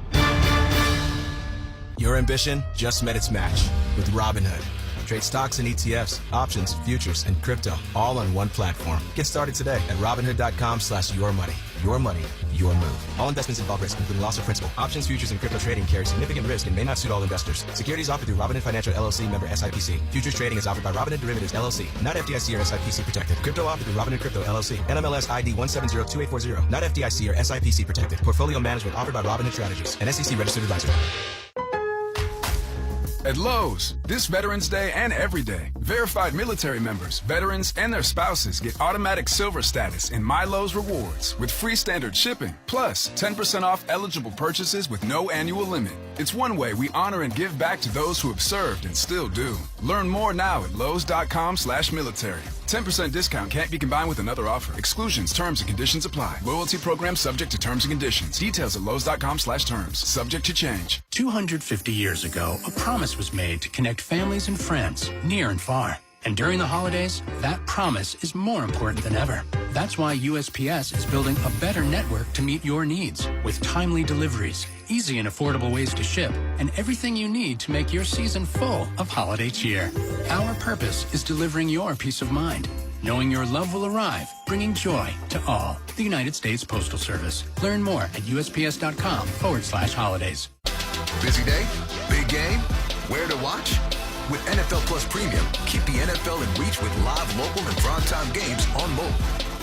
Your ambition just met its match with Robinhood. Trade stocks and ETFs, options, futures, and crypto all on one platform. Get started today at Robinhood.com/yourmoney. Your money, your move. All investments involve risk, including loss of principal. Options, futures, and crypto trading carry significant risk and may not suit all investors. Securities offered through Robinhood Financial LLC, member SIPC. Futures trading is offered by Robinhood Derivatives LLC, not FDIC or SIPC protected. Crypto offered through Robinhood Crypto LLC, NMLS ID 1702840, not FDIC or SIPC protected. Portfolio management offered by Robinhood Strategies, an SEC registered advisor. At Lowe's, this Veterans Day and every day, verified military members, veterans, and their spouses get automatic silver status in My Lowe's Rewards with free standard shipping, plus 10% off eligible purchases with no annual limit. It's one way we honor and give back to those who have served and still do. Learn more now at Lowes.com/military. 10% discount can't be combined with another offer. Exclusions, terms, and conditions apply. Loyalty program subject to terms and conditions. Details at Lowes.com/terms. Subject to change. 250 years ago, a promise was made to connect families and friends near and far. And during the holidays, that promise is more important than ever. That's why USPS is building a better network to meet your needs with timely deliveries, easy and affordable ways to ship, and everything you need to make your season full of holiday cheer. Our purpose is delivering your peace of mind, knowing your love will arrive, bringing joy to all. The United States Postal Service. Learn more at USPS.com/holidays. Busy day? Big game? Where to watch? With NFL Plus Premium, keep the NFL in reach with live, local, and primetime games on mobile.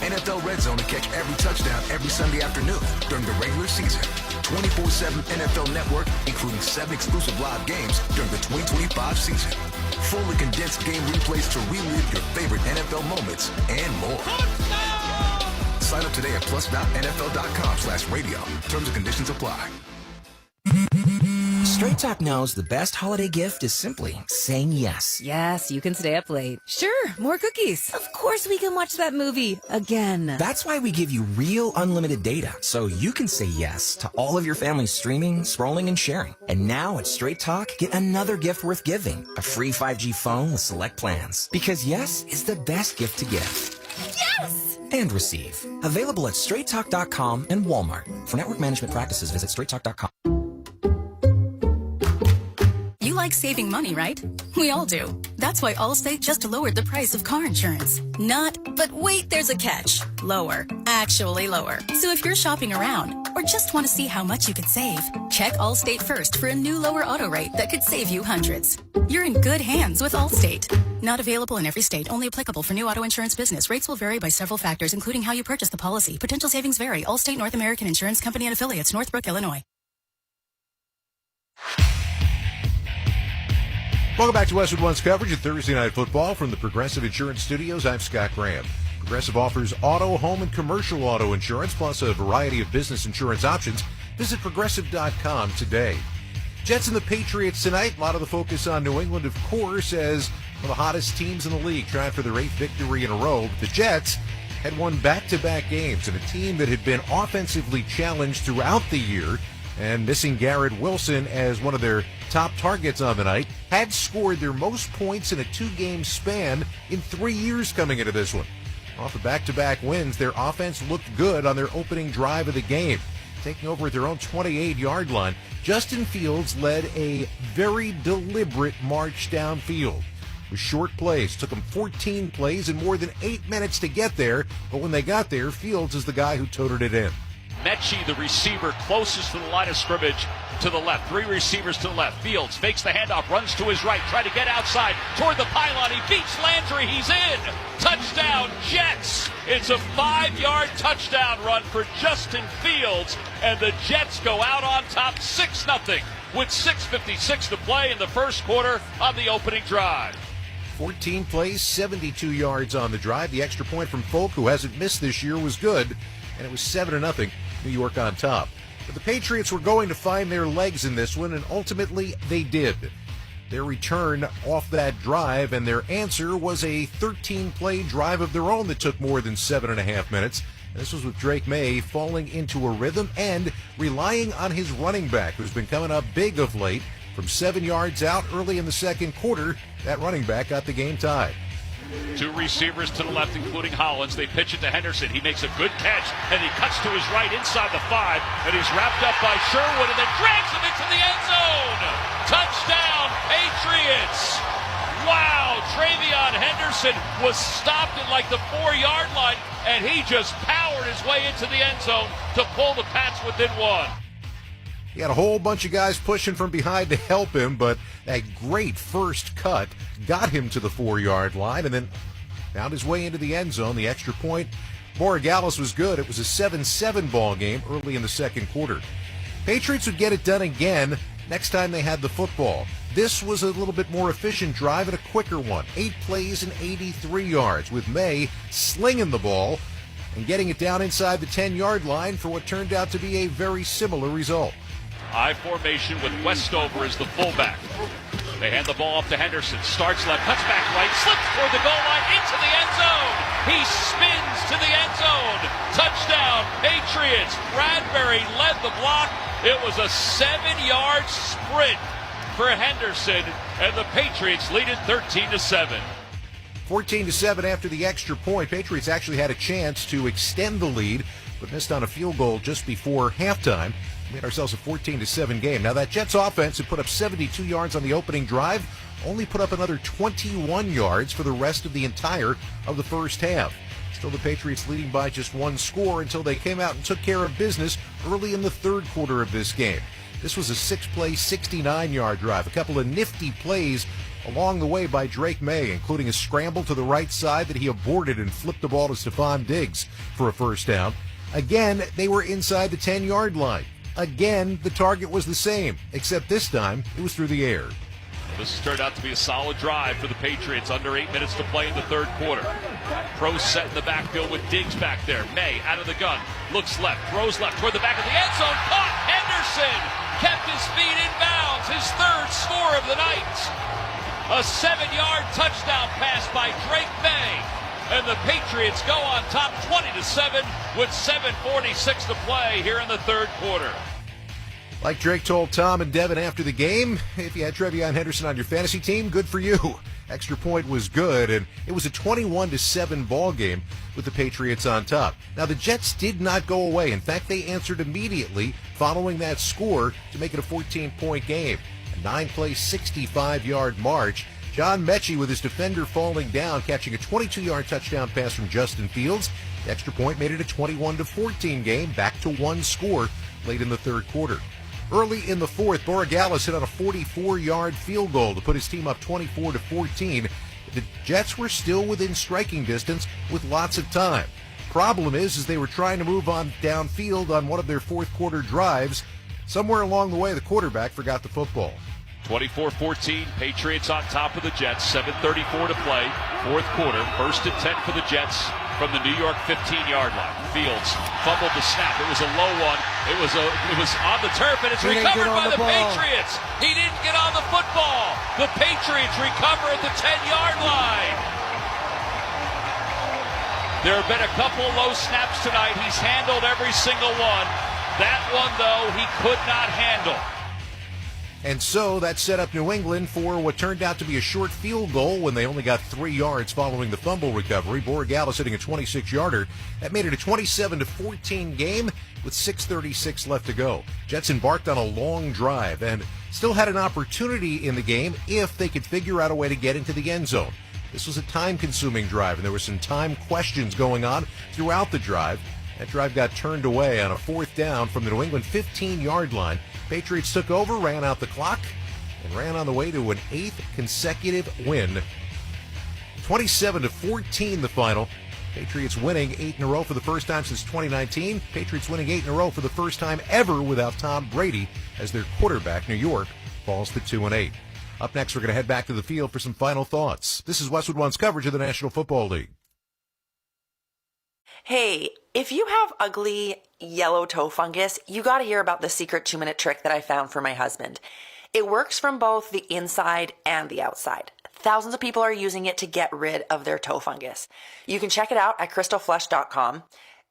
NFL Red Zone to catch every touchdown every Sunday afternoon during the regular season. 24/7 NFL Network, including 7 exclusive live games during the 2025 season. Fully condensed game replays to relive your favorite NFL moments and more. Sign up today at plus.nfl.com/radio. Terms and conditions apply. Straight Talk knows the best holiday gift is simply saying yes. Yes, you can stay up late. Sure, more cookies. Of course we can watch that movie again. That's why we give you real unlimited data, so you can say yes to all of your family's streaming, scrolling, and sharing. And now at Straight Talk, get another gift worth giving, a free 5G phone with select plans. Because yes is the best gift to give. Yes! And receive. Available at straighttalk.com and Walmart. For network management practices, visit straighttalk.com. You like saving money, right? We all do. That's why Allstate just lowered the price of car insurance. Not, but wait, there's a catch. Lower. Actually lower. So if you're shopping around or just want to see how much you could save, check Allstate first for a new lower auto rate that could save you hundreds. You're in good hands with Allstate. Not available in every state. Only applicable for new auto insurance business. Rates will vary by several factors, including how you purchase the policy. Potential savings vary. Allstate North American Insurance Company and affiliates, Northbrook, Illinois. Welcome back to Westwood One's coverage of Thursday Night Football from the Progressive Insurance Studios. I'm Scott Graham. Progressive offers auto, home, and commercial auto insurance, plus a variety of business insurance options. Visit Progressive.com today. Jets and the Patriots tonight. A lot of the focus on New England, of course, as one of the hottest teams in the league, trying for their 8th victory in a row. But the Jets had won back-to-back games, and a team that had been offensively challenged throughout the year and missing Garrett Wilson as one of their top targets on the night, had scored their most points in a 2-game span in 3 years coming into this one. Off the back-to-back wins, their offense looked good on their opening drive of the game. Taking over at their own 28-yard line, Justin Fields led a very deliberate march downfield. With short plays, took them 14 plays and more than 8 minutes to get there, but when they got there, Fields is the guy who toted it in. Mechie, the receiver closest to the line of scrimmage, to the left. 3 receivers to the left. Fields fakes the handoff, runs to his right, try to get outside toward the pylon. He beats Landry. He's in. Touchdown, Jets. It's a 5-yard touchdown run for Justin Fields, and the Jets go out on top 6-0 with 6:56 to play in the first quarter on the opening drive. 14 plays, 72 yards on the drive. The extra point from Folk, who hasn't missed this year, was good, and it was 7-0, New York on top. But the Patriots were going to find their legs in this one, and ultimately they did. Their return off that drive, and their answer was a 13-play drive of their own that took more than 7.5 minutes. And this was with Drake May falling into a rhythm and relying on his running back, who's been coming up big of late. From 7 yards out early in the second quarter, that running back got the game tied. 2 receivers to the left, including Hollins. They pitch it to Henderson. He makes a good catch, and he cuts to his right inside the 5, and he's wrapped up by Sherwood, and then drags him into the end zone. Touchdown, Patriots. Wow, Travion Henderson was stopped at like the 4-yard line, and he just powered his way into the end zone to pull the Pats within 1. He had a whole bunch of guys pushing from behind to help him, but that great first cut got him to the 4-yard line and then found his way into the end zone. The extra point, Borregales was good. It was a 7-7 ball game early in the second quarter. Patriots would get it done again next time they had the football. This was a little bit more efficient drive and a quicker one. 8 plays and 83 yards, with May slinging the ball and getting it down inside the 10-yard line for what turned out to be a very similar result. I formation with Westover as the fullback. They hand the ball up to Henderson. Starts left, cuts back right, slips toward the goal line, into the end zone. He spins to the end zone. Touchdown, Patriots. Bradbury led the block. It was a 7-yard sprint for Henderson, and the Patriots lead it 13-7. 14-7 after the extra point. Patriots actually had a chance to extend the lead, but missed on a field goal just before halftime. We made ourselves a 14-7 game. Now that Jets offense, who put up 72 yards on the opening drive, only put up another 21 yards for the rest of the entire of the first half. Still the Patriots leading by just 1 score until they came out and took care of business early in the third quarter of this game. This was a 6-play, 69-yard drive. A couple of nifty plays along the way by Drake May, including a scramble to the right side that he aborted and flipped the ball to Stephon Diggs for a first down. Again, they were inside the 10-yard line. Again, the target was the same, except this time it was through the air. This has turned out to be a solid drive for the Patriots. Under 8 minutes to play in the third quarter. Pro set in the backfield with Diggs back there. May out of the gun. Looks left. Throws left toward the back of the end zone. Caught. Henderson kept his feet in bounds. His third score of the night. A 7-yard touchdown pass by Drake May. And the Patriots go on top 20-7 with 7:46 to play here in the third quarter. Like Drake told Tom and Devin after the game, if you had Trevion Henderson on your fantasy team, good for you. Extra point was good, and it was a 21-7 ball game with the Patriots on top. Now, the Jets did not go away. In fact, they answered immediately following that score to make it a 14-point game. A 9-play, 65-yard march. John Mechie with his defender falling down, catching a 22-yard touchdown pass from Justin Fields. The extra point made it a 21-14 game, back to one score late in the third quarter. Early in the fourth, Borregales hit on a 44-yard field goal to put his team up 24-14. The Jets were still within striking distance with lots of time. Problem is they were trying to move on downfield on one of their fourth quarter drives. Somewhere along the way, the quarterback forgot the football. 24-14, Patriots on top of the Jets. 7:34 to play, fourth quarter. 1st and 10 for the Jets from the New York 15-yard line. Fields fumbled the snap. It was a low one. It was on the turf, and it's recovered by the Patriots. He didn't get on the football. The Patriots recover at the 10-yard line. There have been a couple low snaps tonight. He's handled every single one. That one, though, he could not handle. And so that set up New England for what turned out to be a short field goal when they only got 3 yards following the fumble recovery. Borregales hitting a 26-yarder. That made it a 27-14 game with 6:36 left to go. Jets embarked on a long drive and still had an opportunity in the game if they could figure out a way to get into the end zone. This was a time-consuming drive, and there were some time questions going on throughout the drive. That drive got turned away on a 4th down from the New England 15-yard line. Patriots took over, ran out the clock, and ran on the way to an 8th consecutive win. 27-14 the final. Patriots winning 8 in a row for the first time since 2019. Patriots winning 8 in a row for the first time ever without Tom Brady as their quarterback. New York falls to 2-8. Up next, we're going to head back to the field for some final thoughts. This is Westwood One's coverage of the National Football League. Hey, if you have ugly yellow toe fungus, you got to hear about the secret 2-minute trick that I found for my husband. It works from both the inside and the outside. Thousands of people are using it to get rid of their toe fungus. You can check it out at crystalflush.com.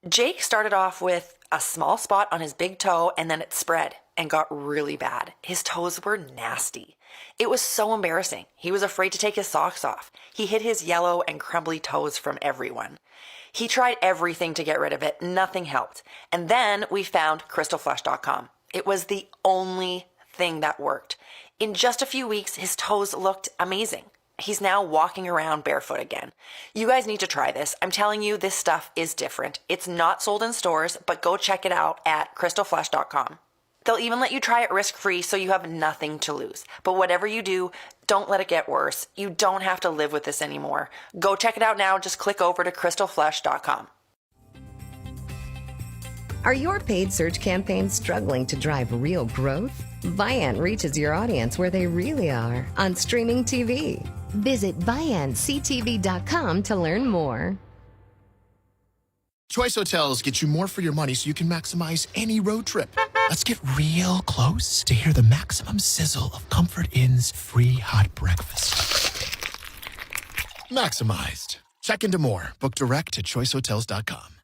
Jake started off with a small spot on his big toe, and then it spread and got really bad. His toes were nasty. It was so embarrassing. He was afraid to take his socks off. He hid his yellow and crumbly toes from everyone. He tried everything to get rid of it. Nothing helped. And then we found crystalflush.com. It was the only thing that worked. In just a few weeks, his toes looked amazing. He's now walking around barefoot again. You guys need to try this. I'm telling you, this stuff is different. It's not sold in stores, but go check it out at crystalflush.com. They'll even let you try it risk-free, so you have nothing to lose. But whatever you do, don't let it get worse. You don't have to live with this anymore. Go check it out now. Just click over to crystalflush.com. Are your paid search campaigns struggling to drive real growth? Viant reaches your audience where they really are, on streaming TV. Visit ViantCTV.com to learn more. Choice Hotels get you more for your money so you can maximize any road trip. Let's get real close to hear the maximum sizzle of Comfort Inn's free hot breakfast. Maximized. Check into more. Book direct at choicehotels.com.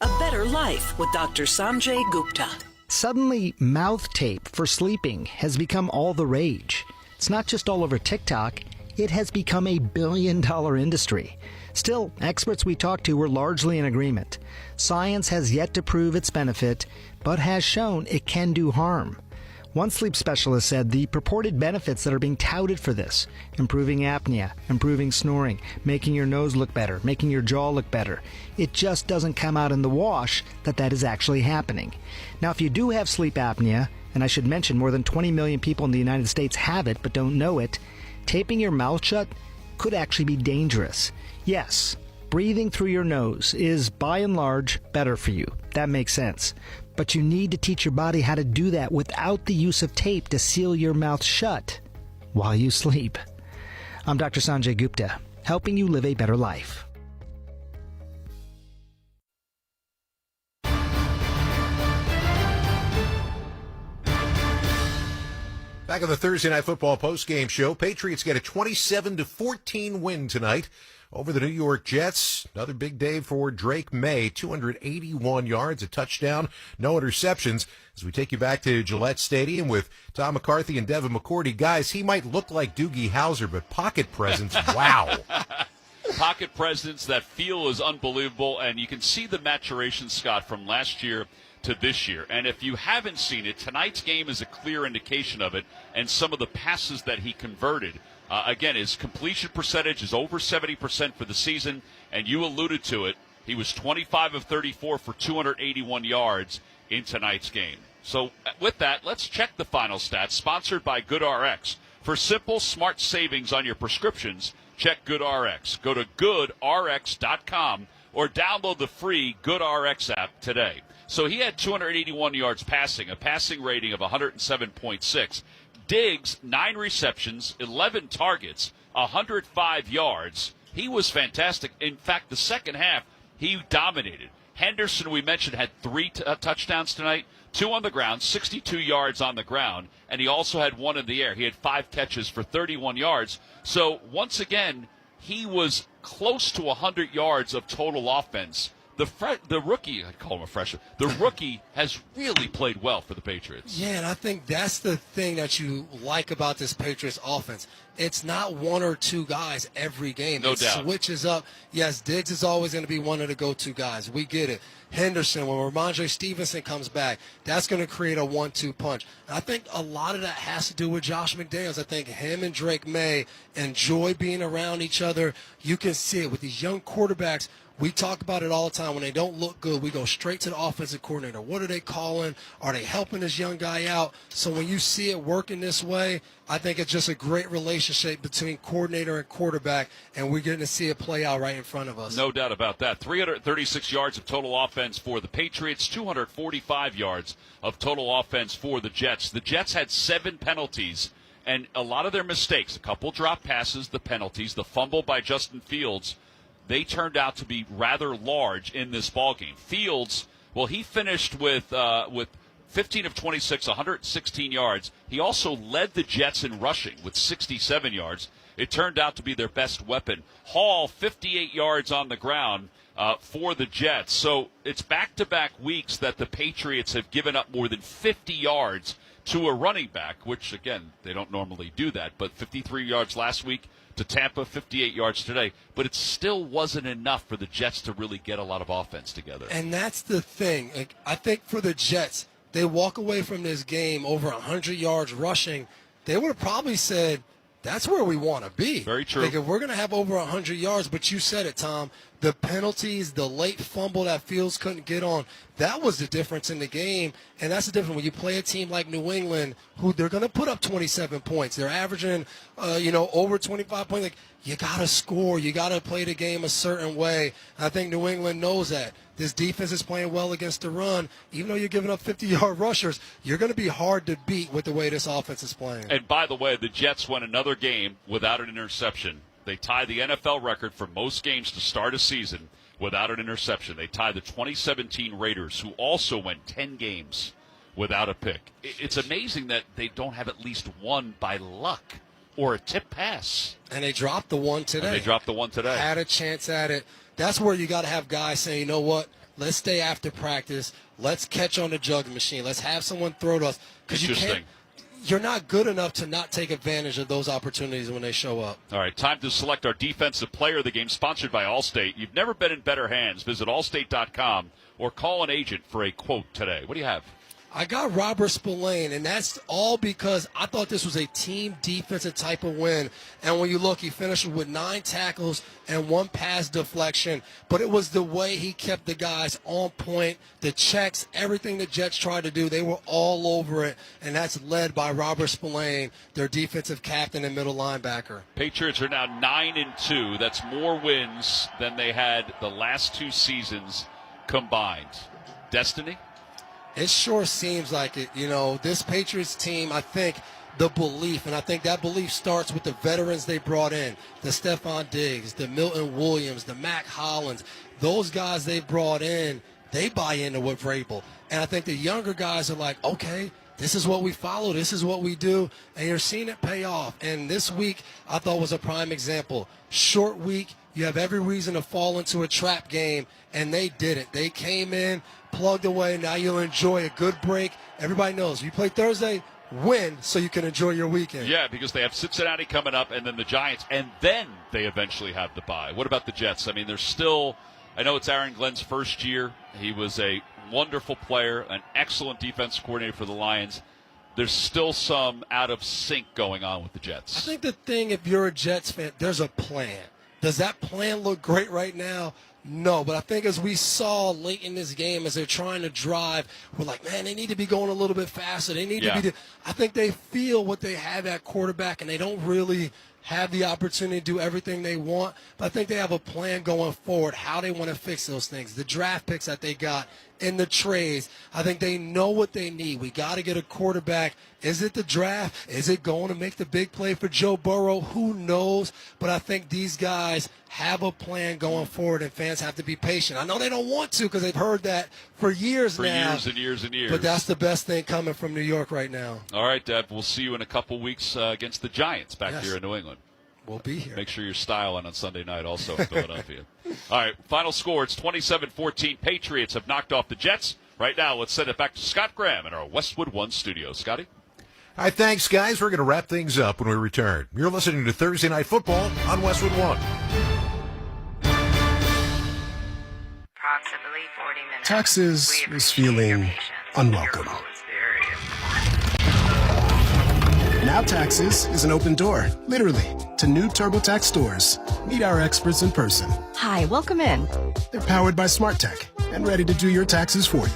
A better life with Dr. Sanjay Gupta. Suddenly, mouth tape for sleeping has become all the rage. It's not just all over TikTok, it has become a billion-dollar industry. Still, experts we talked to were largely in agreement. Science has yet to prove its benefit, but has shown it can do harm. One sleep specialist said the purported benefits that are being touted for this, improving apnea, improving snoring, making your nose look better, making your jaw look better, it just doesn't come out in the wash that is actually happening. Now, if you do have sleep apnea, and I should mention more than 20 million people in the United States have it but don't know it, taping your mouth shut could actually be dangerous. Yes, breathing through your nose is, by and large, better for you. That makes sense. But you need to teach your body how to do that without the use of tape to seal your mouth shut while you sleep. I'm Dr. Sanjay Gupta, helping you live a better life. Back on the Thursday Night Football postgame show, Patriots get a 27-14 win tonight over the New York Jets. Another big day for Drake May, 281 yards, a touchdown, no interceptions. As we take you back to Gillette Stadium with Tom McCarthy and Devin McCourty. Guys, he might look like Doogie Howser, but pocket presence, wow. Pocket presence, that feel is unbelievable, and you can see the maturation, Scott, from last year to this year. And if you haven't seen it, tonight's game is a clear indication of it, and some of the passes that he converted. Again, his completion percentage is over 70% for the season, and you alluded to it. He was 25 of 34 for 281 yards in tonight's game. So with that, let's check the final stats, sponsored by GoodRx. For simple, smart savings on your prescriptions, check GoodRx. Go to goodrx.com or download the free GoodRx app today. So he had 281 yards passing, a passing rating of 107.6. Diggs, 9 receptions, 11 targets, 105 yards. He was fantastic. In fact, the second half, he dominated. Henderson, we mentioned, had 3 touchdowns tonight, 2 on the ground, 62 yards on the ground, and he also had 1 in the air. He had 5 catches for 31 yards. So, once again, he was close to 100 yards of total offense. The rookie, I call him a freshman, the rookie has really played well for the Patriots. Yeah, and I think that's the thing that you like about this Patriots offense. It's not 1 or 2 guys every game. No it doubt. Switches up. Yes, Diggs is always going to be one of the go-to guys. We get it. Henderson, when Ramondre Stevenson comes back, that's going to create a 1-2 punch. And I think a lot of that has to do with Josh McDaniels. I think him and Drake May enjoy being around each other. You can see it with these young quarterbacks. We talk about it all the time. When they don't look good, we go straight to the offensive coordinator. What are they calling? Are they helping this young guy out? So when you see it working this way, I think it's just a great relationship between coordinator and quarterback, and we're getting to see it play out right in front of us. No doubt about that. 336 yards of total offense for the Patriots, 245 yards of total offense for the Jets. The Jets had 7 penalties, and a lot of their mistakes, a couple drop passes, the penalties, the fumble by Justin Fields, they turned out to be rather large in this ballgame. Fields, well, he finished with 15 of 26, 116 yards. He also led the Jets in rushing with 67 yards. It turned out to be their best weapon. Hall, 58 yards on the ground for the Jets. So it's back-to-back weeks that the Patriots have given up more than 50 yards to a running back, which, again, they don't normally do that. But 53 yards last week to Tampa, 58 yards today. But it still wasn't enough for the Jets to really get a lot of offense together. And that's the thing. I think for the Jets, they walk away from this game over 100 yards rushing. They would have probably said, that's where we want to be. Very true. Like, if we're going to have over 100 yards, but you said it, Tom, the penalties, the late fumble that Fields couldn't get on, that was the difference in the game. And that's the difference when you play a team like New England, who they're going to put up 27 points. They're averaging, over 25 points. Like, you got to score. You got to play the game a certain way. I think New England knows that. This defense is playing well against the run. Even though you're giving up 50-yard rushers, you're going to be hard to beat with the way this offense is playing. And by the way, the Jets won another game without an interception. They tie the NFL record for most games to start a season without an interception. They tie the 2017 Raiders, who also went 10 games without a pick. It's amazing that they don't have at least one by luck or a tip pass. And they dropped the one today. Had a chance at it. That's where you got to have guys saying, you know what, let's stay after practice. Let's catch on the juggling machine. Let's have someone throw to us. Because you're not good enough to not take advantage of those opportunities when they show up. All right, time to select our defensive player of the game, sponsored by Allstate. You've never been in better hands. Visit allstate.com or call an agent for a quote today. What do you have? I got Robert Spillane, and that's all because I thought this was a team defensive type of win. And when you look, he finished with 9 tackles and 1 pass deflection. But it was the way he kept the guys on point, the checks, everything the Jets tried to do. They were all over it, and that's led by Robert Spillane, their defensive captain and middle linebacker. Patriots are now 9-2. That's more wins than they had the last 2 seasons combined. Destiny? It sure seems like it. You know, this Patriots team, I think the belief, and I think that belief starts with the veterans they brought in, the Stephon Diggs, the Milton Williams, the Mac Hollins. Those guys they brought in, they buy into what Vrabel. And I think the younger guys are like, okay, this is what we follow, this is what we do, and you're seeing it pay off. And this week I thought was a prime example. Short week, you have every reason to fall into a trap game, and they did it. They came in, plugged away. Now you'll enjoy a good break. Everybody knows you play Thursday, win so you can enjoy your weekend. Yeah, because they have Cincinnati coming up and then the Giants, and then they eventually have the bye. What about the Jets? I mean, they're still – I know it's Aaron Glenn's first year. He was a wonderful player, an excellent defense coordinator for the Lions. There's still some out of sync going on with the Jets. I think the thing, if you're a Jets fan, there's a plan. Does that plan look great right now? No, but I think as we saw late in this game, as they're trying to drive, we're like, man, they need to be going a little bit faster. They need to be. I think they feel what they have at quarterback, and they don't really have the opportunity to do everything they want. But I think they have a plan going forward, how they want to fix those things. The draft picks that they got in the trades, I think they know what they need. We got to get a quarterback. Is it the draft? Is it going to make the big play for Joe Burrow? Who knows? But I think these guys have a plan going forward, and fans have to be patient. I know they don't want to because they've heard that for years now. For years and years and years. But that's the best thing coming from New York right now. All right, Deb, we'll see you in a couple weeks against the Giants back here in New England. We'll be here. Make sure you're styling on Sunday night also in Philadelphia. All right, final score, it's 27-14. Patriots have knocked off the Jets. Right now, let's send it back to Scott Graham in our Westwood One studio. Scotty? All right, thanks, guys. We're going to wrap things up when we return. You're listening to Thursday Night Football on Westwood One. Approximately 40 minutes. Taxes is feeling unwelcome. Now Taxes is an open door, literally, to new TurboTax stores. Meet our experts in person. Hi, welcome in. They're powered by Smart Tech and ready to do your taxes for you.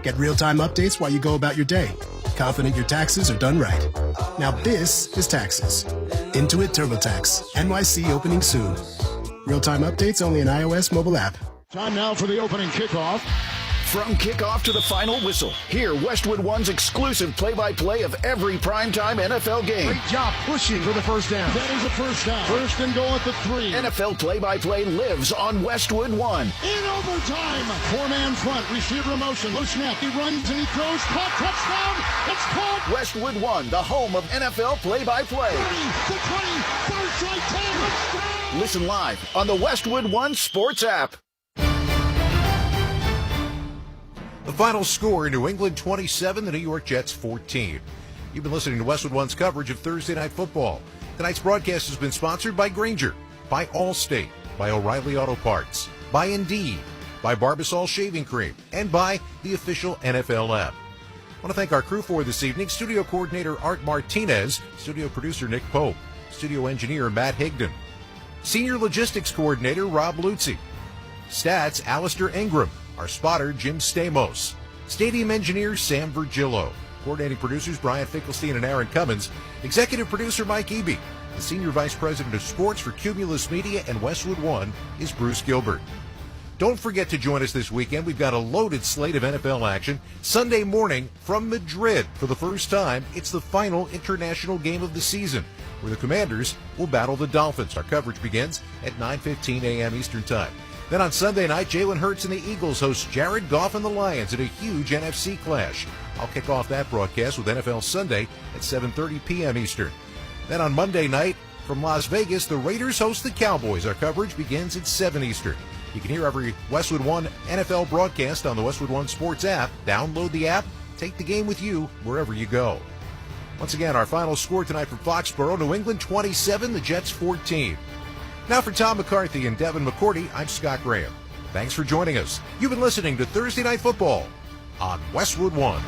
Get real-time updates while you go about your day. Confident your taxes are done right. Now this is Taxes. Intuit TurboTax. NYC opening soon. Real-time updates only in iOS mobile app. Time now for the opening kickoff. From kickoff to the final whistle, hear Westwood One's exclusive play-by-play of every primetime NFL game. Great job pushing for the first down. That is a first down. First and goal at the 3. NFL play-by-play lives on Westwood One. In overtime, 4-man front, receiver in motion, low snap, he runs and he throws, caught, touchdown, it's caught. Westwood One, the home of NFL play-by-play. 30, the 20, third strike, 10, Listen live on the Westwood One Sports app. The final score, New England 27, the New York Jets 14. You've been listening to Westwood One's coverage of Thursday Night Football. Tonight's broadcast has been sponsored by Grainger, by Allstate, by O'Reilly Auto Parts, by Indeed, by Barbasol Shaving Cream, and by the official NFL app. I want to thank our crew for this evening: studio coordinator Art Martinez, studio producer Nick Pope, studio engineer Matt Higdon, senior logistics coordinator Rob Luzzi, stats Alistair Ingram, our spotter, Jim Stamos. Stadium engineer, Sam Virgillo. Coordinating producers, Brian Finkelstein and Aaron Cummins. Executive producer, Mike Eby. The senior vice president of sports for Cumulus Media and Westwood One is Bruce Gilbert. Don't forget to join us this weekend. We've got a loaded slate of NFL action. Sunday morning from Madrid. For the first time, it's the final international game of the season, where the Commanders will battle the Dolphins. Our coverage begins at 9:15 a.m. Eastern Time. Then on Sunday night, Jalen Hurts and the Eagles host Jared Goff and the Lions in a huge NFC clash. I'll kick off that broadcast with NFL Sunday at 7:30 p.m. Eastern. Then on Monday night, from Las Vegas, the Raiders host the Cowboys. Our coverage begins at 7 Eastern. You can hear every Westwood One NFL broadcast on the Westwood One Sports app. Download the app. Take the game with you wherever you go. Once again, our final score tonight from Foxborough, New England 27, the Jets 14. Now for Tom McCarthy and Devin McCourty, I'm Scott Graham. Thanks for joining us. You've been listening to Thursday Night Football on Westwood One.